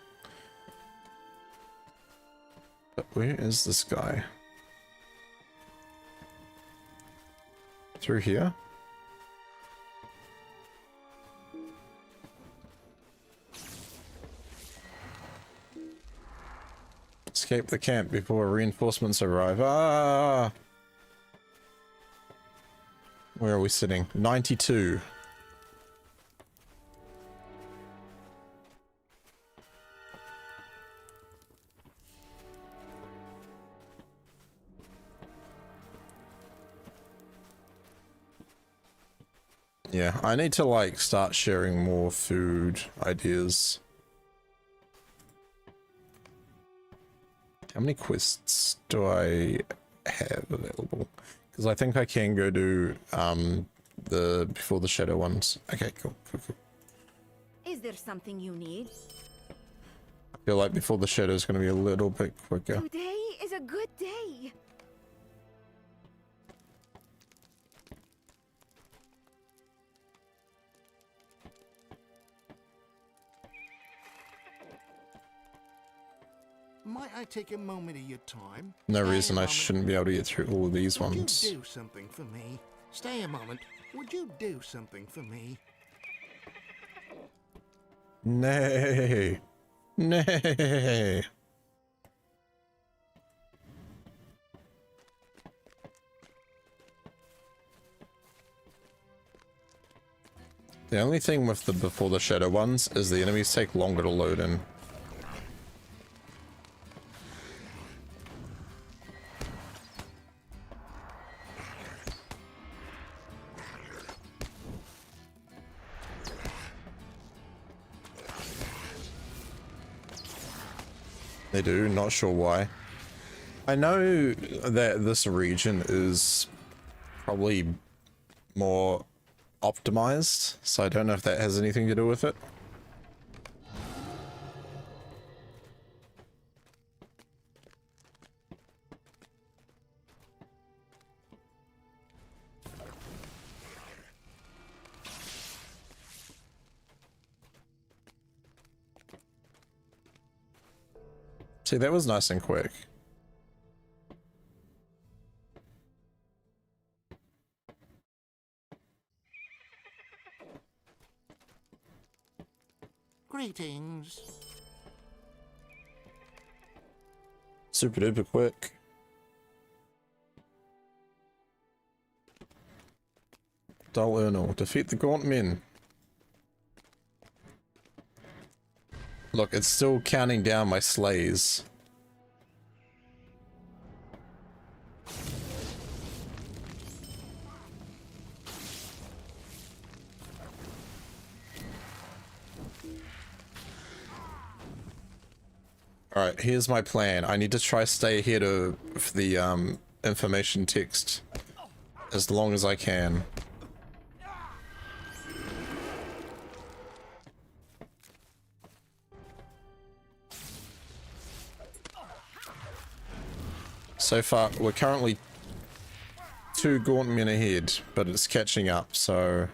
[SPEAKER 1] But where is this guy? Through here? Escape the camp before reinforcements arrive. Ah! Where are we sitting? 92. Yeah, I need to like start sharing more food ideas. How many quests do I have available? Because I think I can go do the before the shadow ones. Okay, cool.
[SPEAKER 15] Is there something you need?
[SPEAKER 1] I feel like before the shadow is going to be a little bit quicker.
[SPEAKER 15] Today is a good day.
[SPEAKER 10] Might I take a moment of your time?
[SPEAKER 1] No reason I shouldn't be able to get through all of these ones.
[SPEAKER 10] Would you do something for me? Stay a moment. Would you do something for me?
[SPEAKER 1] Nay. Nay. The only thing with the before the shadow ones is the enemies take longer to load in. They do, not sure why. I know that this region is probably more optimized, so I don't know if that has anything to do with it. See, that was nice and quick.
[SPEAKER 16] Greetings.
[SPEAKER 1] Super duper quick. Dull Urnal. Defeat the Gaunt Men. Look, it's still counting down my slays. Alright, here's my plan. I need to try stay ahead of the information text as long as I can. So far, we're currently 2 Gaunt Men ahead, but it's catching up, so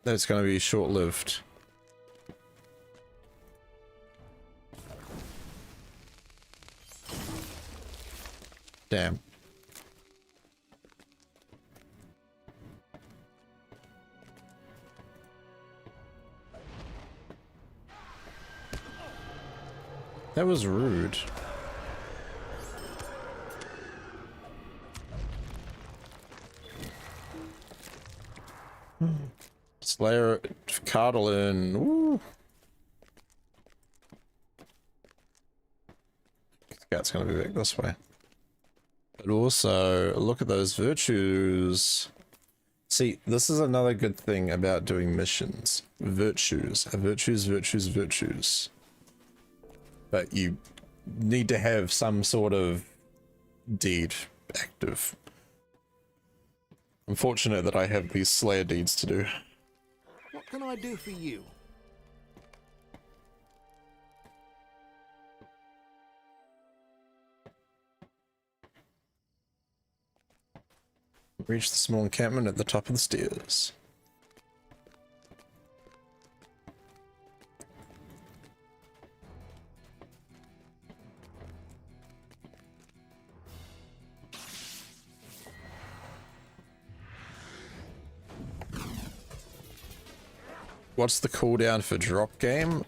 [SPEAKER 1] that's going to be short-lived. Damn. That was rude. Slayer Cardalin. Woo. Scout's gonna be back this way. But also, look at those virtues. See, this is another good thing about doing missions. Virtues. Virtues, virtues, virtues. But you need to have some sort of deed active. I'm fortunate that I have these Slayer deeds to do.
[SPEAKER 16] What can I do for you?
[SPEAKER 1] Reach the small encampment at the top of the stairs. What's the cooldown for drop game?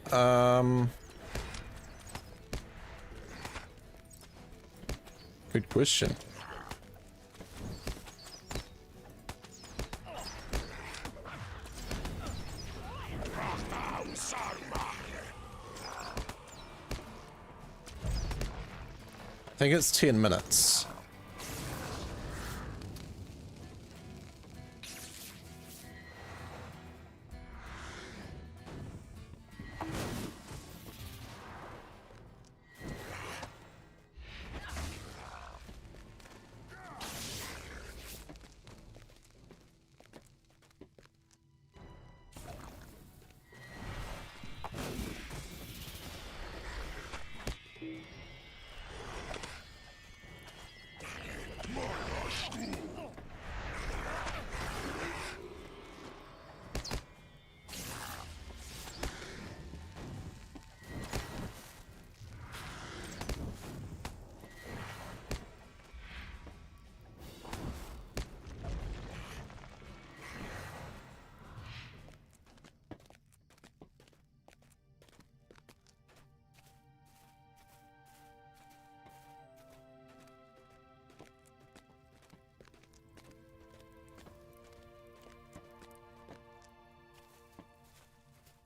[SPEAKER 1] Good question. I think it's 10 minutes.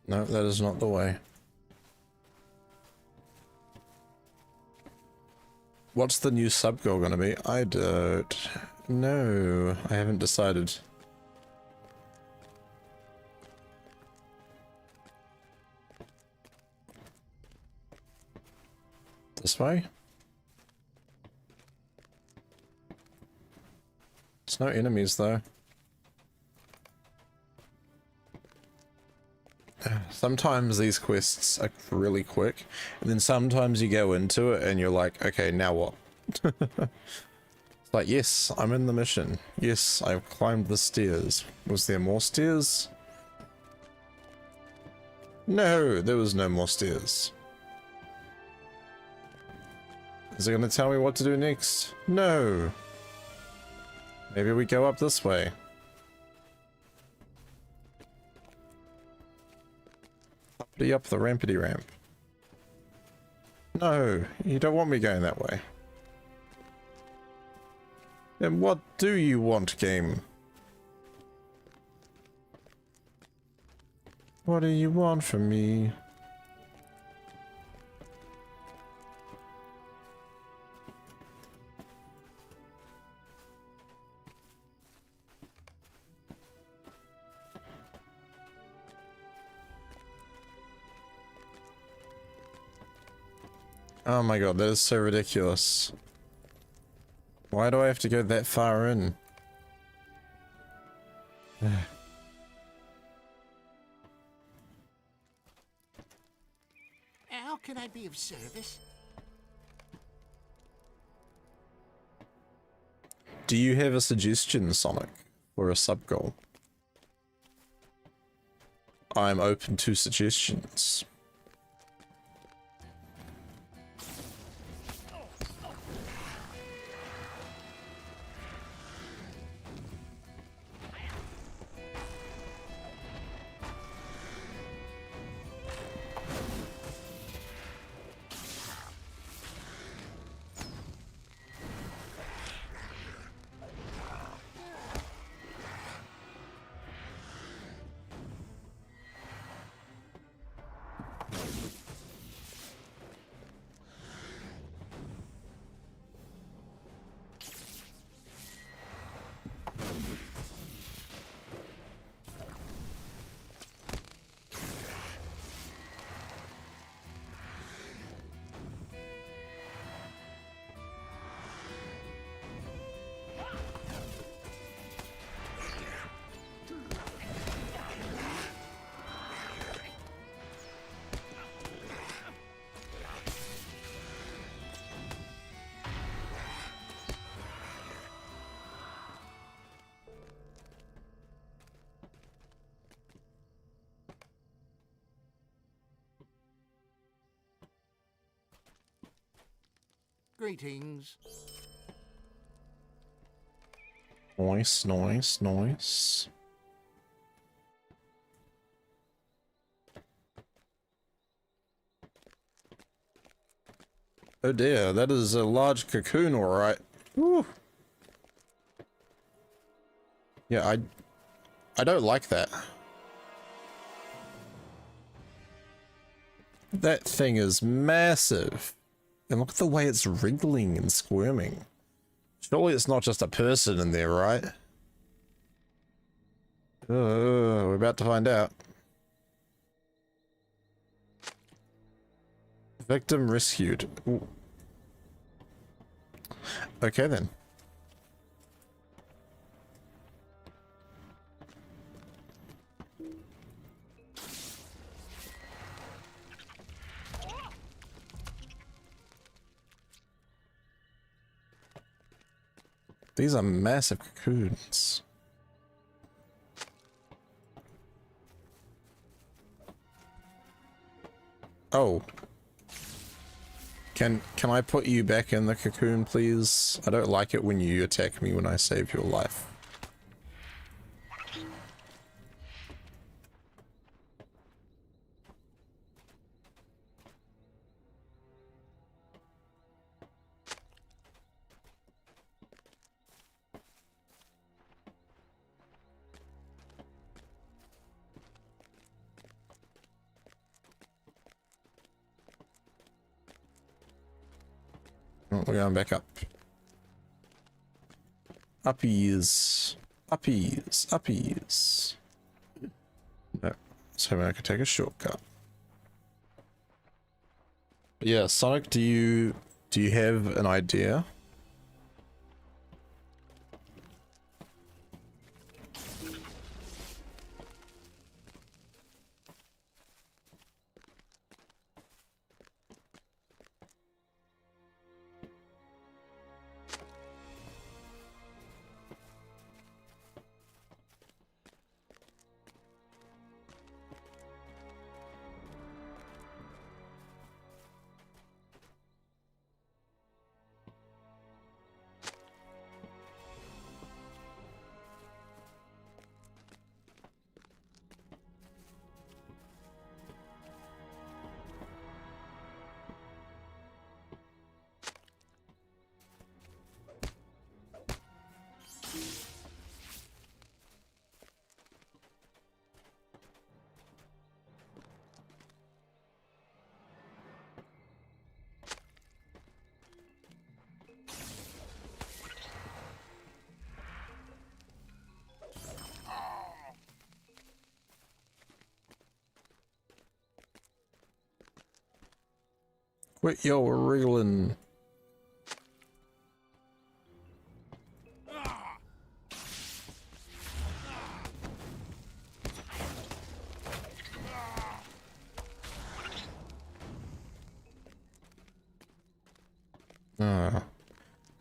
[SPEAKER 1] No, that is not the way. What's the new sub goal gonna be? I don't know. I haven't decided. This way? There's no enemies though. Sometimes these quests are really quick, and then sometimes you go into it and you're like, okay, now what? It's like, yes, I'm in the mission. Yes, I've climbed the stairs. Was there more stairs? No, there was no more stairs. Is it going to tell me what to do next? No. Maybe we go up this way. Uppity up the rampity ramp. No, you don't want me going that way. Then what do you want, game? What do you want from me? Oh my god, that is so ridiculous. Why do I have to go that far in?
[SPEAKER 16] How can I be of service?
[SPEAKER 1] Do you have a suggestion, Sonic, for a sub-goal? I'm open to suggestions.
[SPEAKER 16] Greetings.
[SPEAKER 1] Nice, nice, nice. Oh dear, that is a large cocoon, alright. Woo. Yeah, I don't like that. That thing is massive. And look at the way it's wriggling and squirming. Surely it's not just a person in there, right? We're about to find out. Victim rescued. Ooh. Okay then. These are massive cocoons. Oh. Can I put you back in the cocoon, please? I don't like it when you attack me when I save your life. Oh, we're going back up. Uppies. Uppies. Uppies. No. So I could take a shortcut. But yeah, Sonic, do you have an idea? Quit your reeling.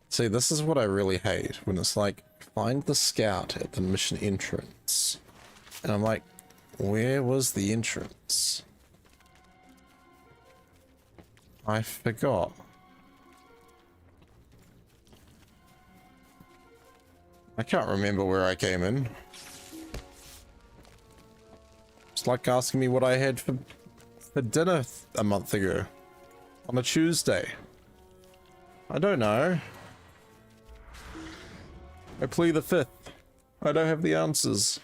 [SPEAKER 1] See, this is what I really hate, when it's like, find the scout at the mission entrance. And I'm like, where was the entrance? I forgot. I can't remember where I came in. It's like asking me what I had for dinner a month ago. On a Tuesday. I don't know. I plead the fifth. I don't have the answers.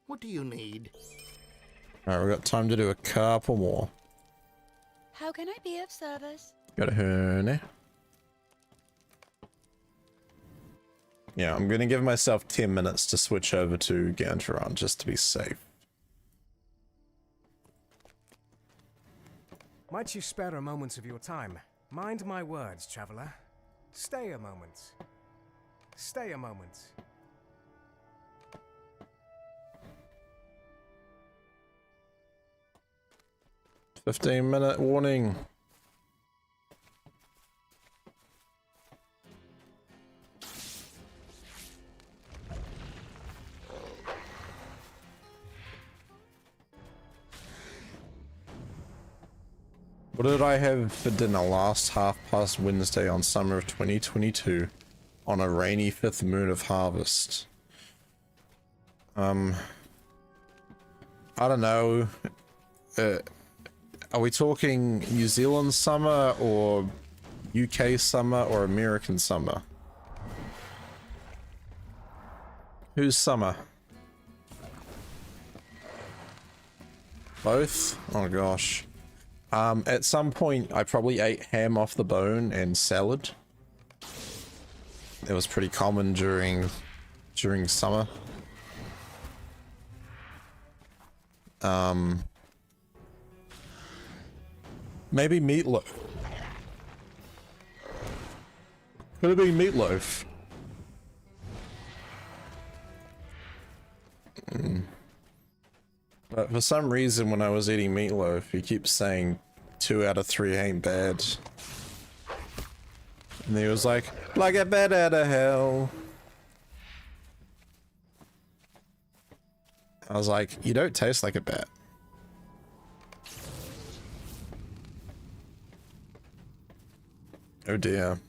[SPEAKER 16] What do you need?
[SPEAKER 1] Alright, we've got time to do a couple more.
[SPEAKER 4] How can I be of service?
[SPEAKER 1] Got a honey. Yeah, I'm gonna give myself 10 minutes to switch over to Gantoran just to be safe.
[SPEAKER 6] Might you spare a moment of your time? Mind my words, traveler. Stay a moment. Stay a moment.
[SPEAKER 1] 15-minute warning. What did I have for dinner last half-past Wednesday on summer of 2022 on a rainy 5th moon of harvest? I don't know. Are we talking New Zealand summer or UK summer or American summer? Whose summer? Both? Oh gosh. At some point I probably ate ham off the bone and salad. It was pretty common during summer. Maybe meatloaf. Could it be meatloaf? But for some reason when I was eating meatloaf, he keeps saying 2 out of 3 ain't bad. And he was like a bat out of hell. I was like, you don't taste like a bat. Oh dear.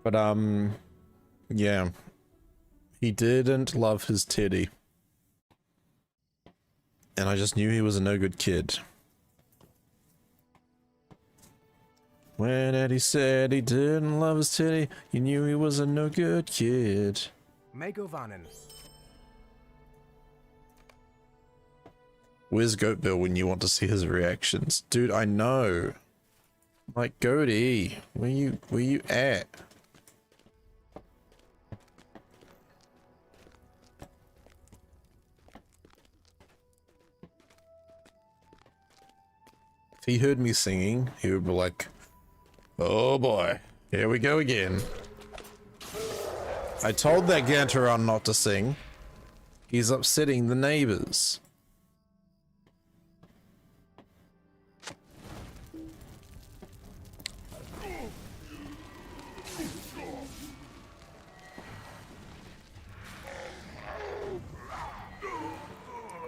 [SPEAKER 1] But yeah. He didn't love his teddy. And I just knew he was a no good kid. When Eddie said he didn't love his teddy, you knew he was a no good kid.
[SPEAKER 6] Megovanen.
[SPEAKER 1] Where's Goatbill when you want to see his reactions? Dude, I know. Like, Goaty, where you at? If he heard me singing, he would be like, oh boy, here we go again. I told that Gantoran not to sing. He's upsetting the neighbors.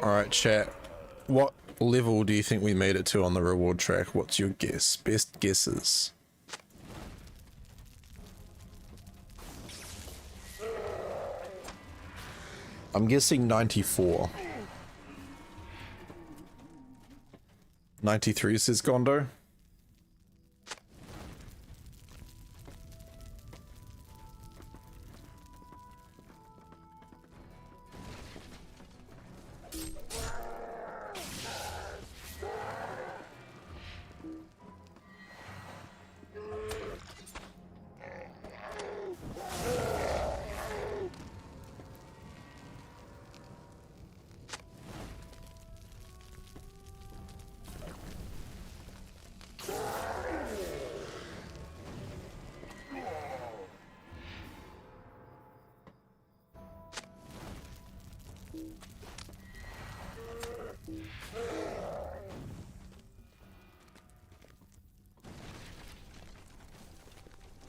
[SPEAKER 1] Alright, chat. What level do you think we made it to on the reward track? What's your guess? Best guesses. I'm guessing 94. 93 says Gondo.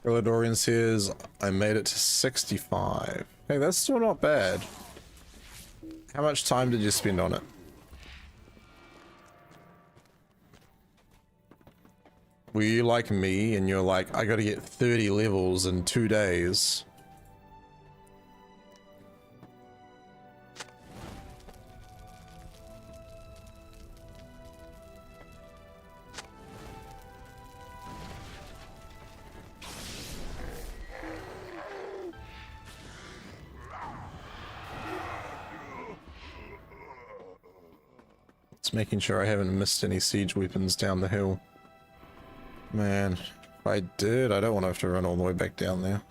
[SPEAKER 1] Elidorian says, I made it to 65. Hey, that's still not bad. How much time did you spend on it? Were you like me and you're like, I gotta get 30 levels in 2 days? Just making sure I haven't missed any siege weapons down the hill. Man, if I did, I don't want to have to run all the way back down there.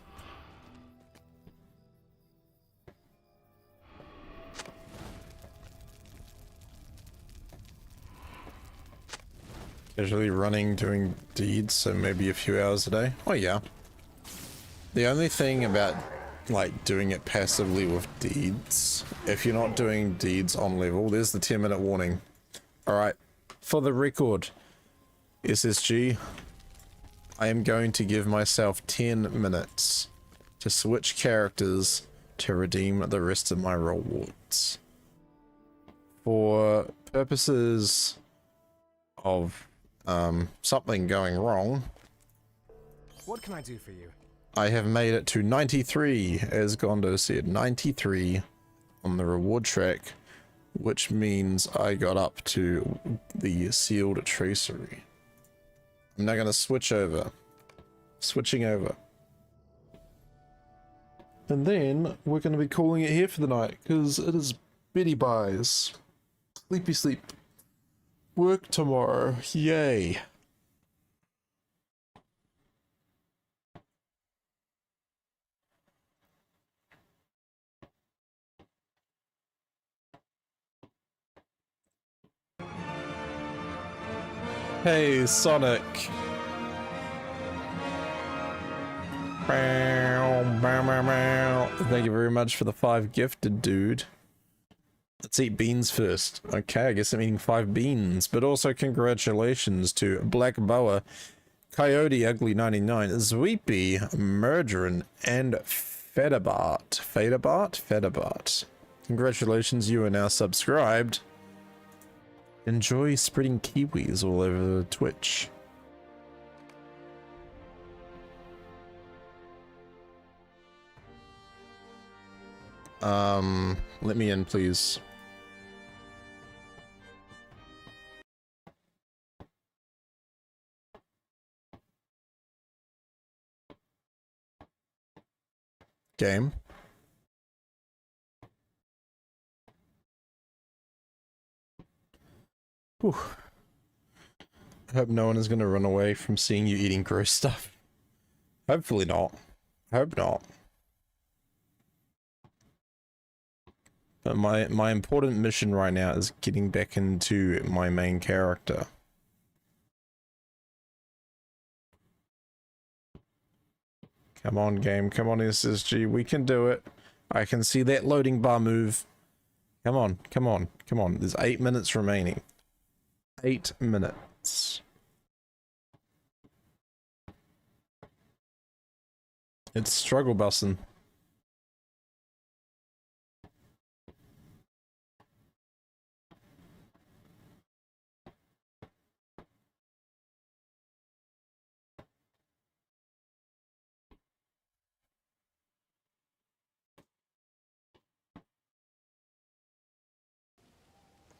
[SPEAKER 1] Casually running, doing deeds, so maybe a few hours a day. Oh yeah. The only thing about like doing it passively with deeds, if you're not doing deeds on level, there's the 10-minute warning. Alright, for the record, SSG, I am going to give myself 10 minutes to switch characters to redeem the rest of my rewards. For purposes of something going wrong,
[SPEAKER 6] what can I do for you?
[SPEAKER 1] I have made it to 93, as Gondo said, 93 on the reward track, which means I got up to the sealed tracery. I'm now going to switch over. Switching over. And then we're going to be calling it here for the night, because it is Betty Buys. Sleepy sleep. Work tomorrow. Yay. Hey, Sonic. Thank you very much for the 5 gifted, dude. Let's eat beans first. Okay, I guess I'm eating 5 beans. But also congratulations to Black Boa, Coyote Ugly 99, Zweepy, Murderin, and Fedabart. Fedabart. Congratulations, you are now subscribed. Enjoy spreading kiwis all over Twitch. Let me in, please. Game. Whew. I hope no one is going to run away from seeing you eating gross stuff. Hopefully not. Hope not. But my important mission right now is getting back into my main character. Come on, game. Come on, SSG. We can do it. I can see that loading bar move. Come on, come on, come on. There's 8 minutes remaining. 8 minutes. It's struggle bussin'.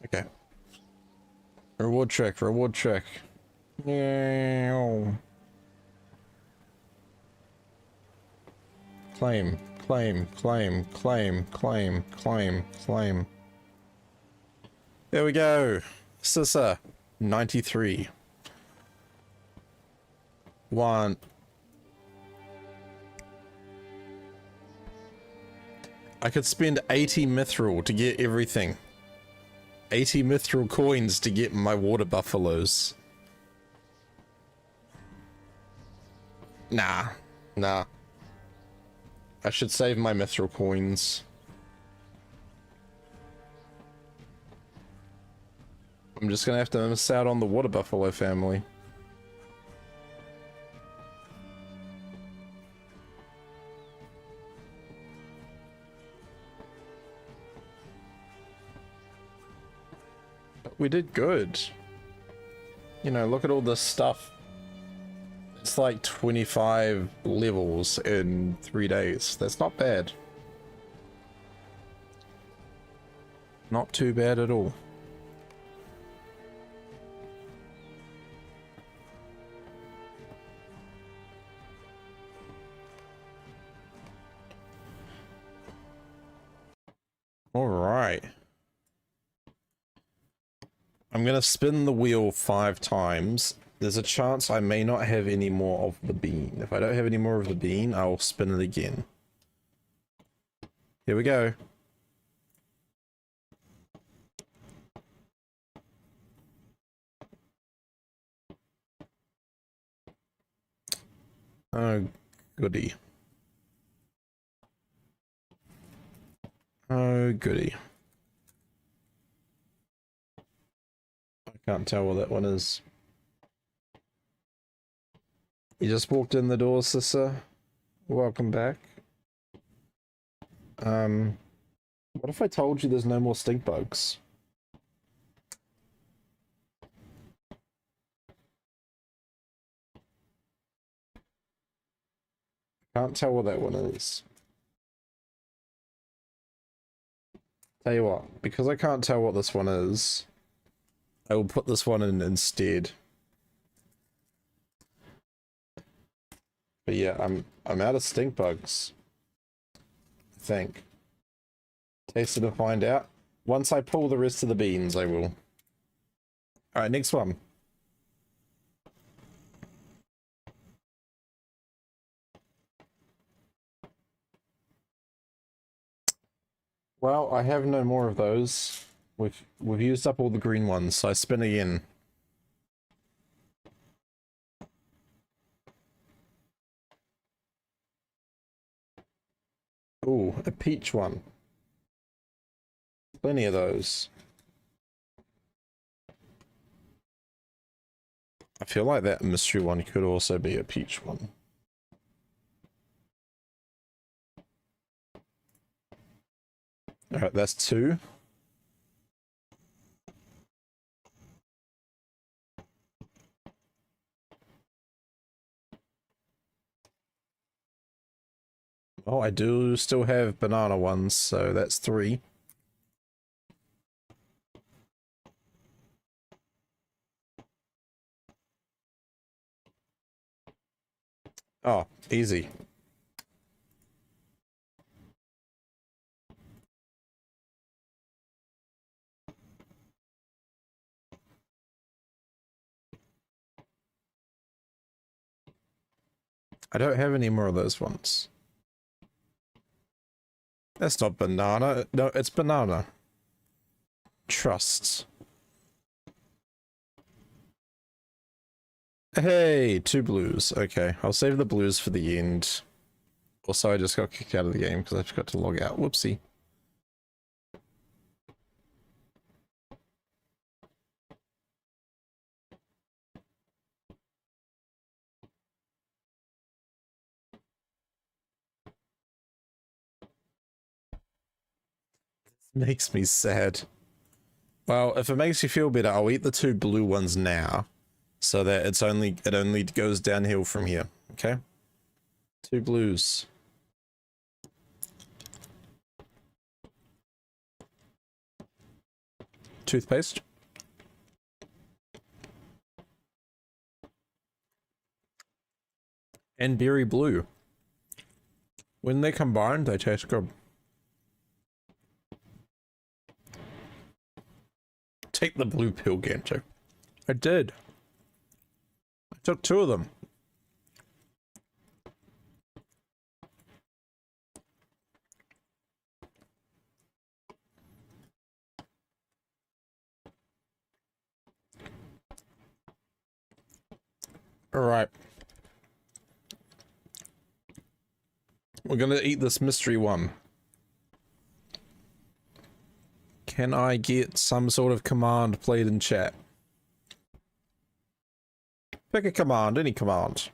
[SPEAKER 1] Okay. Reward check, reward check. Claim, claim, claim, claim, claim, claim. There we go. Sissa, 93. 1. I could spend 80 mithril to get everything. 80 mithril coins to get my water buffaloes. Nah. I should save my mithril coins. I'm just gonna have to miss out on the water buffalo family. We did good. You know, look at all this stuff. It's like 25 levels in 3 days. That's not bad. Not too bad at all. All right. I'm gonna spin the wheel 5 times. There's a chance I may not have any more of the bean. If I don't have any more of the bean, I'll spin it again. Here we go. Oh, goody. Oh, goody. I can't tell what that one is. You just walked in the door, Sissa. Welcome back. What if I told you there's no more stink bugs? Can't tell what that one is. Tell you what, because I can't tell what this one is, I will put this one in instead. But yeah, I'm out of stink bugs. I think. Taste it and find out. Once I pull the rest of the beans, I will. Alright, next one. Well, I have no more of those. We've used up all the green ones, so I spin again. Ooh, a peach one. Plenty of those. I feel like that mystery one could also be a peach one. Alright, that's 2. Oh, I do still have banana ones, so that's 3. Oh, easy. I don't have any more of those ones. That's not banana. No, it's banana. Trusts. Hey, 2 blues. Okay, I'll save the blues for the end. Also, I just got kicked out of the game because I forgot to log out. Whoopsie. Makes me sad. Well, if it makes you feel better, I'll eat the 2 blue ones now, so that it only goes downhill from here. Okay, 2 blues. Toothpaste. And berry blue. When they combine, they taste good. Take the blue pill, Ganto. I did. I took 2 of them. All right. We're gonna eat this mystery one. Can I get some sort of command played in chat? Pick a command, any command.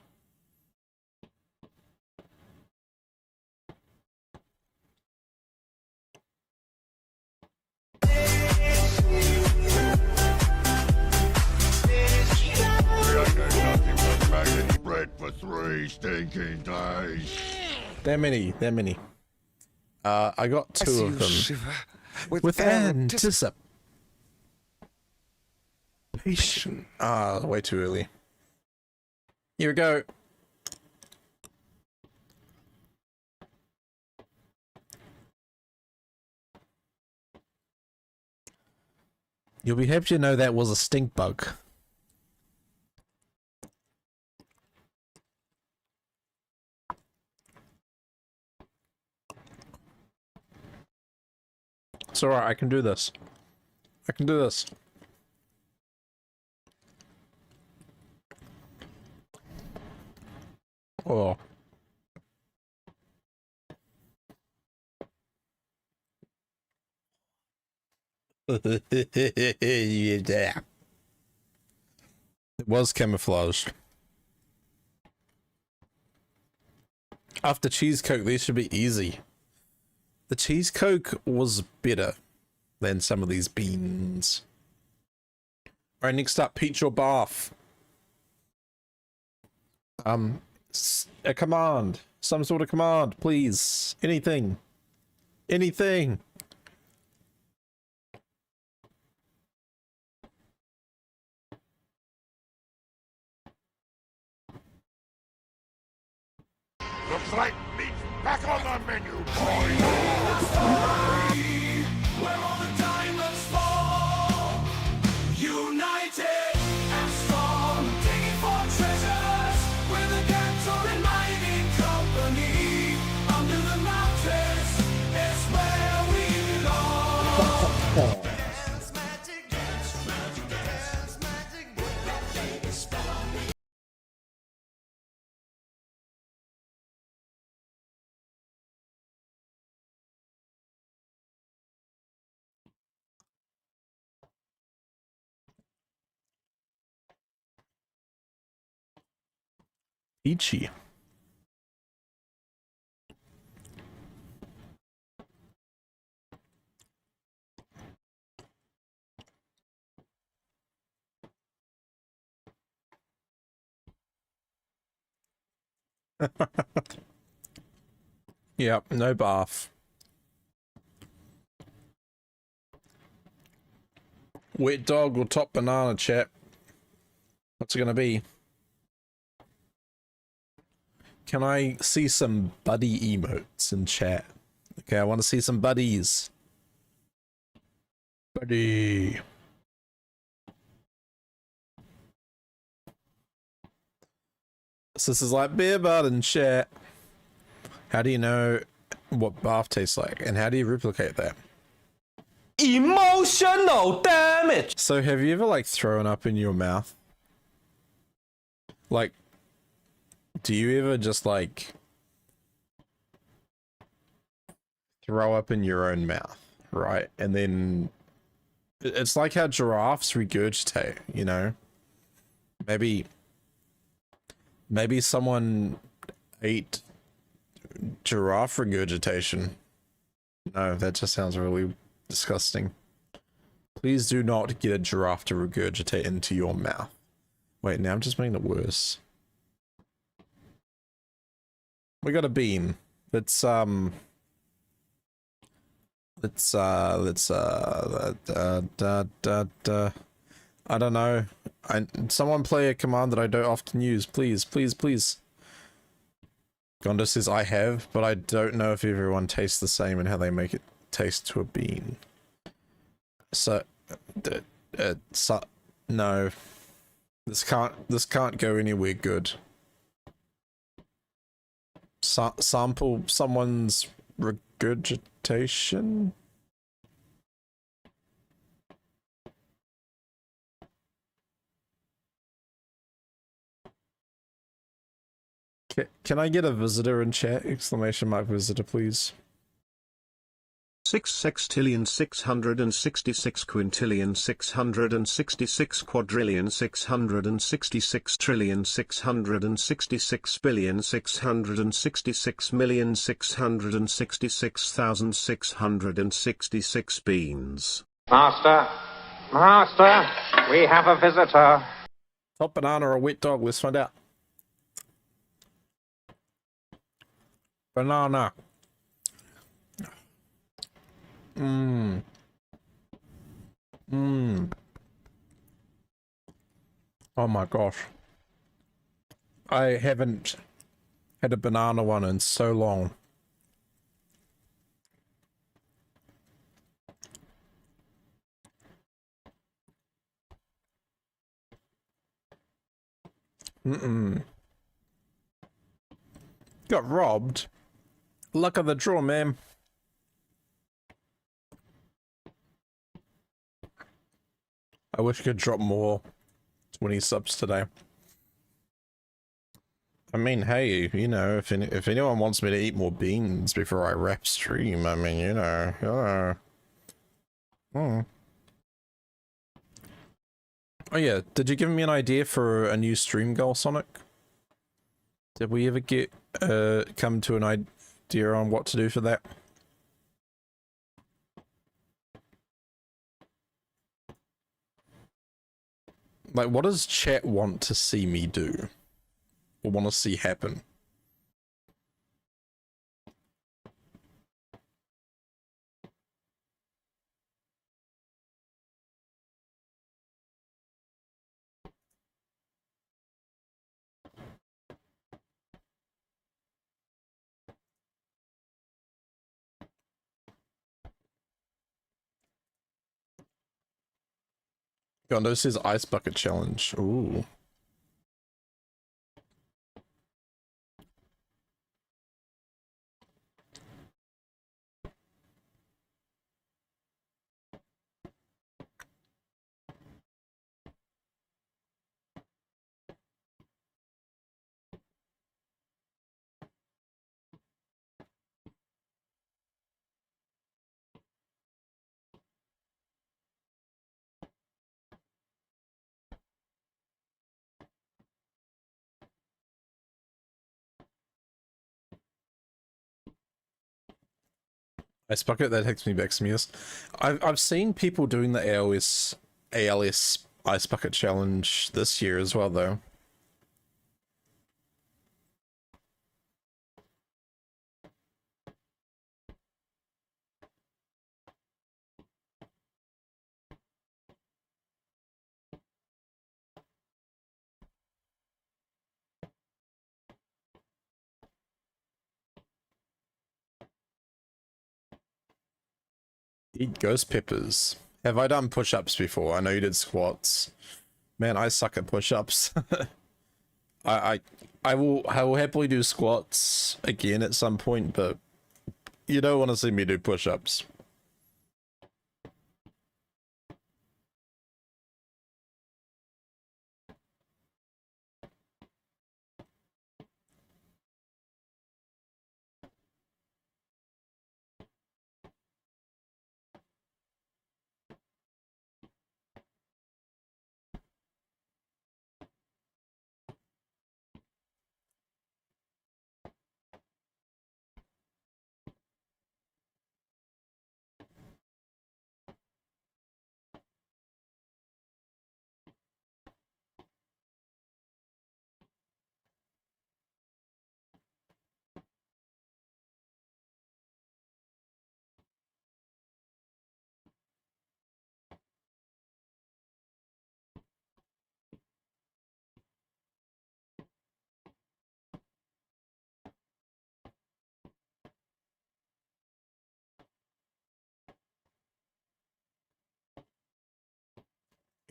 [SPEAKER 8] 3 stinking days.
[SPEAKER 1] They're many. I got 2 of them. With anticipation. Way too early. Here we go. You'll be happy to know that was a stink bug. It's alright, I can do this. I can do this. Oh. Yeah. It was camouflaged. After cheese coke, these should be easy. The cheese coke was better than some of these beans. Alright, next up, peach or bath. A command. Some sort of command, please. Anything. Anything.
[SPEAKER 8] Looks like meat's back on the menu, boys.
[SPEAKER 14] Where all the diamonds fall, united and strong, digging for treasures with the Gantoran mining company. Under the mountains is where we belong. Dance magic, dance magic, dance magic, what that baby spell on me.
[SPEAKER 1] Peachy. Yep, no bath. Wet dog or top banana, chat. What's it gonna be? Can I see some buddy emotes in chat? Okay, I want to see some buddies. Buddy. So this is like beer bud in chat. How do you know what bath tastes like? And how do you replicate that? Emotional damage! So have you ever like thrown up in your mouth? Like, do you ever just like throw up in your own mouth, right? And then it's like how giraffes regurgitate, you know? Maybe someone ate giraffe regurgitation. No, that just sounds really disgusting. Please do not get a giraffe to regurgitate into your mouth. Wait, now I'm just making it worse. We got a bean. Let's I don't know. Someone play a command that I don't often use, please, please, please. Gondo says I have, but I don't know if everyone tastes the same and how they make it taste to a bean. So, no. This can't go anywhere good. Sample someone's regurgitation? Can I get a visitor in chat? Exclamation mark visitor, please.
[SPEAKER 17] 6 sextillion 666 quintillion 666 quadrillion 666 trillion 666 billion 666 million 666,666 beans.
[SPEAKER 18] Master, we have a visitor.
[SPEAKER 1] Top banana or a wet dog? Let's find out. Banana. Mmm. Mmm. Oh my gosh. I haven't had a banana one in so long. Mm-mm. Got robbed. Luck of the draw, man. I wish I could drop more 20 subs today. I mean, hey, you know, if anyone wants me to eat more beans before I wrap stream, I mean, you know. Hmm. Oh yeah, did you give me an idea for a new stream goal, Sonic? Did we ever get come to an idea on what to do for that? Like, what does chat want to see me do? Or want to see happen? Gondo says ice bucket challenge. Ooh. Ice bucket, that takes me back some years. I've seen people doing the ALS ice bucket challenge this year as well, though. Eat ghost peppers. Have I done push-ups before? I know you did squats. Man, I suck at push-ups. I will happily do squats again at some point, but you don't want to see me do push-ups.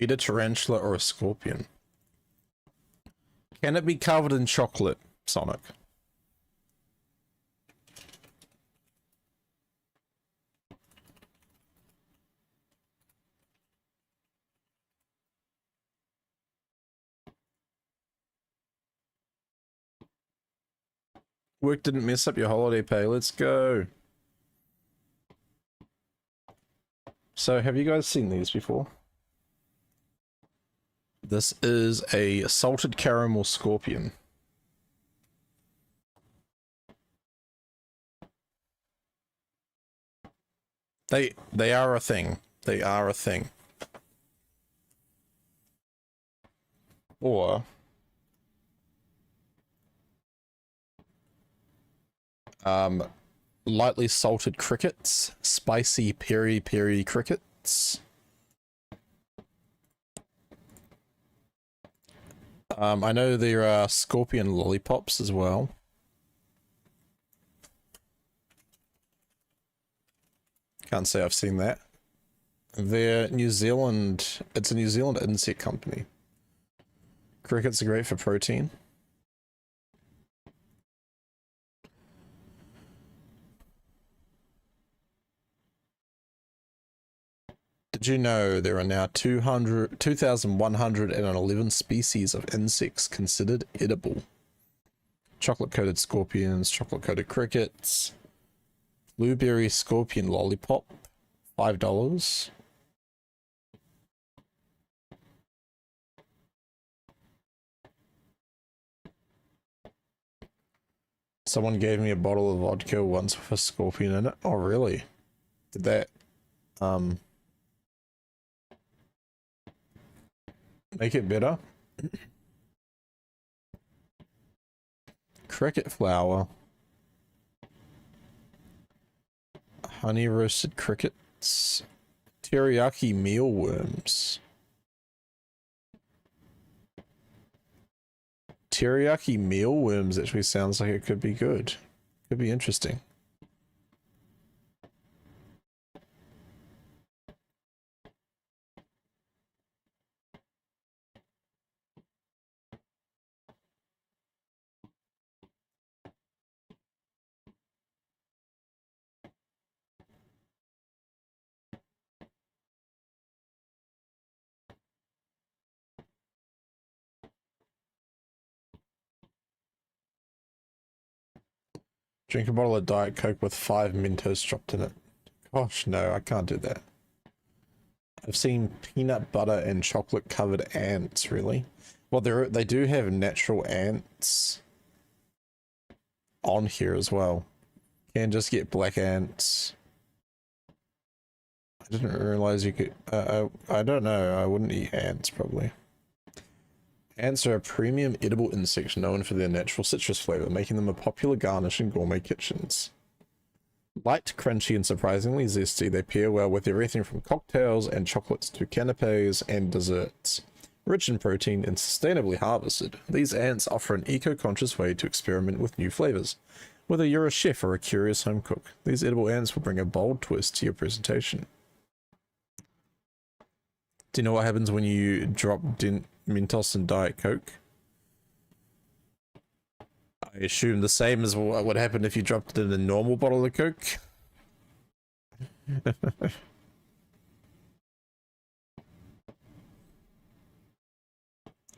[SPEAKER 1] Eat a tarantula or a scorpion. Can it be covered in chocolate, Sonic? Work didn't mess up your holiday pay. Let's go. So, have you guys seen these before? This is a salted caramel scorpion. They are a thing. They are a thing. Or Lightly salted crickets, spicy peri peri crickets. I know there are scorpion lollipops as well. Can't say I've seen that. They're New Zealand, it's a New Zealand insect company. Crickets are great for protein. Did you know there are now 2,111 species of insects considered edible? Chocolate-coated scorpions, chocolate-coated crickets, blueberry scorpion lollipop, $5. Someone gave me a bottle of vodka once with a scorpion in it. Oh, really? Did that, make it better? Cricket flour. Honey roasted crickets. Teriyaki mealworms. Teriyaki mealworms actually sounds like it could be good. Could be interesting. Drink a bottle of Diet Coke with 5 Mentos dropped in it. Gosh, no, I can't do that. I've seen peanut butter and chocolate covered ants, really? Well, they do have natural ants on here as well. Can just get black ants. I didn't realize you could, I don't know, I wouldn't eat ants probably. Ants are a premium edible insect known for their natural citrus flavor, making them a popular garnish in gourmet kitchens. Light, crunchy, and surprisingly zesty, they pair well with everything from cocktails and chocolates to canapes and desserts. Rich in protein and sustainably harvested, these ants offer an eco-conscious way to experiment with new flavors. Whether you're a chef or a curious home cook, these edible ants will bring a bold twist to your presentation. Do you know what happens when you drop Mentos and Diet Coke? I assume the same as what would happen if you dropped it in a normal bottle of Coke.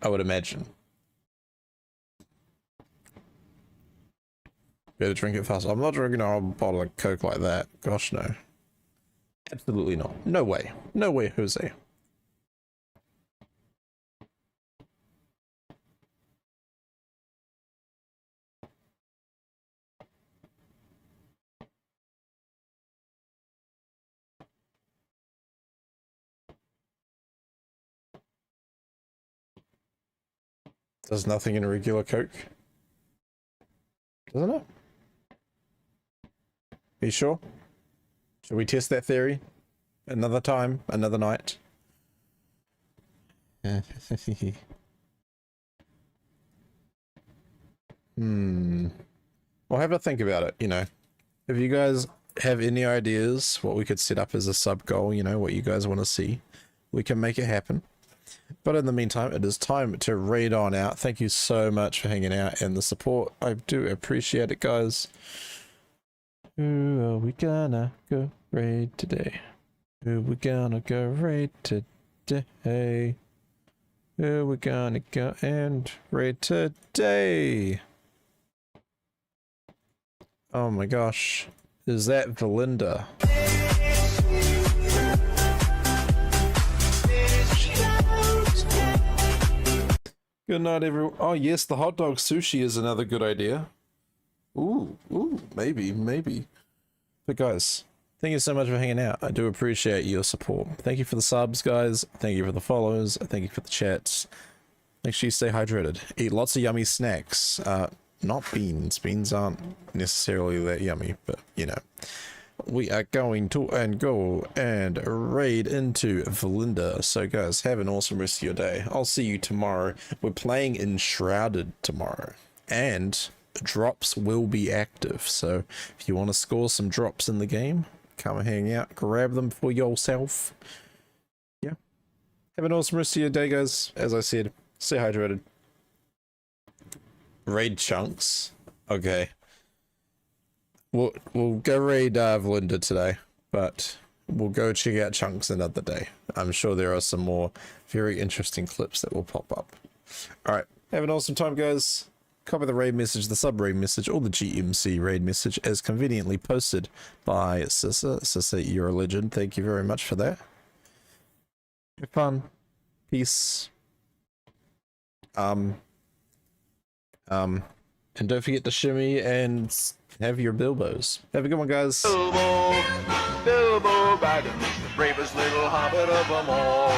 [SPEAKER 1] I would imagine. Better drink it fast. I'm not drinking a whole bottle of Coke like that. Gosh, no. Absolutely not. No way. No way, Jose. Does nothing in a regular Coke? Doesn't it? Are you sure? Should we test that theory? Another time? Another night? We'll have a think about it, you know. If you guys have any ideas what we could set up as a sub goal, you know, what you guys want to see, we can make it happen. But in the meantime, it is time to raid on out. Thank you so much for hanging out and the support. I do appreciate it, guys. Who are we gonna go raid today? Who we gonna go raid today? Who we gonna go and raid today? Oh my gosh. Is that Valinda? Good night, everyone. Oh, yes, the hot dog sushi is another good idea. Ooh, maybe. But guys, thank you so much for hanging out. I do appreciate your support. Thank you for the subs, guys. Thank you for the follows. Thank you for the chats. Make sure you stay hydrated. Eat lots of yummy snacks. not beans. Beans aren't necessarily that yummy, but you know. We are going to go and raid into Valinda. So guys, have an awesome rest of your day. I'll see you tomorrow. We're playing Enshrouded tomorrow. And drops will be active. So if you want to score some drops in the game, come and hang out. Grab them for yourself. Yeah. Have an awesome rest of your day, guys. As I said, stay hydrated. Raid chunks. Okay. We'll go raid Valinda today, but we'll go check out chunks another day. I'm sure there are some more very interesting clips that will pop up. Alright, have an awesome time, guys. Copy the raid message, the sub raid message, or the GMC raid message as conveniently posted by Sissa. Sissa, you're a legend. Thank you very much for that. Have fun. Peace. And don't forget to shimmy and have your Bilbos. Have a good one, guys.
[SPEAKER 8] Bilbo Baggins, the bravest little hobbit of them all.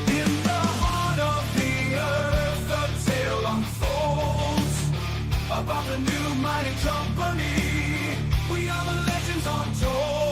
[SPEAKER 14] In the heart of the earth, the tale unfolds about the new mighty company. We are the legends untold.